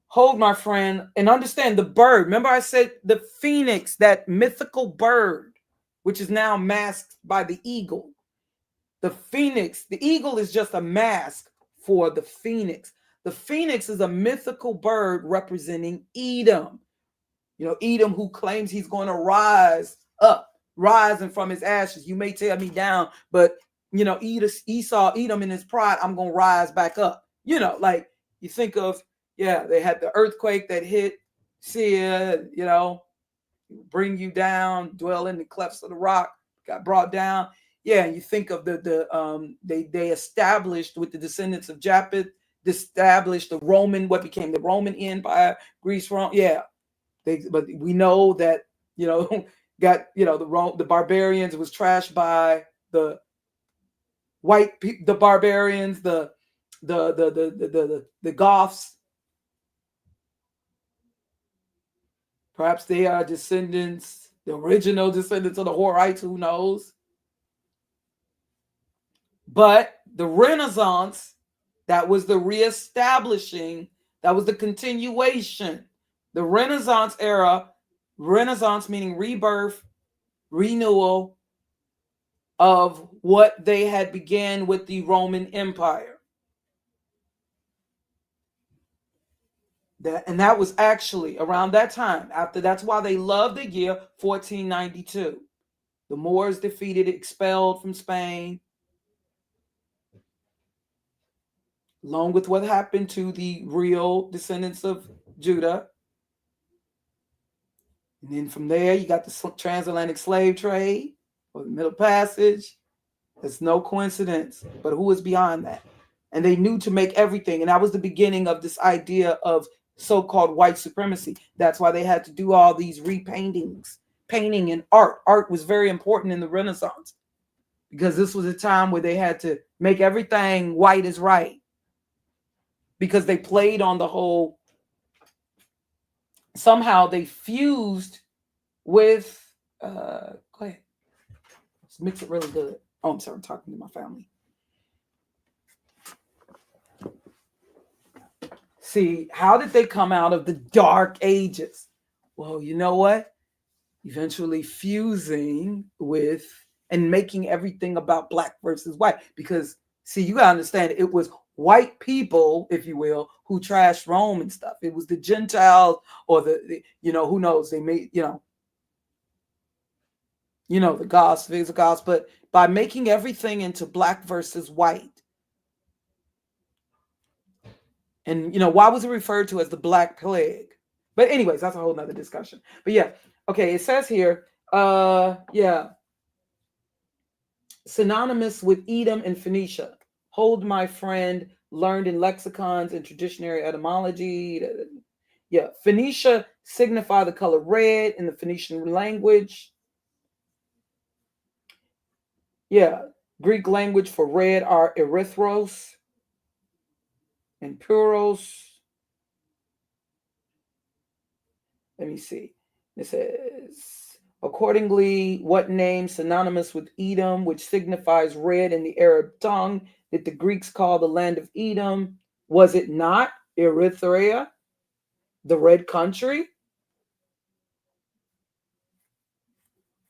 Hold, my friend, and understand the bird. Remember I said the phoenix, that mythical bird, which is now masked by the eagle. The phoenix, the eagle is just a mask for the phoenix. The phoenix is a mythical bird representing Edom. You know, Edom, who claims he's going to rise up, rising from his ashes. You may tear me down, but, you know, Esau, Edom in his pride, I'm going to rise back up. You know, like you think of, yeah, they had the earthquake that hit Seir, you know, bring you down, dwell in the clefts of the rock, got brought down. Yeah, you think of they established with the descendants of Japhet, established the Roman, what became the Roman Empire, Greece, Rome. Yeah, but we know that, you know, got, you know, the barbarians was trashed by the the barbarians, the Goths. Perhaps they are descendants, the original descendants of the Horites, who knows? But the Renaissance, that was the reestablishing, that was the continuation. The Renaissance era, Renaissance meaning rebirth, renewal of what they had began with the Roman Empire. That was actually around that time. After, that's why they love the year 1492. The Moors defeated, expelled from Spain, along with what happened to the real descendants of Judah. And then from there, you got the transatlantic slave trade or the Middle Passage. It's no coincidence, but who is behind that? And they knew to make everything. And that was the beginning of this idea of so-called white supremacy. That's why they had to do all these repaintings, painting and art. Art was very important in the Renaissance because this was a time where they had to make everything white is right, because they played on the whole, somehow they fused with, go ahead, let's mix it really good. Oh, I'm sorry, I'm talking to my family. See, how did they come out of the dark ages? Well, you know what? Eventually fusing with and making everything about black versus white. Because, see, you gotta understand, it was white people, if you will, who trashed Rome and stuff. It was the Gentiles or the you know, who knows? They made, you know, the Goths, the Goths. But by making everything into black versus white, and, you know, why was it referred to as the Black Plague? But anyways, that's a whole nother discussion. But yeah, okay, it says here, yeah, synonymous with Edom and Phoenicia. Hold, my friend, learned in lexicons and traditionary etymology. Yeah, Phoenicia signify the color red in the Phoenician language. Yeah, Greek language for red are erythros and puros. Let me see. It says, accordingly, what name synonymous with Edom, which signifies red in the Arab tongue, did the Greeks call the land of Edom? Was it not Erythrea, the red country?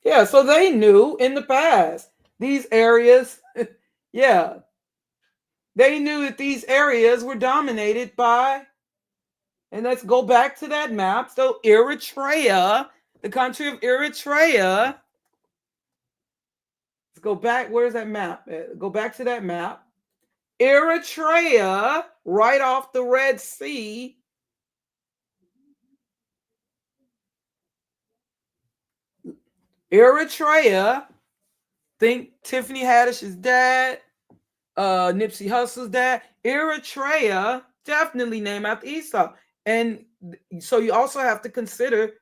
Yeah, so they knew in the past these areas, yeah, they knew that these areas were dominated by, and let's go back to that map. So Eritrea, the country of Eritrea, let's go back. Where's that map? Go back to that map. Eritrea, right off the Red Sea. Eritrea, think Tiffany Haddish's dad, Nipsey Hussle's dad. Eritrea, definitely named after Esau. And so you also have to consider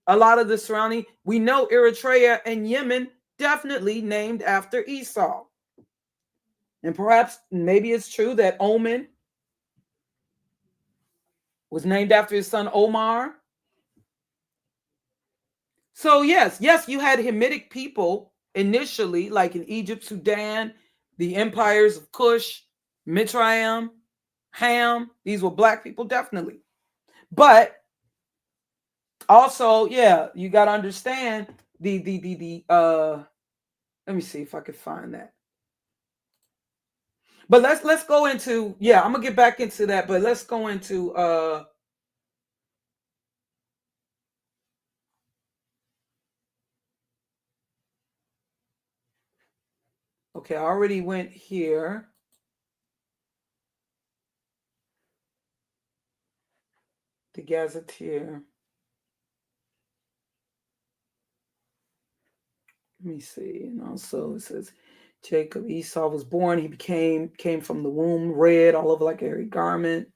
a lot of the surrounding. We know Eritrea and Yemen definitely named after Esau. And perhaps maybe it's true that Oman was named after his son Omar. So yes, you had Hamitic people initially, like in Egypt, Sudan, the empires of Kush, Mitzrayim, Ham. These were black people, definitely. But also, yeah, you got to understand the let me see if I could find that. But let's go into, yeah, I'm gonna get back into that, but let's go into okay, I already went here. The Gazetteer. Let me see. And also it says Jacob Esau was born. He came from the womb red all over like a hairy garment.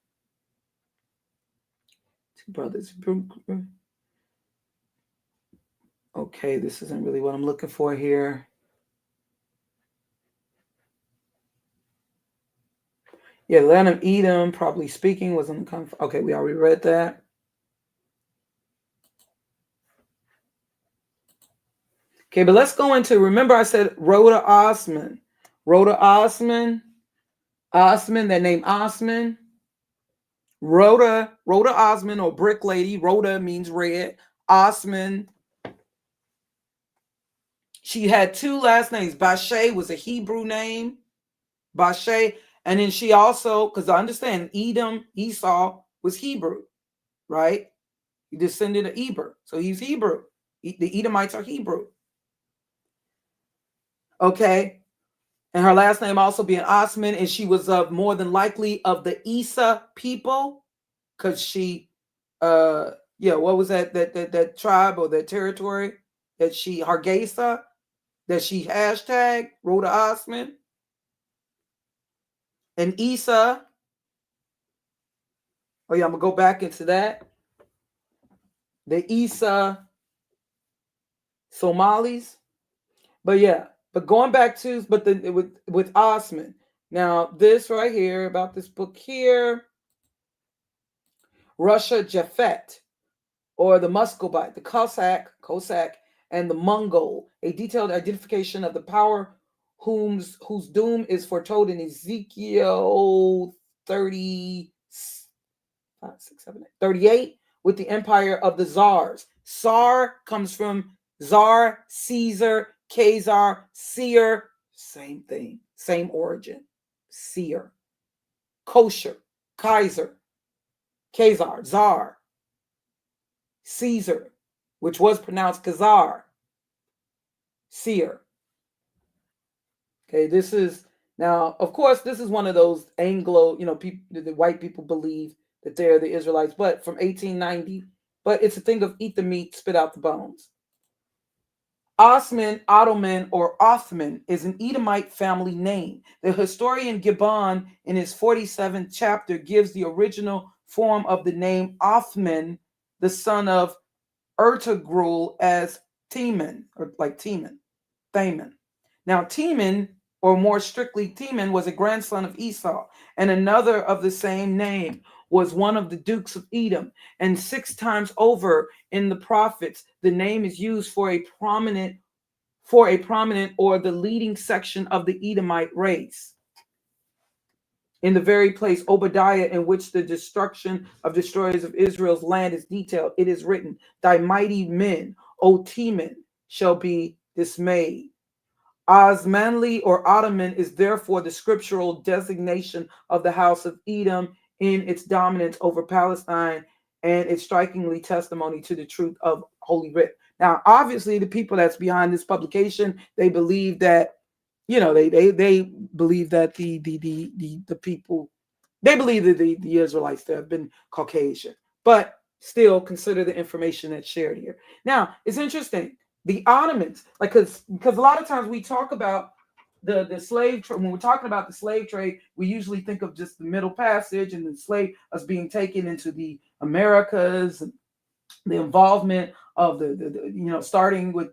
Two brothers. Okay, this isn't really what I'm looking for here. Yeah, land of Edom, probably speaking, was in the okay, we already read that. Okay, but let's go into, remember I said Rhoda Osman. Rhoda Osman, that name Osman. Rhoda Osman, or Brick Lady. Rhoda means red. Osman. She had two last names. Bashe was a Hebrew name. Bashe. And then she also, because I understand Edom, Esau was Hebrew, right? He descended of Eber. So he's Hebrew. The Edomites are Hebrew. Okay. And her last name also being Osman. And she was of more than likely of the Isa people. Because she, what was that tribe or that territory that she, Hargeisa, that she hashtag Rhoda Osman. And Isa, oh yeah, I'm gonna go back into that. The Isa Somalis, but yeah, but going back to, but with Osman. Now this right here about this book here, Russia Japhet, or the Muscovite, the Cossack, and the Mongol, a detailed identification of the power whose doom is foretold in Ezekiel 38 with the empire of the Tsars. Tsar comes from Tsar, Caesar, Khazar, Seer, same thing, same origin. Seer, kosher, Kaiser, Khazar, Tsar, Caesar, which was pronounced Khazar, Seer. Okay, this is now, of course, this is one of those Anglo, people, the white people believe that they're the Israelites, but from 1890, but it's a thing of eat the meat, spit out the bones. Osman, Ottoman, or Othman is an Edomite family name. The historian Gibbon, in his 47th chapter, gives the original form of the name Othman, the son of Ertugrul, as Teman, or like Teman, Thaman. Now, Teman, or more strictly Teman, was a grandson of Esau, and another of the same name was one of the dukes of Edom. And 6 times over in the prophets, the name is used for a prominent or the leading section of the Edomite race. In the very place, Obadiah, in which the destruction of destroyers of Israel's land is detailed, it is written, "Thy mighty men, O Teman, shall be dismayed." Osmanli or Ottoman is therefore the scriptural designation of the house of Edom in its dominance over Palestine and its strikingly testimony to the truth of Holy Writ. Now, obviously, the people that's behind this publication, they believe that, you know, they believe that the people, they believe that the Israelites that have been Caucasian, but still consider the information that's shared here. Now, it's interesting. The Ottomans, like, because a lot of times we talk about the slave trade. When we're talking about the slave trade, we usually think of just the Middle Passage and the slave us being taken into the Americas, and the involvement of the starting with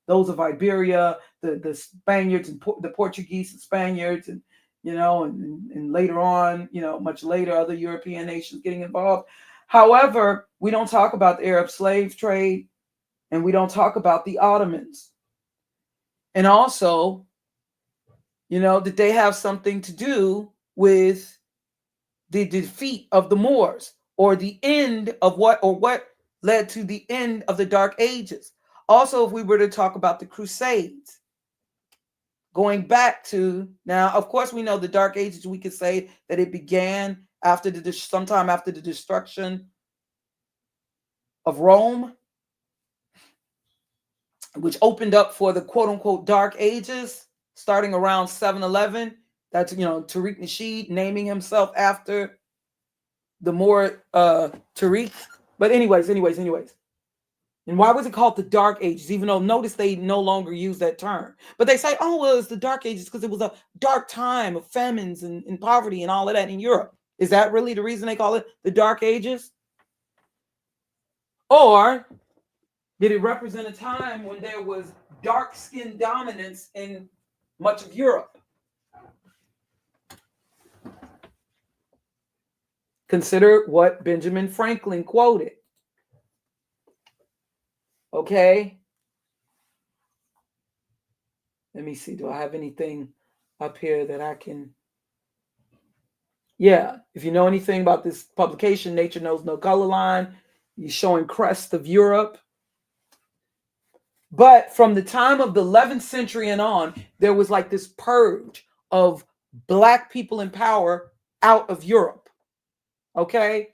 those of Iberia, the Spaniards and the Portuguese and Spaniards, and and later on, much later, other European nations getting involved. However, we don't talk about the Arab slave trade, and we don't talk about the Ottomans. And also, that they have something to do with the defeat of the Moors, or the end of what led to the end of the Dark Ages. Also, if we were to talk about the Crusades, going back to, now, of course, we know the Dark Ages, we could say that it began sometime after the destruction of Rome, which opened up for the quote-unquote Dark Ages, starting around 711. That's, Tariq Nasheed naming himself after the Moor Tariq. But anyways. And why was it called the Dark Ages? Even though, notice they no longer use that term. But they say, oh, well, it's the Dark Ages because it was a dark time of famines and poverty and all of that in Europe. Is that really the reason they call it the Dark Ages? Or did it represent a time when there was dark skin dominance in much of Europe? Consider what Benjamin Franklin quoted. Okay. Let me see. Do I have anything up here that I can? Yeah. If you know anything about this publication, Nature Knows No Color Line, you're showing crest of Europe. But from the time of the 11th century and on, there was like this purge of Black people in power out of Europe. Okay.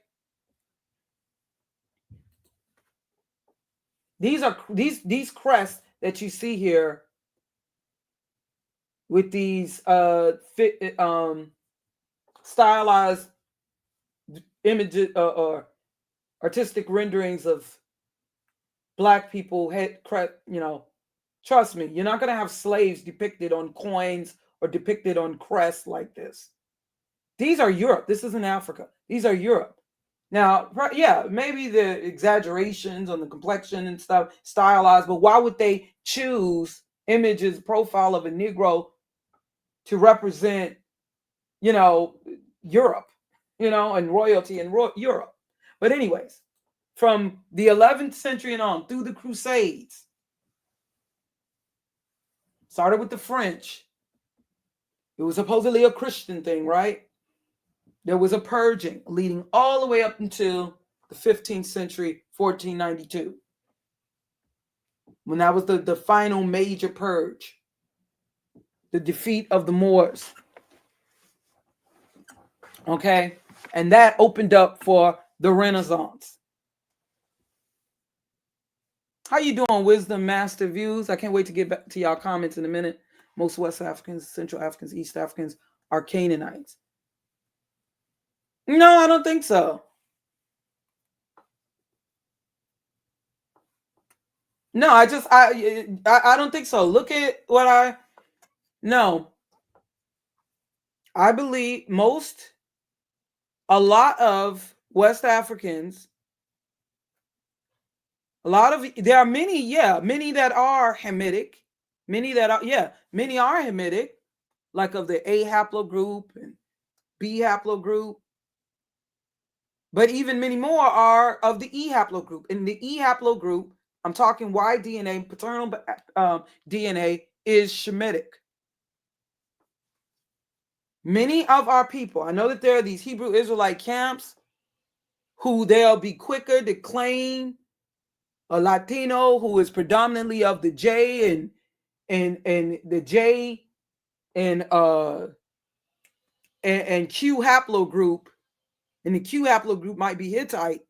These are these crests that you see here with these stylized images or artistic renderings of Black people trust me, you're not going to have slaves depicted on coins or depicted on crests like this. These are Europe. This isn't Africa. These are Europe. Now, yeah, maybe the exaggerations on the complexion and stuff, stylized, but why would they choose images, profile of a Negro to represent, Europe, and royalty in Europe? But anyways, from the 11th century and on through the Crusades, started with the French. It was supposedly a Christian thing, right? There was a purging leading all the way up until the 15th century, 1492, when that was the final major purge, the defeat of the Moors. Okay, and that opened up for the Renaissance. How you doing, Wisdom Master Views? I can't wait to get back to y'all comments in a minute. Most West Africans, Central Africans, East Africans are Canaanites. No, I don't think so. No, I don't think so. Look at what no. I believe most a lot of West Africans, there are many that are Hamitic, many are Hamitic, like of the A haplogroup and B haplogroup. But even many more are of the E haplogroup. In the E haplogroup, I'm talking Y DNA, paternal DNA is Shemitic. Many of our people, I know that there are these Hebrew Israelite camps who they'll be quicker to claim a Latino who is predominantly of the J and the J and Q haplogroup, and the Q haplogroup might be Hittite.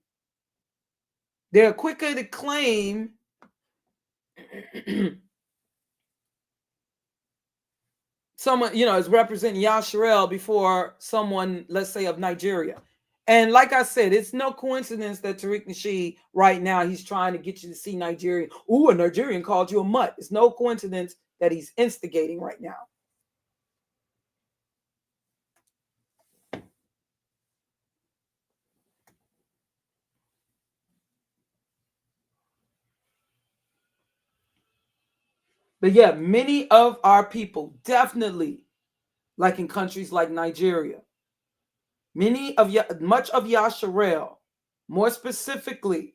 They're quicker to claim someone, is representing Yasharel before someone, let's say, of Nigeria. And like I said, it's no coincidence that Tariq Nasheed right now, he's trying to get you to see Nigerian. Ooh, a Nigerian called you a mutt. It's no coincidence that he's instigating right now. But yeah, many of our people, definitely, like in countries like Nigeria, much of Yasharel, more specifically,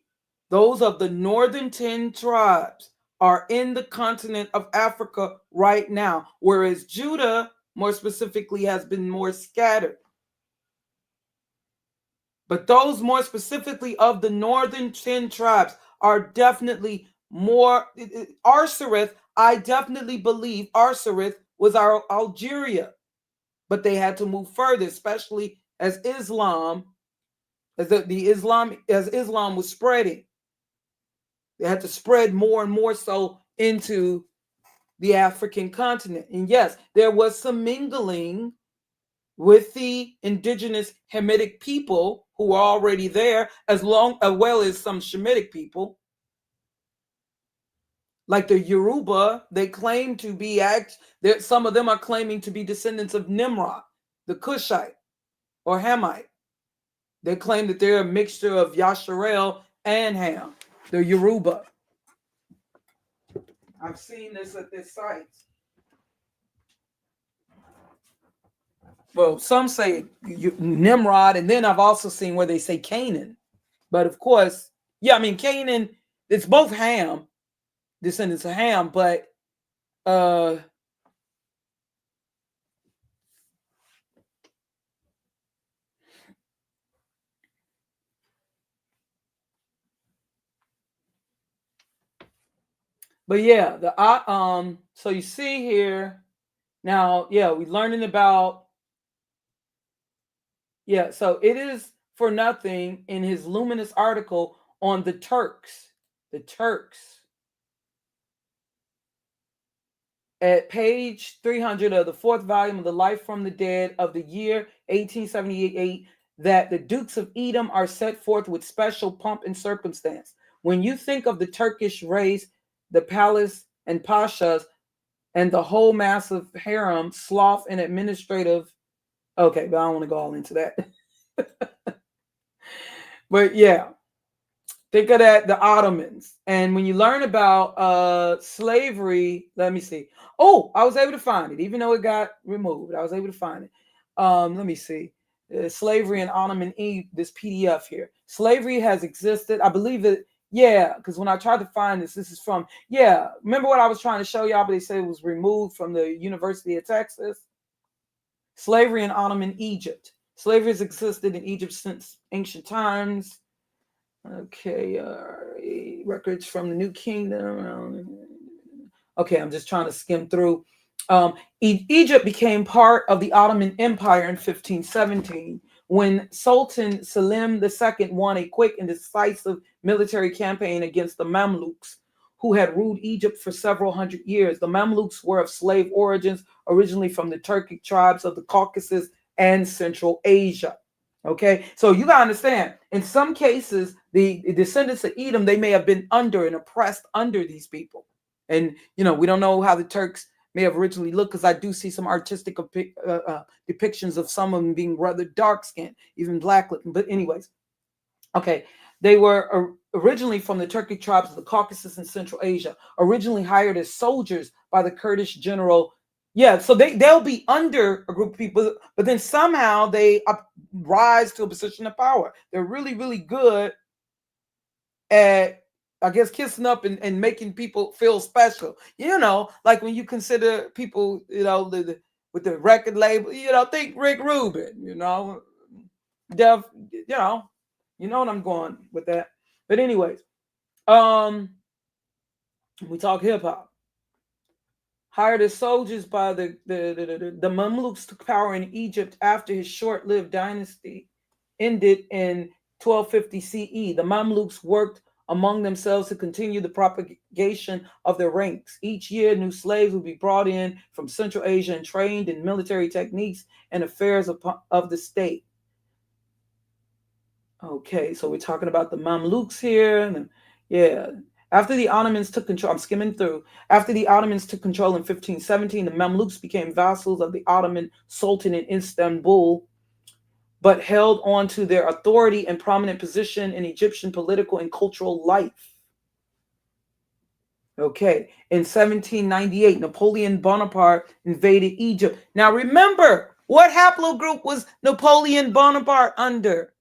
those of the northern 10 tribes, are in the continent of Africa right now, whereas Judah, more specifically, has been more scattered. But those more specifically of the northern 10 tribes are definitely more. Arsareth, I definitely believe Arsareth was our Algeria, but they had to move further, especially as Islam, as Islam was spreading. They had to spread more and more so into the African continent. And yes, there was some mingling with the indigenous Hamitic people who were already there, as well as some Shemitic people. Like the Yoruba, they claim to be some of them are claiming to be descendants of Nimrod, the Cushite or Hamite. They claim that they're a mixture of Yasharel and Ham, the Yoruba. I've seen this at this site. Well, some say Nimrod, and then I've also seen where they say Canaan. But of course, yeah, I mean, Canaan, it's both Ham, descendants of Ham, but yeah, so you see here now, yeah, we're learning about, yeah, so it is for nothing in his luminous article on the Turks at page 300 of the 4th volume of the Life from the Dead of the year 1878, that the Dukes of Edom are set forth with special pomp and circumstance. When you think of the Turkish race, the palace and pashas, and the whole massive harem, sloth, and administrative. Okay, but I don't want to go all into that. But yeah, think of that, the Ottomans. And when you learn about slavery, let me see. Oh, I was able to find it, even though it got removed. I was able to find it. Let me see. Slavery in Ottoman this PDF here. Slavery has existed. I believe that, yeah, because when I tried to find this is from, yeah, remember what I was trying to show y'all, but they said it was removed from the University of Texas? Slavery in Ottoman Egypt. Slavery has existed in Egypt since ancient times. Okay, records from the New Kingdom. Okay, I'm just trying to skim through. Egypt became part of the Ottoman Empire in 1517 when Sultan Selim II won a quick and decisive military campaign against the Mamluks, who had ruled Egypt for several hundred years. The Mamluks were of slave origins, originally from the Turkic tribes of the Caucasus and Central Asia. Okay, so you gotta understand, in some cases, the descendants of Edom, they may have been under and oppressed under these people. And, we don't know how the Turks may have originally looked, because I do see some artistic depictions of some of them being rather dark skinned, even black looking. But anyways, okay, they were originally from the Turkic tribes of the Caucasus and Central Asia, originally hired as soldiers by the Kurdish general. Yeah, so they'll be under a group of people, but then somehow they rise to a position of power. They're really, really good at, I guess, kissing up and making people feel special. You know, like when you consider people, you know, with the record label, you know, think Rick Rubin, you know, Def, you know what I'm going with that. But anyways, we talk hip hop. Hired as soldiers by the Mamluks, took power in Egypt after his short-lived dynasty ended in 1250 CE. The Mamluks worked among themselves to continue the propagation of their ranks. Each year, new slaves would be brought in from Central Asia and trained in military techniques and affairs of the state. Okay, so we're talking about the Mamluks here. And yeah. After the Ottomans took control, I'm skimming through. After the Ottomans took control in 1517, the Mamluks became vassals of the Ottoman Sultan in Istanbul, but held on to their authority and prominent position in Egyptian political and cultural life. Okay, in 1798, Napoleon Bonaparte invaded Egypt. Now remember, what haplogroup was Napoleon Bonaparte under?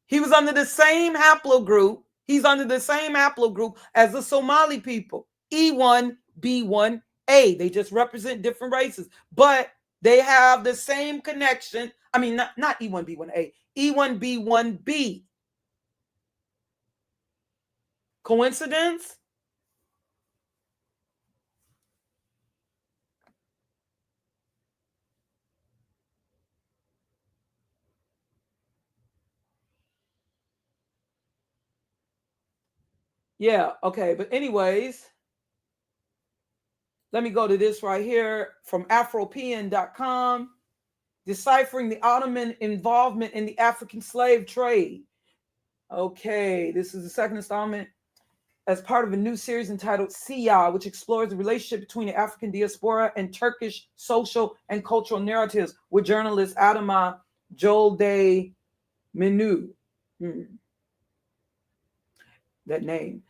He was under the same haplogroup. He's under the same haplogroup as the Somali people, E1B1A. They just represent different races, but they have the same connection. I mean, not E1B1A, E1B1B. Coincidence? Yeah, okay. But anyways, let me go to this right here from Afropean.com. Deciphering the Ottoman involvement in the African slave trade. Okay, this is the second installment as part of a new series entitled Siyah, which explores the relationship between the African diaspora and Turkish social and cultural narratives, with journalist Adama Jolde Minu. That name.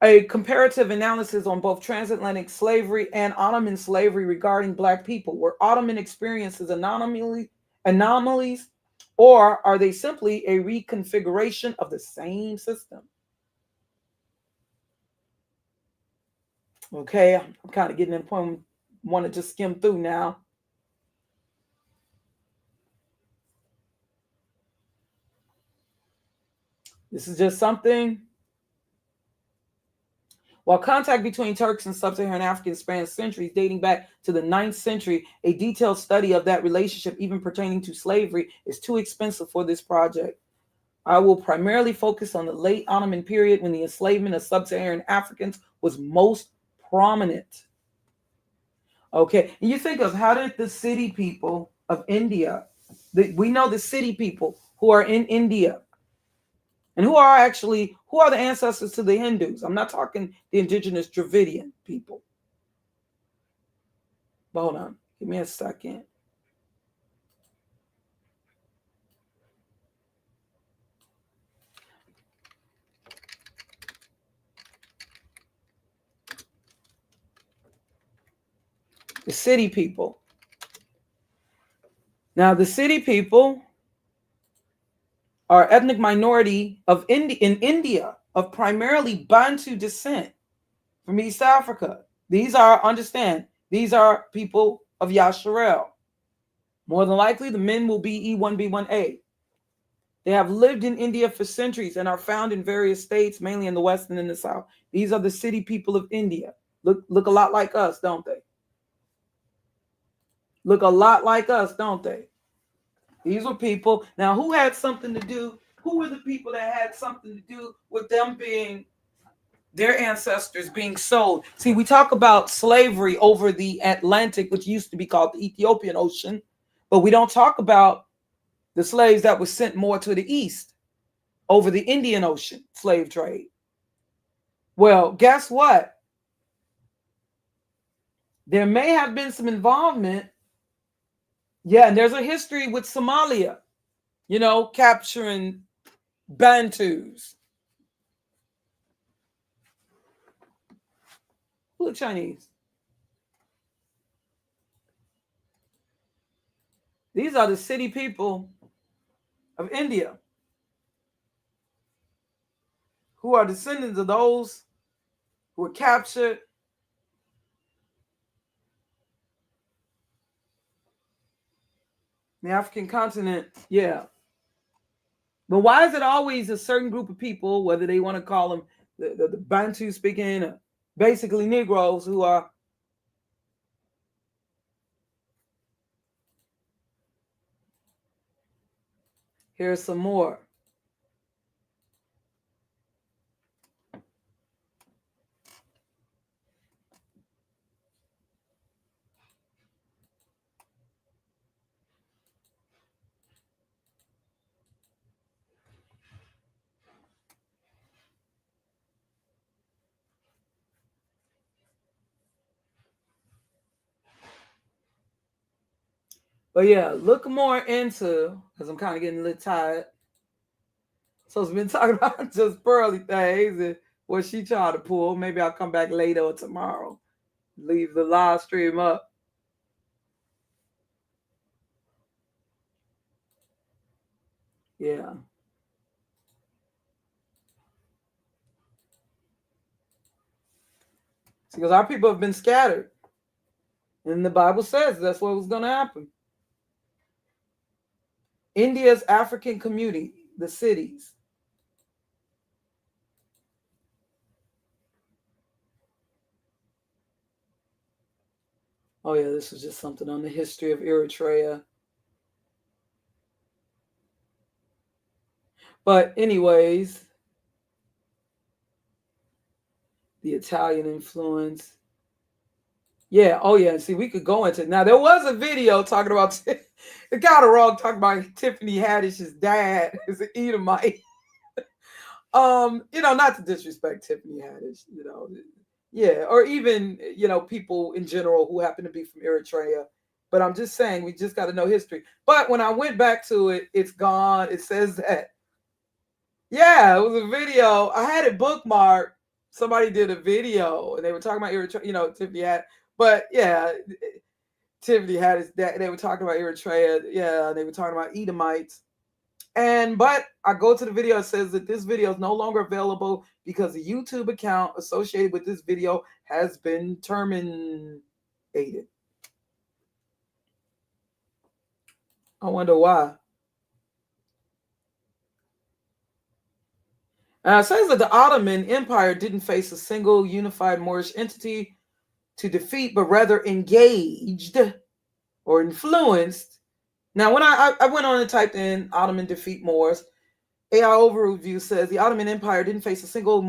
A comparative analysis on both transatlantic slavery and Ottoman slavery regarding Black people. Were Ottoman experiences anomalies, or are they simply a reconfiguration of the same system? Okay, I'm kind of getting to the point I want to just skim through now. This is just something. While contact between Turks and sub-Saharan Africans spans centuries, dating back to the 9th century, a detailed study of that relationship, even pertaining to slavery, is too expensive for this project. I will primarily focus on the late Ottoman period, when the enslavement of sub-Saharan Africans was most prominent. Okay, and you think of, how did the city people of India, we know the city people who are in India, and who are the ancestors to the Hindus. I'm not talking the indigenous Dravidian people. But hold on, give me a second. The city people. Now, the city people are ethnic minority in India of primarily Bantu descent from East Africa. These are people of Yasharel. More than likely, the men will be E1B1A. They have lived in India for centuries and are found in various states, mainly in the West and in the South. These are the city people of India. Look a lot like us, don't they? Look a lot like us, don't they? These were people. Now, who had something to do? Who were the people that had something to do with them being, their ancestors being sold? See, we talk about slavery over the Atlantic, which used to be called the Ethiopian Ocean, but we don't talk about the slaves that were sent more to the east over the Indian Ocean slave trade. Well, guess what? There may have been some involvement. Yeah, and there's a history with Somalia, capturing Bantus. Who look Chinese? These are the city people of India who are descendants of those who were captured. The African continent, yeah. But why is it always a certain group of people, whether they want to call them the Bantu speaking, basically Negroes, who are here's some more. But yeah, look more into, because I'm kind of getting a little tired. So it's been talking about just pearly things and what she tried to pull. Maybe I'll come back later or tomorrow. Leave the live stream up. Yeah. Because our people have been scattered. And the Bible says that's what was going to happen. India's African community, the cities. Oh, yeah, this was just something on the history of Eritrea. But anyways, the Italian influence. Yeah, oh yeah, see, we could go into it. Now, there was a video talking about, it got it wrong, talking about Tiffany Haddish's dad is an Edomite. Not to disrespect Tiffany Haddish, yeah, or even, people in general who happen to be from Eritrea. But I'm just saying, we just got to know history. But when I went back to it, it's gone. It says that. Yeah, it was a video. I had it bookmarked. Somebody did a video, and they were talking about Eritrea, Tiffany had. But yeah, Tiffany had his dad. They were talking about Eritrea. Yeah, they were talking about Edomites. But I go to the video. It says that this video is no longer available because the YouTube account associated with this video has been terminated. I wonder why. It says that the Ottoman Empire didn't face a single unified Moorish entity to defeat, but rather engaged or influenced. Now, when I went on and typed in Ottoman defeat Moors, AI overview says the Ottoman Empire didn't face a single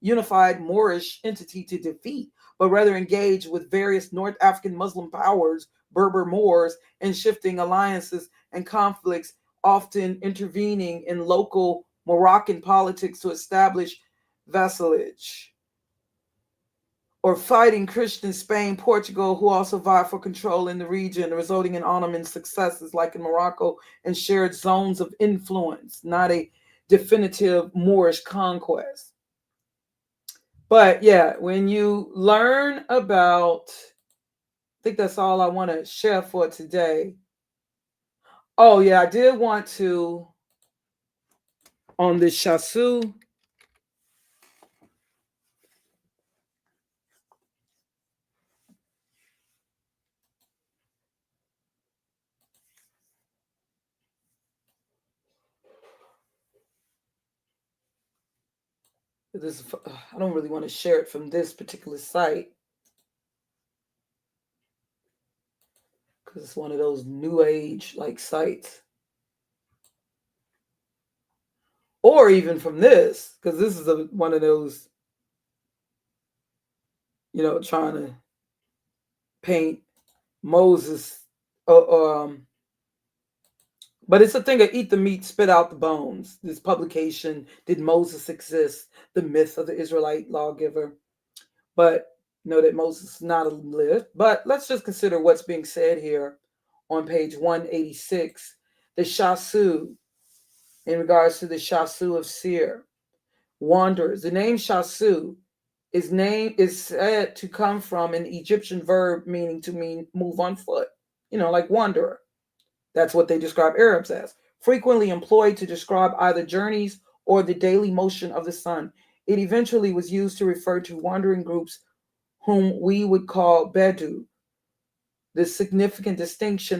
unified Moorish entity to defeat, but rather engage with various North African Muslim powers, Berber Moors, and shifting alliances and conflicts, often intervening in local Moroccan politics to establish vassalage, or fighting Christian Spain, Portugal, who also vied for control in the region, resulting in Ottoman successes like in Morocco and shared zones of influence, not a definitive Moorish conquest. But yeah, when you learn about, I think that's all I want to share for today. Oh yeah, I did want to, on the Shasu, I don't really want to share it from this particular site because it's one of those new age like sites, or even from this, because this is one of those, trying to paint Moses, but it's a thing of eat the meat, spit out the bones. This publication, Did Moses Exist? The Myth of the Israelite Lawgiver. But Know that Moses is not lived, but let's just consider what's being said here on page 186. The Shasu, in regards to the Shasu of Seir, wanderers. The name Shasu is said to come from an Egyptian verb meaning to move on foot, like wanderer. That's what they describe Arabs as. Frequently employed to describe either journeys or the daily motion of the sun. It eventually was used to refer to wandering groups whom we would call Bedu. The significant distinction,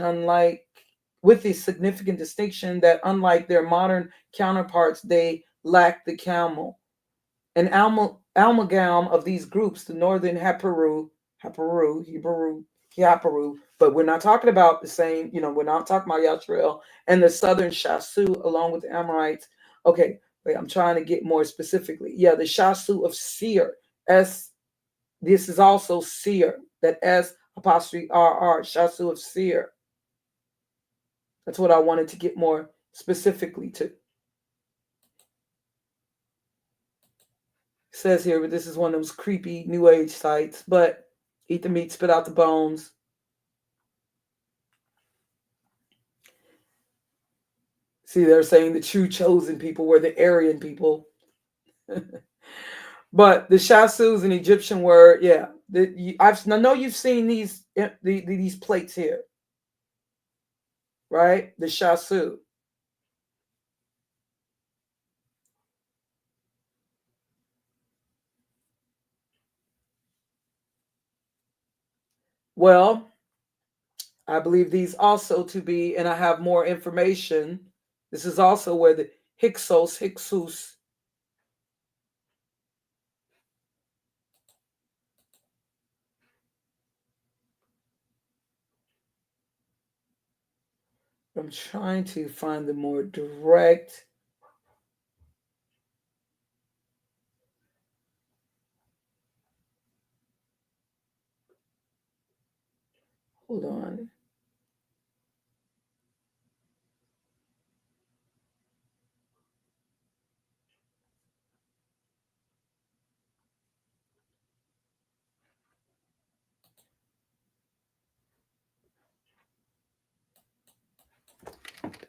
with the significant distinction that unlike their modern counterparts, they lack the camel. An amalgam of these groups, the northern Hebrew, but we're not talking about the same, we're not talking about Yashrael, and the southern Shasu along with the Amorites. Okay, wait, I'm trying to get more specifically. Yeah, the Shasu of Seir, this is also Seir, that S apostrophe RR, Shasu of Seir. That's what I wanted to get more specifically to. Says here, but this is one of those creepy new age sites, but eat the meat, spit out the bones. See, they're saying the true chosen people were the Aryan people. But the Shasu is an Egyptian word. Yeah, I know you've seen these plates here, right? The Shasu. Well, I believe these also to be, and I have more information. This is also where the Hyksos, I'm trying to find the more direct. Hold on.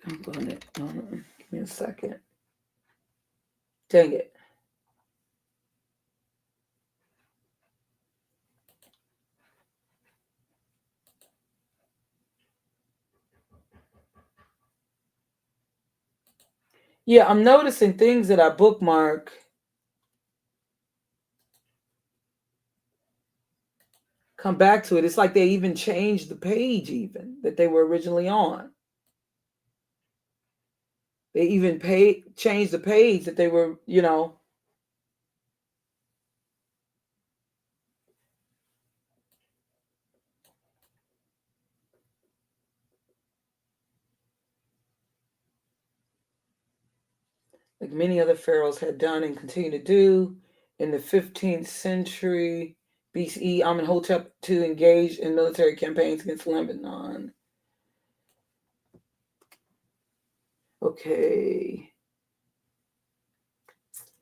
I'm going to, give me a second. Dang it. Yeah, I'm noticing things that I bookmark. Come back to it. It's like they even changed the page even that they were originally on. They even changed the page that they were, like many other pharaohs had done and continue to do in the 15th century BCE. Amenhotep II engaged in military campaigns against Lebanon. Okay.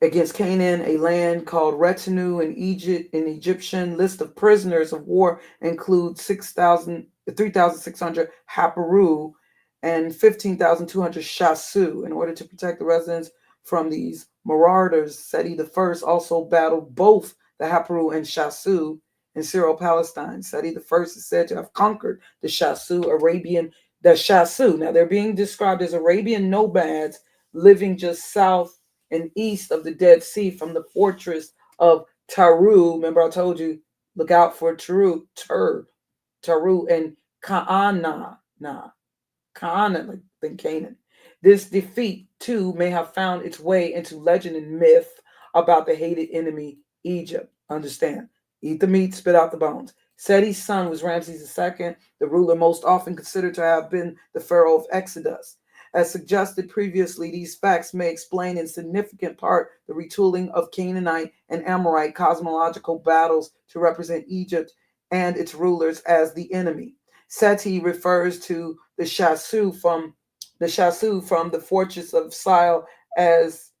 Against Canaan, a land called Retinue in Egypt. An Egyptian list of prisoners of war includes 3,600 Haparu and 15,200 Shasu. In order to protect the residents from these marauders, Seti I also battled both the Haparu and Shasu in Syro-Palestine. Seti I is said to have conquered the Shasu. Now they're being described as Arabian nomads living just south and east of the Dead Sea from the fortress of Taru. Remember, I told you, look out for Taru and Kaana, like in Canaan. This defeat, too, may have found its way into legend and myth about the hated enemy, Egypt. Understand? Eat the meat, spit out the bones. Seti's son was Ramses II, the ruler most often considered to have been the pharaoh of Exodus. As suggested previously, these facts may explain in significant part the retooling of Canaanite and Amorite cosmological battles to represent Egypt and its rulers as the enemy. Seti refers to the Shasu from the fortress of Sile as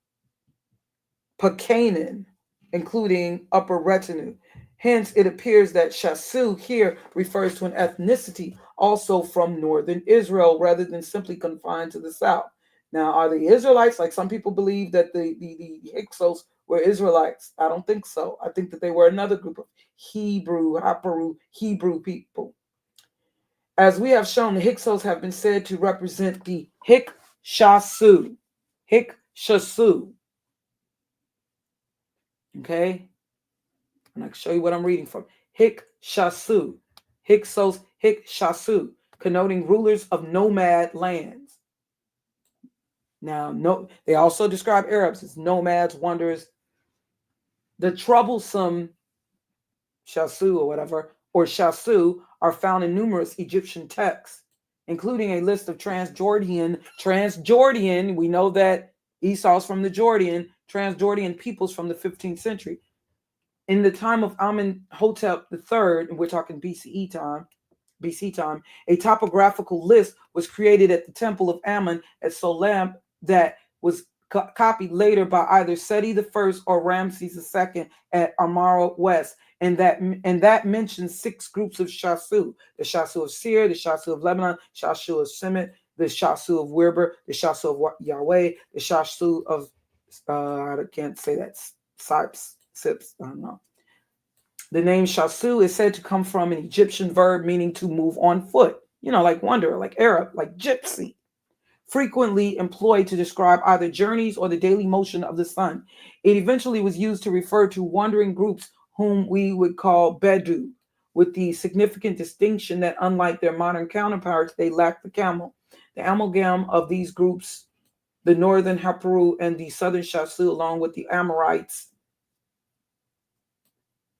Pekanen, including Upper Retinue. Hence, it appears that Shasu here refers to an ethnicity also from northern Israel rather than simply confined to the south. Now, are the Israelites, like some people believe that the Hyksos were Israelites? I don't think so. I think that they were another group of Hebrew people. As we have shown, the Hyksos have been said to represent the Hikshasu. Hikshasu. Okay? And I can show you what I'm reading from. Hikshasu. Hyksos, Hikshasu, connoting rulers of nomad lands. Now, no, they also describe Arabs as nomads, wanderers. The troublesome Shasu or whatever, or Shasu, are found in numerous Egyptian texts, including a list of Transjordian, we know that Esau's from the Jordan, Transjordian peoples from the 15th century. In the time of Amenhotep III, and we're talking BC time, a topographical list was created at the Temple of Ammon at Solam that was copied later by either Seti I or Ramses II at Amara West, and that mentions 6 groups of Shasu: the Shasu of Seir, the Shasu of Lebanon, Shasu of Shemit, the Shasu of Werber, the Shasu of Yahweh, the Shasu of I can't say that, Sips, I don't know. The name Shasu is said to come from an Egyptian verb meaning to move on foot, like wanderer, like Arab, like gypsy, frequently employed to describe either journeys or the daily motion of the sun. It eventually was used to refer to wandering groups whom we would call Bedu, with the significant distinction that unlike their modern counterparts, they lack the camel. The amalgam of these groups, the northern Haparu and the southern Shasu, along with the Amorites,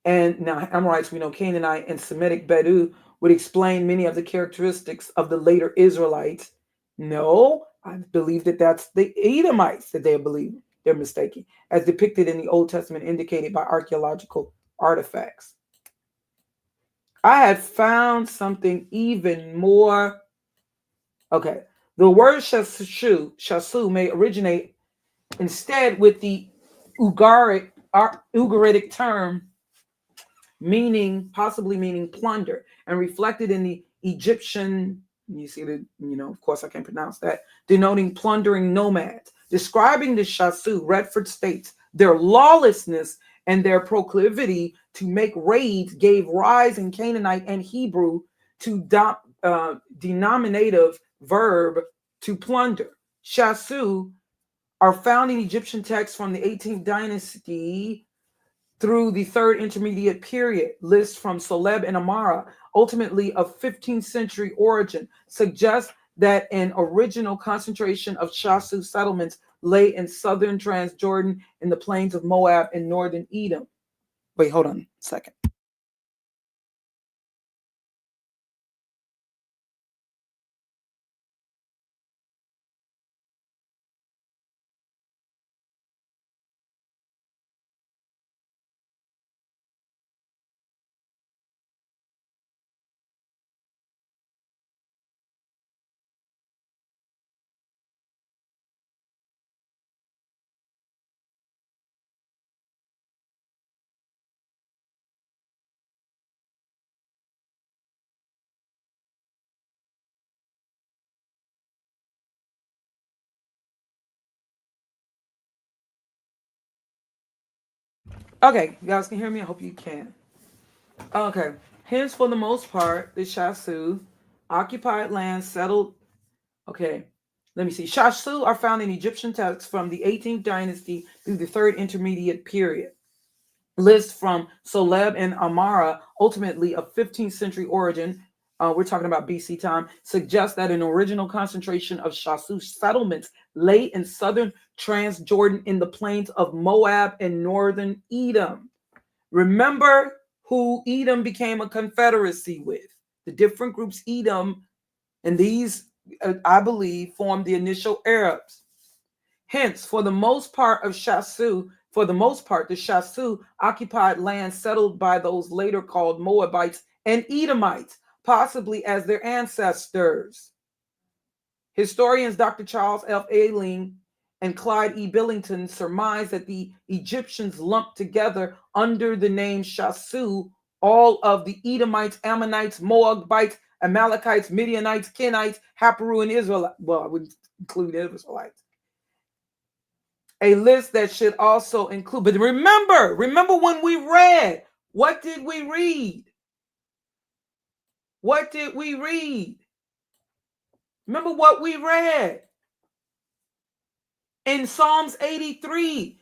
and now Amorites, we know Canaanite and Semitic Bedu, would explain many of the characteristics of the later Israelites. No, I believe that that's the Edomites that they believe. They're mistaken, as depicted in the Old Testament, indicated by archaeological artifacts. I had found something even more. Okay, the word Shasu may originate instead with the Ugaritic term possibly meaning plunder, and reflected in the Egyptian, you see the, of course I can't pronounce that, denoting plundering nomads. Describing the Shasu, Redford states, their lawlessness and their proclivity to make raids gave rise in Canaanite and Hebrew to denominative verb to plunder. Shasu are found in Egyptian texts from the 18th dynasty through the 3rd intermediate period. Lists from Soleb and Amara, ultimately of 15th century origin, suggest that an original concentration of Shasu settlements lay in southern Transjordan, in the plains of Moab, and northern Edom. Wait, hold on a second. Okay, you guys can hear me? I hope you can. Okay, hence for the most part, the Shasu occupied land settled. Okay, let me see. Shasu are found in Egyptian texts from the 18th dynasty through the 3rd intermediate period. Lists from Soleb and Amara, ultimately of 15th century origin, we're talking about BC time, suggest that an original concentration of Shasu settlements lay in southern Transjordan, in the plains of Moab and northern Edom. Remember who Edom became a confederacy with. The different groups Edom, and these, I believe, formed the initial Arabs. Hence, for the most part, the Shasu occupied land settled by those later called Moabites and Edomites, possibly as their ancestors. Historians Dr. Charles F. Ailing and Clyde E. Billington surmised that the Egyptians lumped together under the name Shasu all of the Edomites, Ammonites, Moabites, Amalekites, Midianites, Kenites, Haparu, and Israelites. Well, I wouldn't include Israelites. A list that should also include, but remember when we read, what did we read? What did we read? Remember what we read? In Psalms 83,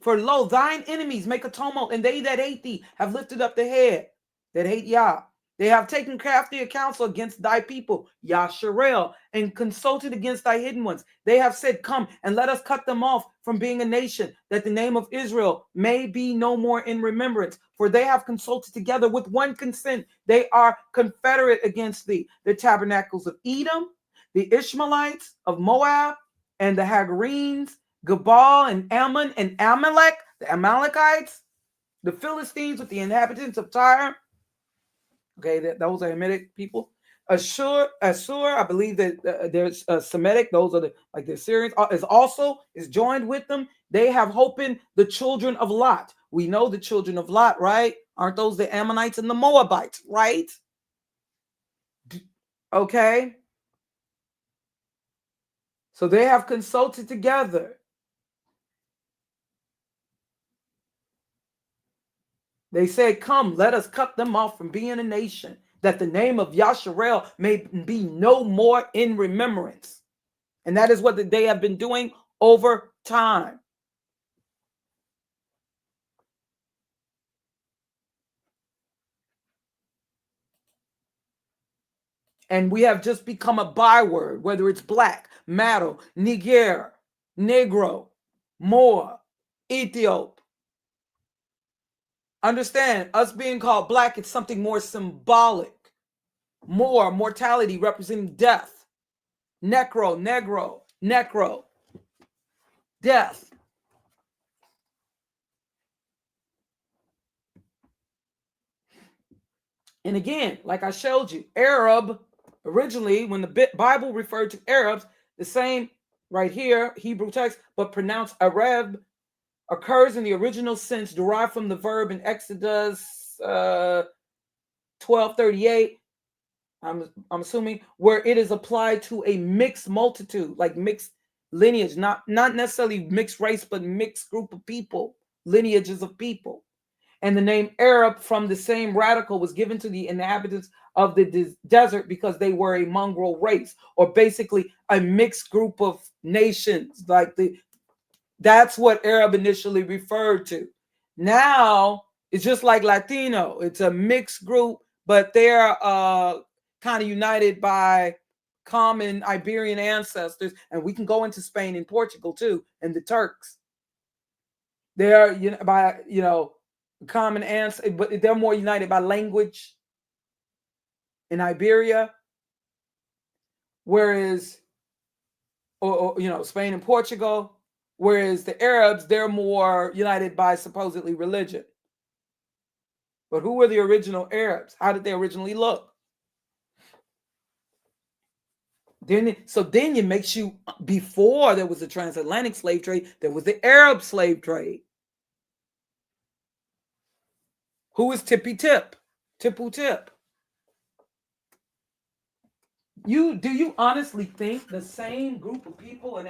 for lo, thine enemies make a tumult, and they that hate thee have lifted up the head, that hate Yah. They have taken crafty counsel against thy people, Yasharel, and consulted against thy hidden ones. They have said, come and let us cut them off from being a nation, that the name of Israel may be no more in remembrance. For they have consulted together with one consent. They are confederate against thee. The tabernacles of Edom, the Ishmaelites of Moab, and the Hagarenes, Gebal and Ammon and Amalek, the Amalekites, the Philistines with the inhabitants of Tyre. Okay, those are Hamitic people. Assur, I believe that there's Semitic. Those are the Syrians. Is joined with them. They have holpen the children of Lot. We know the children of Lot, right? Aren't those the Ammonites and the Moabites, right? Okay. So they have consulted together. They said, come, let us cut them off from being a nation, that the name of Yasharel may be no more in remembrance. And that is what they have been doing over time. And we have just become a byword, whether it's black, Mado, Niger, Negro, Moor, Ethiop. Understand, us being called black, it's something more symbolic. More, mortality representing death. Necro, death. And again, like I showed you, Arab, originally, when the Bible referred to Arabs, the same right here, Hebrew text, but pronounced Arab, occurs in the original sense derived from the verb in Exodus 12:38. I'm assuming, where it is applied to a mixed multitude, like mixed lineage, not necessarily mixed race, but mixed group of people, lineages of people. And the name Arab from the same radical was given to the inhabitants of the desert because they were a mongrel race, or basically a mixed group of nations. That's what Arab initially referred to. Now it's just like Latino. It's a mixed group, but they're kind of united by common Iberian ancestors. And we can go into Spain and Portugal too, and the Turks. They're common ancestors, but they're more united by language in Iberia. Whereas, Spain and Portugal. Whereas the Arabs, they're more united by supposedly religion. But who were the original Arabs? How did they originally look? Then it makes you, before there was the transatlantic slave trade, there was the Arab slave trade. Who is Tippy Tip? Tipu Tip. Do you honestly think the same group of people and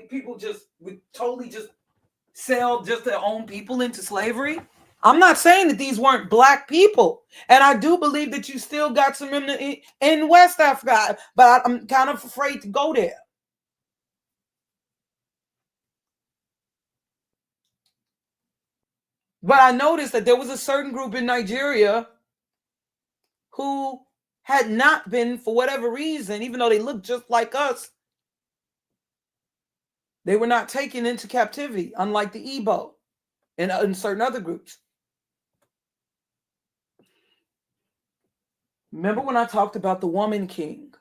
people just would totally just sell just their own people into slavery? I'm not saying that these weren't black people, and I do believe that you still got some in West Africa, but I'm kind of afraid to go there. But I noticed that there was a certain group in Nigeria who had not been, for whatever reason, even though they looked just like us, they were not taken into captivity, unlike the Igbo and certain other groups. Remember when I talked about the woman king?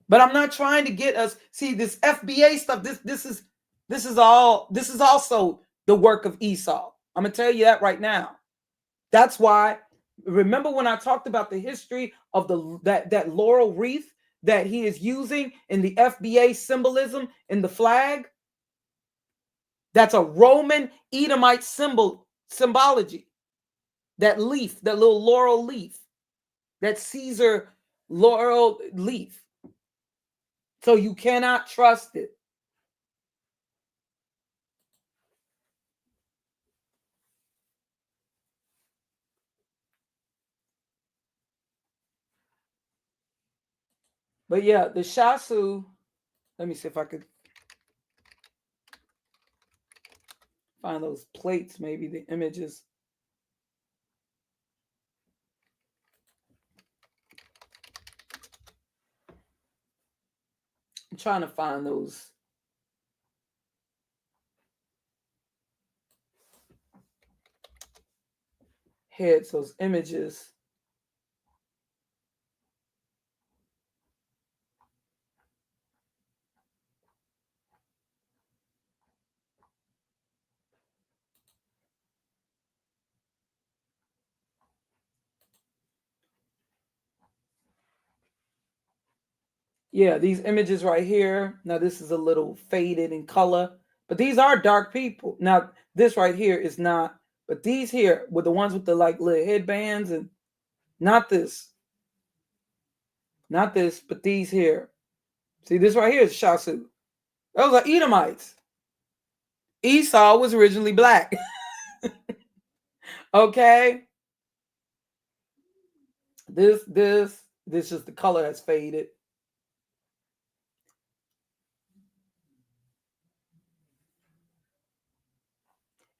But I'm not trying to get us, see, this FBA stuff, this is also the work of Esau. I'm gonna tell you that right now. That's why, remember when I talked about the history of that laurel wreath that he is using in the FBA symbolism in the flag, that's a Roman Edomite symbology. That leaf, that little laurel leaf, that Caesar laurel leaf. So you cannot trust it. But yeah, the Shasu, let me see if I could find those plates, maybe the images. I'm trying to find those heads, those images. Yeah, these images right here. Now, this is a little faded in color, but these are dark people. Now, this right here is not, but these here were the ones with the like little headbands, and not this. Not this, but these here. See, this right here is Shasu. Those are Edomites. Esau was originally black. Okay. This is the color that's faded.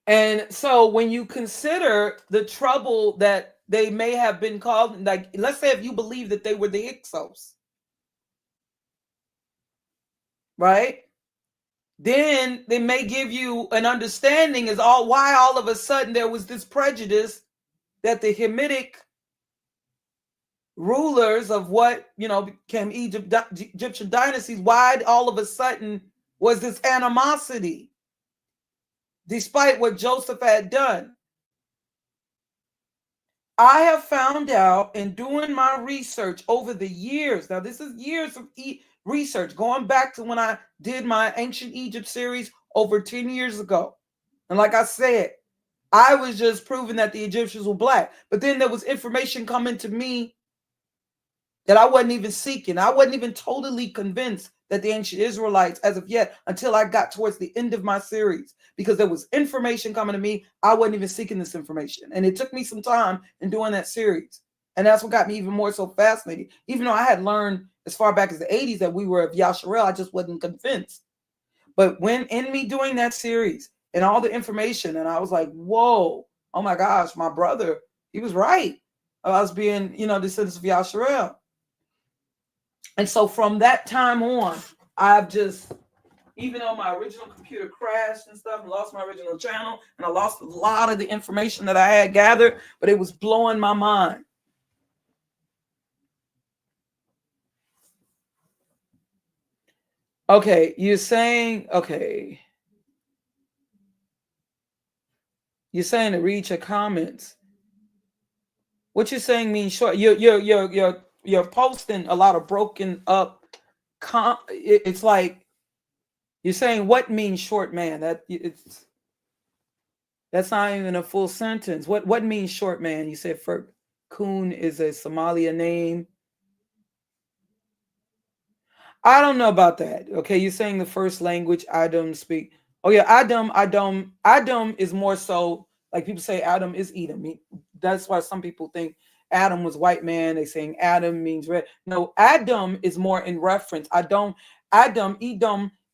And so when you consider the trouble that they may have been called, like let's say if you believe that they were the Hyksos, right? Then they may give you an understanding as why all of a sudden there was this prejudice that the Hamitic rulers of what became Egyptian dynasties, why all of a sudden was this animosity despite what Joseph had done. I have found out in doing my research over the years. Now, this is years of research going back to when I did my Ancient Egypt series over 10 years ago. And like I said, I was just proving that the Egyptians were black. But then there was information coming to me that I wasn't even seeking. I wasn't even totally convinced that the ancient Israelites as of yet until I got towards the end of my series, because there was information coming to me. I wasn't even seeking this information. And it took me some time in doing that series. And that's what got me even more so fascinated. Even though I had learned as far back as the 80s that we were of Yasharel, I just wasn't convinced. But when in me doing that series and all the information, and I was like, whoa, oh my gosh, my brother, he was right. I was being, descendants of Yasharel. And so from that time on, I've just, even though my original computer crashed and stuff, and lost my original channel, and I lost a lot of the information that I had gathered, but it was blowing my mind. Okay, you're saying, okay. You're saying to read your comments. What you're saying means short. You're posting a lot of broken up. It's like you're saying what means short man. That's not even a full sentence. What means short man? You said for Kun is a Somalia name. I don't know about that. Okay, you're saying the first language Adam speak. Oh yeah, Adam is more so like people say Adam is Edom. That's why some people think Adam was white man. They saying Adam means red. No, Adam is more in reference. Edom,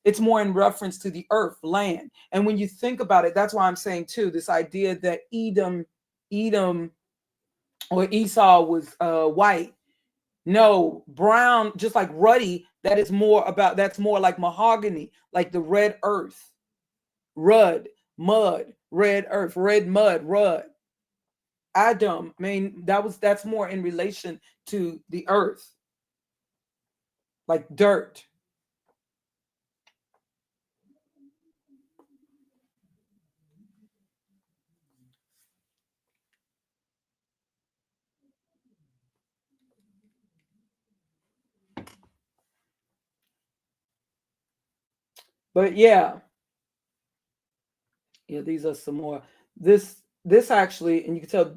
it's more in reference to the earth, land. And when you think about it, that's why I'm saying too, this idea that Edom or Esau was white. No, brown, just like ruddy, that's more like mahogany, like the red earth. Rud, mud, red earth, red mud, rud. Adam, I mean, that's more in relation to the earth, like dirt. But yeah, these are some more. This actually, and you can tell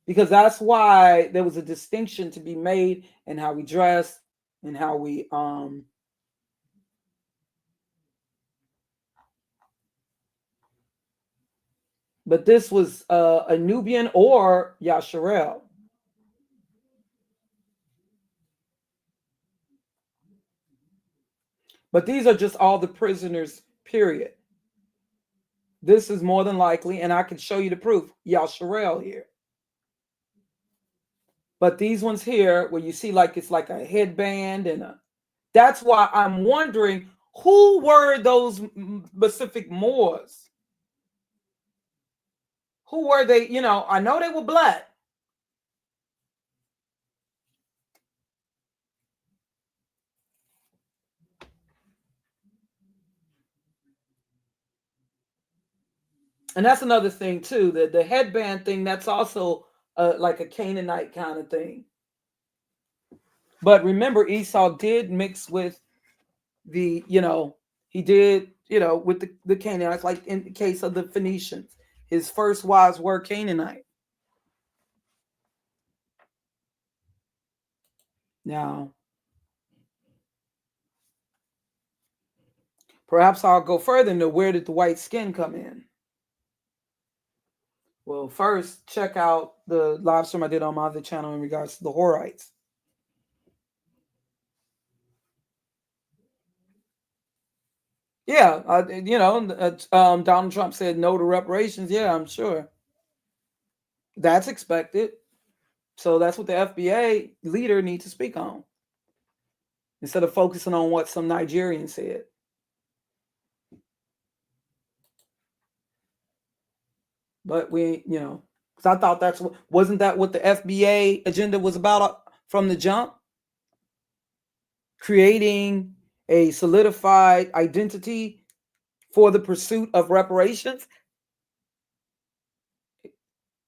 because that's why there was a distinction to be made in how we dress and how we but this was a Nubian or Yasharel. But these are just all the prisoners, period. This is more than likely, and I can show you the proof, Yasharel here. But these ones here, where you see like it's like a headband and that's why I'm wondering who were those specific Moors? Who were they? You know, I know they were black. And that's another thing too. The headband thing, that's also like a Canaanite kind of thing. But remember, Esau did mix with the, he did, with the Canaanites, like in the case of the Phoenicians. His first wives were Canaanite. Now, perhaps I'll go further into where did the white skin come in? Well, first, check out the live stream I did on my other channel in regards to the Horites. Yeah, Donald Trump said no to reparations. Yeah, I'm sure. That's expected. So that's what the FBA leader needs to speak on instead of focusing on what some Nigerian said. But we, because I thought wasn't that what the FBA agenda was about from the jump? Creating a solidified identity for the pursuit of reparations.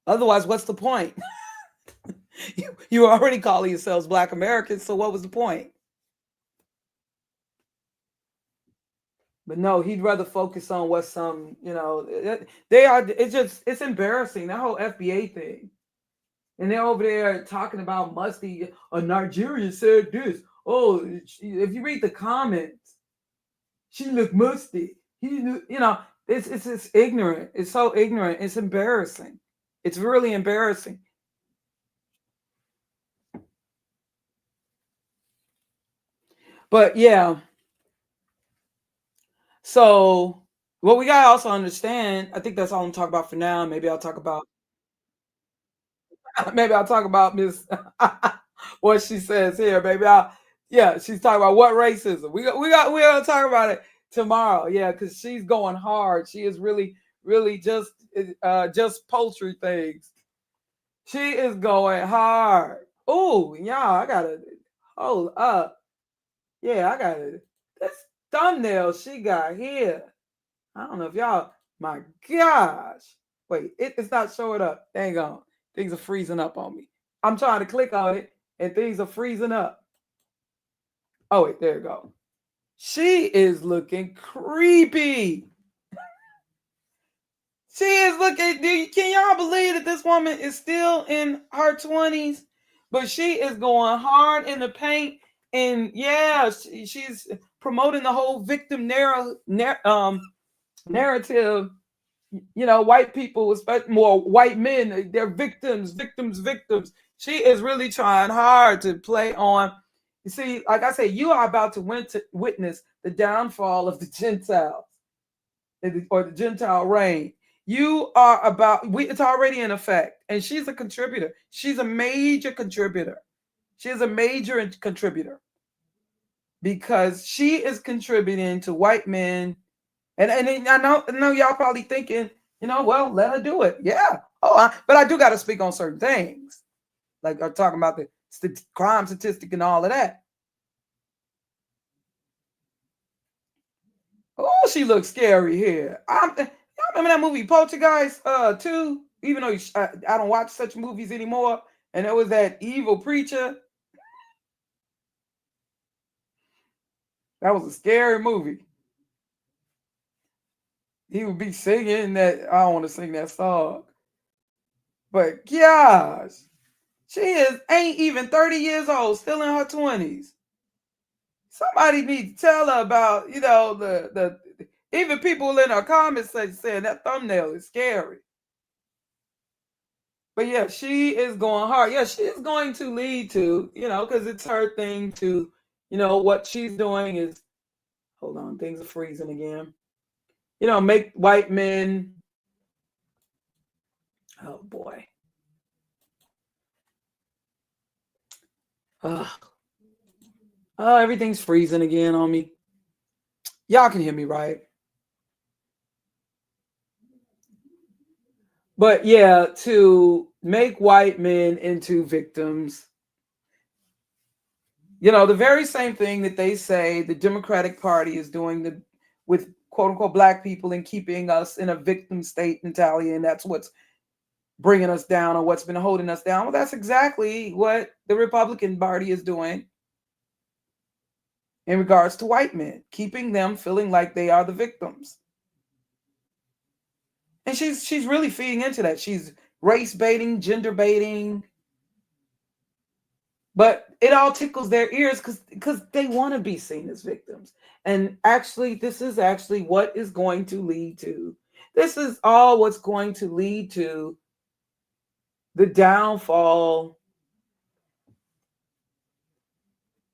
Otherwise, what's the point? You were already calling yourselves Black Americans, so what was the point? But no, he'd rather focus on what some, they are. It's embarrassing, that whole FBA thing. And they're over there talking about musty. A Nigerian said this. Oh, if you read the comments, she looked musty. It's ignorant. It's so ignorant. It's embarrassing. It's really embarrassing. But yeah. So what we gotta also understand, I think that's all I'm talking about for now. Maybe I'll talk about Miss what she says here. She's talking about what racism. We're gonna talk about it tomorrow. Yeah, because she's going hard. She is really just poultry things. She is going hard. Oh, y'all, I gotta hold up. Yeah, I gotta this thumbnail she got here. I don't know if y'all, my gosh. Wait, it's not showing up. Dang on. Things are freezing up on me. I'm trying to click on it and things are freezing up. Oh, wait, there you go. She is looking creepy. She is looking, can y'all believe that this woman is still in her 20s? But she is going hard in the paint. And yeah, she's promoting the whole victim narrative. White people, especially more white men, they're victims. She is really trying hard to play on. You see, like I say, you are about to witness the downfall of the Gentiles or the Gentile reign. It's already in effect. And she's a contributor. She's a major contributor. She is a major contributor because she is contributing to white men. And I know y'all probably thinking, well, let her do it. Yeah. But I do got to speak on certain things. Like I'm talking about the crime statistic and all of that. Oh, she looks scary here. Y'all remember that movie Poltergeist 2? Even though I don't watch such movies anymore. And there was that evil preacher. That was a scary movie. he would be singing that. I don't want to sing that song. But gosh, ain't even 30 years old, still in her 20s. Somebody needs to tell her about, the even people in her comments saying that thumbnail is scary. But yeah, she is going hard. Yeah, she is going to lead to, because it's her thing to, what she's doing is, hold on, things are freezing again. Make white men, oh boy. Oh, everything's freezing again on me. Y'all can hear me, right? But yeah, to make white men into victims, the very same thing that they say the Democratic Party is doing with quote unquote black people and keeping us in a victim state mentality, and that's what's bringing us down or what's been holding us down. Well, that's exactly what the Republican Party is doing in regards to white men, keeping them feeling like they are the victims. And she's really feeding into that. She's race baiting, gender baiting. But it all tickles their ears because they want to be seen as victims. And actually, this is actually what is going to lead to. This is all what's going to lead to the downfall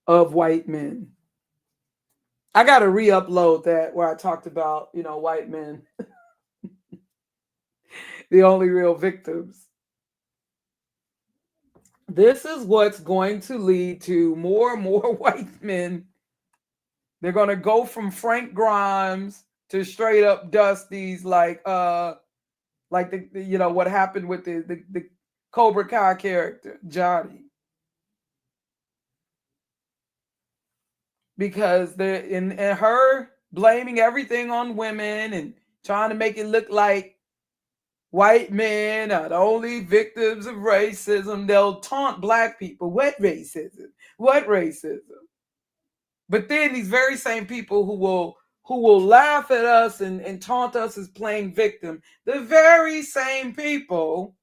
of white men. I got to re-upload that where I talked about, white men, the only real victims. This is what's going to lead to more and more white men. They're going to go from Frank Grimes to straight up Dusties, like the what happened with the Cobra Kai character, Johnny. Because they're in her blaming everything on women and trying to make it look like white men are the only victims of racism. They'll taunt black people. What racism? What racism? But then these very same people who will laugh at us and taunt us as playing victim, the very same people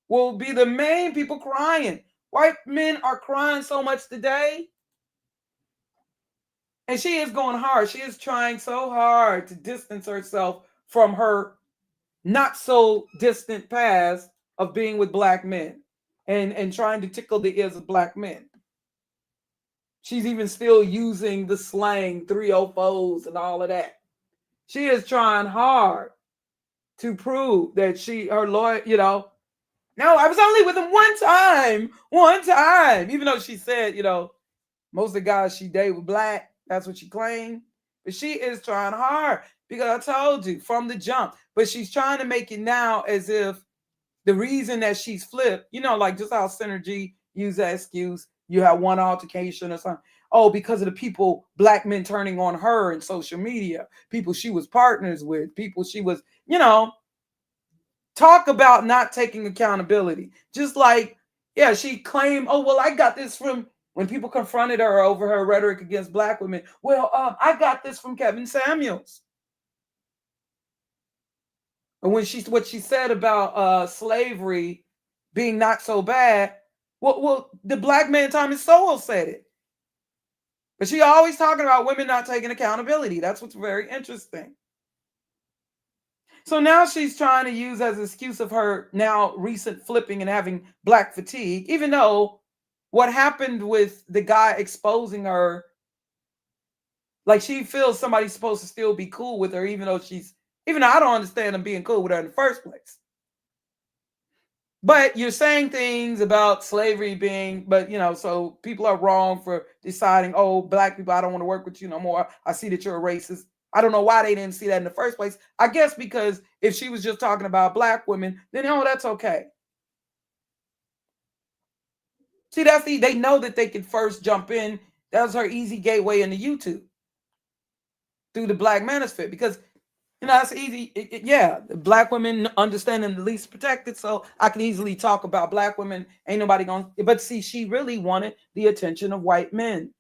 will be the main people crying. White men are crying so much today. And she is going hard. She is trying so hard to distance herself from her not so distant past of being with black men and trying to tickle the ears of black men. She's even still using the slang 304s and all of that. She is trying hard to prove that her lawyer, no, I was only with him one time, even though she said, most of the guys she dated were black. That's what she claimed. But she is trying hard because I told you from the jump. But she's trying to make it now as if the reason that she's flipped, like just how Synergy used that excuse. You had one altercation or something. Oh, because of the people, black men turning on her in social media, people she was partners with, people she was, talk about not taking accountability. Just like, yeah, she claimed, oh, well, I got this from when people confronted her over her rhetoric against black women. Well, I got this from Kevin Samuels. And what she said about slavery being not so bad, well, the black man Thomas Sowell said it. But she always talking about women not taking accountability. That's what's very interesting. So now she's trying to use as an excuse of her now recent flipping and having black fatigue, even though what happened with the guy exposing her, like she feels somebody's supposed to still be cool with her, even though I don't understand them being cool with her in the first place. But you're saying things about slavery so people are wrong for deciding, oh, black people, I don't want to work with you no more. I see that you're a racist. I don't know why they didn't see that in the first place. I guess because if she was just talking about black women, then, that's okay. See, they know that they can first jump in. That was her easy gateway into YouTube through the Black Manosphere because, that's easy. Black women understanding the least protected. So I can easily talk about black women. Ain't nobody going to. But see, she really wanted the attention of white men.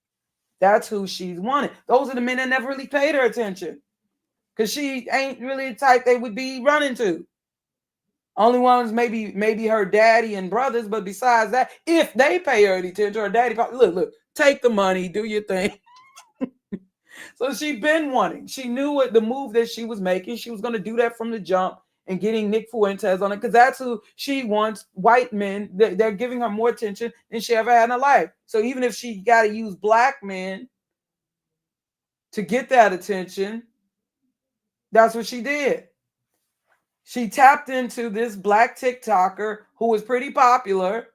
That's who she wanted. Those are the men that never really paid her attention. because she ain't really the type they would be running to. Only ones maybe her daddy and brothers, but besides that, if they pay her any attention, her daddy probably look, take the money, do your thing. So she been wanting. She knew what the move that she was making. She was going to do that from the jump and getting Nick Fuentes on it because that's who she wants. White men, they're giving her more attention than she ever had in her life. So even if she got to use black men to get that attention, that's what she did. She tapped into this black TikToker who was pretty popular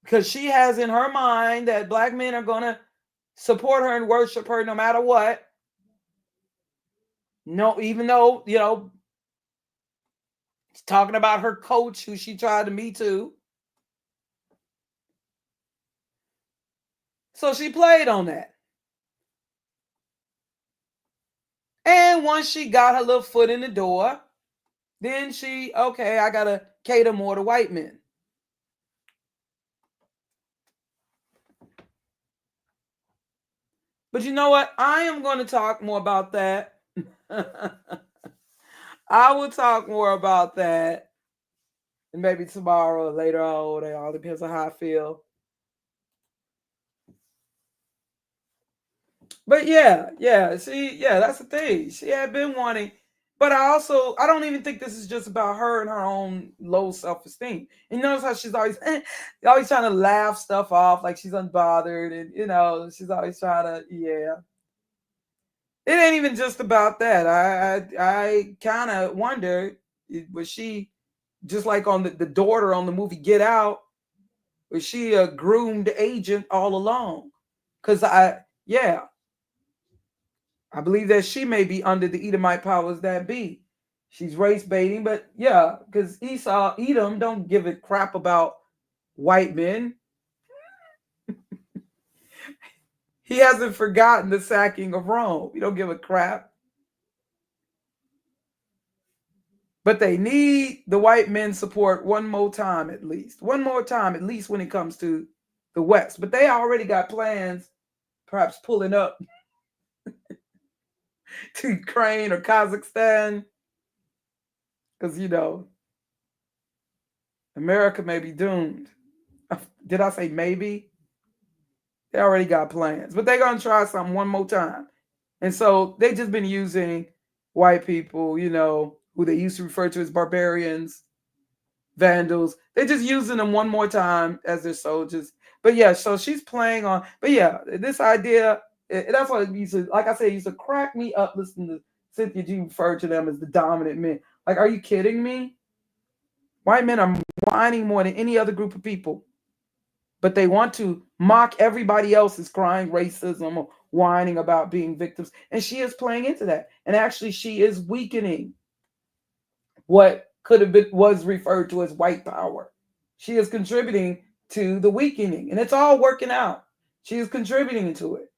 because she has in her mind that black men are going to support her and worship her no matter what. No, even though, she's talking about her coach who she tried to meet to. So she played on that. And once she got her little foot in the door, then I got to cater more to white men. But you know what? I am going to talk more about that. I will talk more about that. And maybe tomorrow or later on. It all depends on how I feel. But yeah, that's the thing. She had been wanting, but I don't even think this is just about her and her own low self-esteem. And you notice how she's always trying to laugh stuff off like she's unbothered, and she's always trying to, It ain't even just about that. I kind of wonder, was she just like on the daughter on the movie Get Out? Was she a groomed agent all along? Because I believe that she may be under the Edomite powers that be. She's race baiting, but because Edom don't give a crap about white men. He hasn't forgotten the sacking of Rome. He don't give a crap. But they need the white men support one more time at least. One more time at least when it comes to the West. But they already got plans, perhaps pulling up to Ukraine or Kazakhstan. Because, America may be doomed. Did I say maybe? They already got plans. But they're going to try something one more time. And so they just been using white people, who they used to refer to as barbarians, vandals. They're just using them one more time as their soldiers. But so she's playing on. But this idea, that's what it used to, like I said, it used to crack me up listening to Cynthia G refer to them as the dominant men. Like, are you kidding me? White men are whining more than any other group of people. But they want to mock everybody else's crying racism or whining about being victims. And she is playing into that. And actually, she is weakening what was referred to as white power. She is contributing to the weakening. And it's all working out. She is contributing to it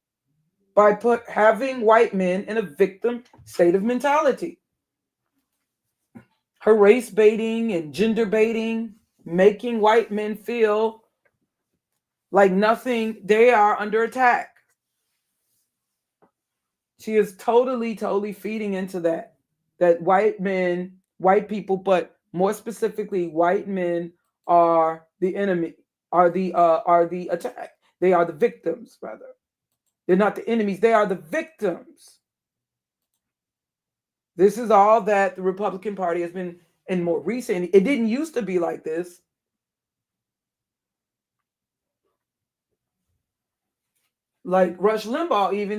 by having white men in a victim state of mentality. Her race baiting and gender baiting, making white men feel like nothing, they are under attack. She is totally feeding into that white people, but more specifically, white men are the enemy, are the attack. They are the victims, rather. They're not the enemies, they are the victims. This is all that the Republican Party has been, in more recent, it didn't used to be like this. Like Rush Limbaugh, even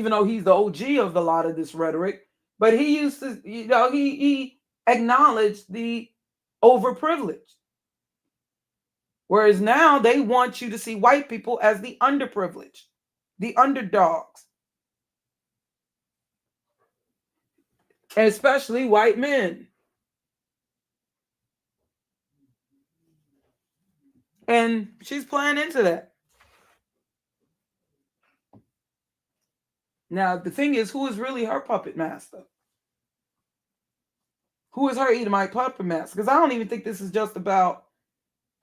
though he's the OG of a lot of this rhetoric, but he used to, he acknowledged the overprivileged. Whereas now they want you to see white people as the underprivileged, the underdogs, especially white men. And she's playing into that. Now, the thing is, who is really her puppet master? Who is her Edomite puppet master? Because I don't even think this is just about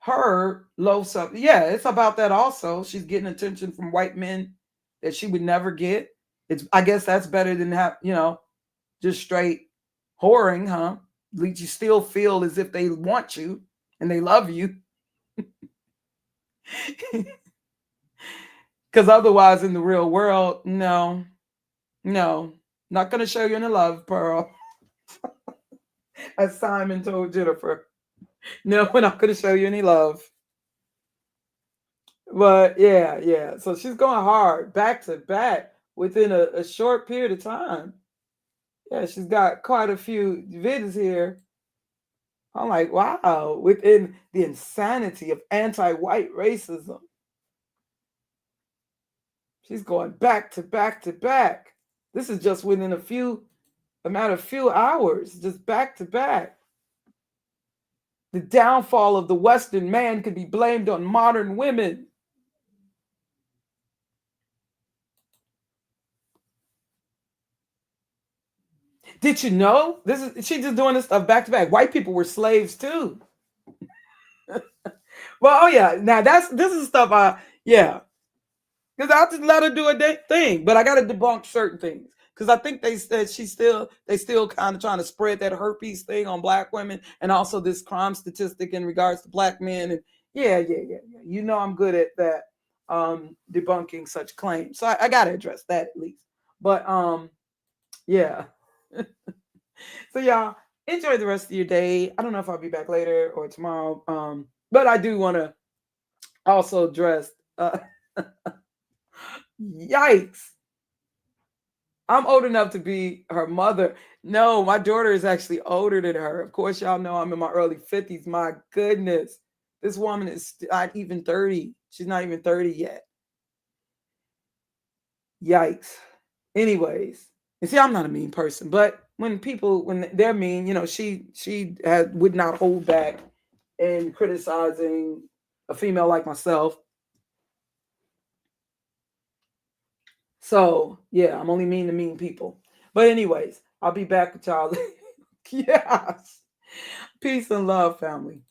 her low self. Yeah, it's about that also. She's getting attention from white men that she would never get. I guess that's better than just straight whoring, huh? At least you still feel as if they want you and they love you. Because otherwise, in the real world, no, not going to show you any love, Pearl. As Simon told Jennifer, no, we're not going to show you any love. But yeah. So she's going hard, back to back, within a short period of time. Yeah, she's got quite a few videos here. I'm like, wow, within the insanity of anti-white racism. She's going back to back to back. This is just within a matter of few hours, just back to back. The downfall of the Western man could be blamed on modern women. Did you know? She's just doing this stuff back to back. White people were slaves too. Well, oh yeah. Now this is stuff because I'll just let her do a thing, but I got to debunk certain things because I think they said they still kind of trying to spread that herpes thing on black women and also this crime statistic in regards to black men. And yeah. You know I'm good at that, debunking such claims. So I got to address that at least. But yeah. So y'all enjoy the rest of your day. I don't know if I'll be back later or tomorrow, but I do want to also address. Yikes! I'm old enough to be her mother. No, my daughter is actually older than her. Of course, y'all know I'm in my early 50s. My goodness, this woman is not even 30. She's not even 30 yet. Yikes. Anyways, and see, I'm not a mean person, but when they're mean, she would not hold back in criticizing a female like myself. So yeah, I'm only mean to mean people. But anyways, I'll be back with y'all. Yes. Peace and love, family.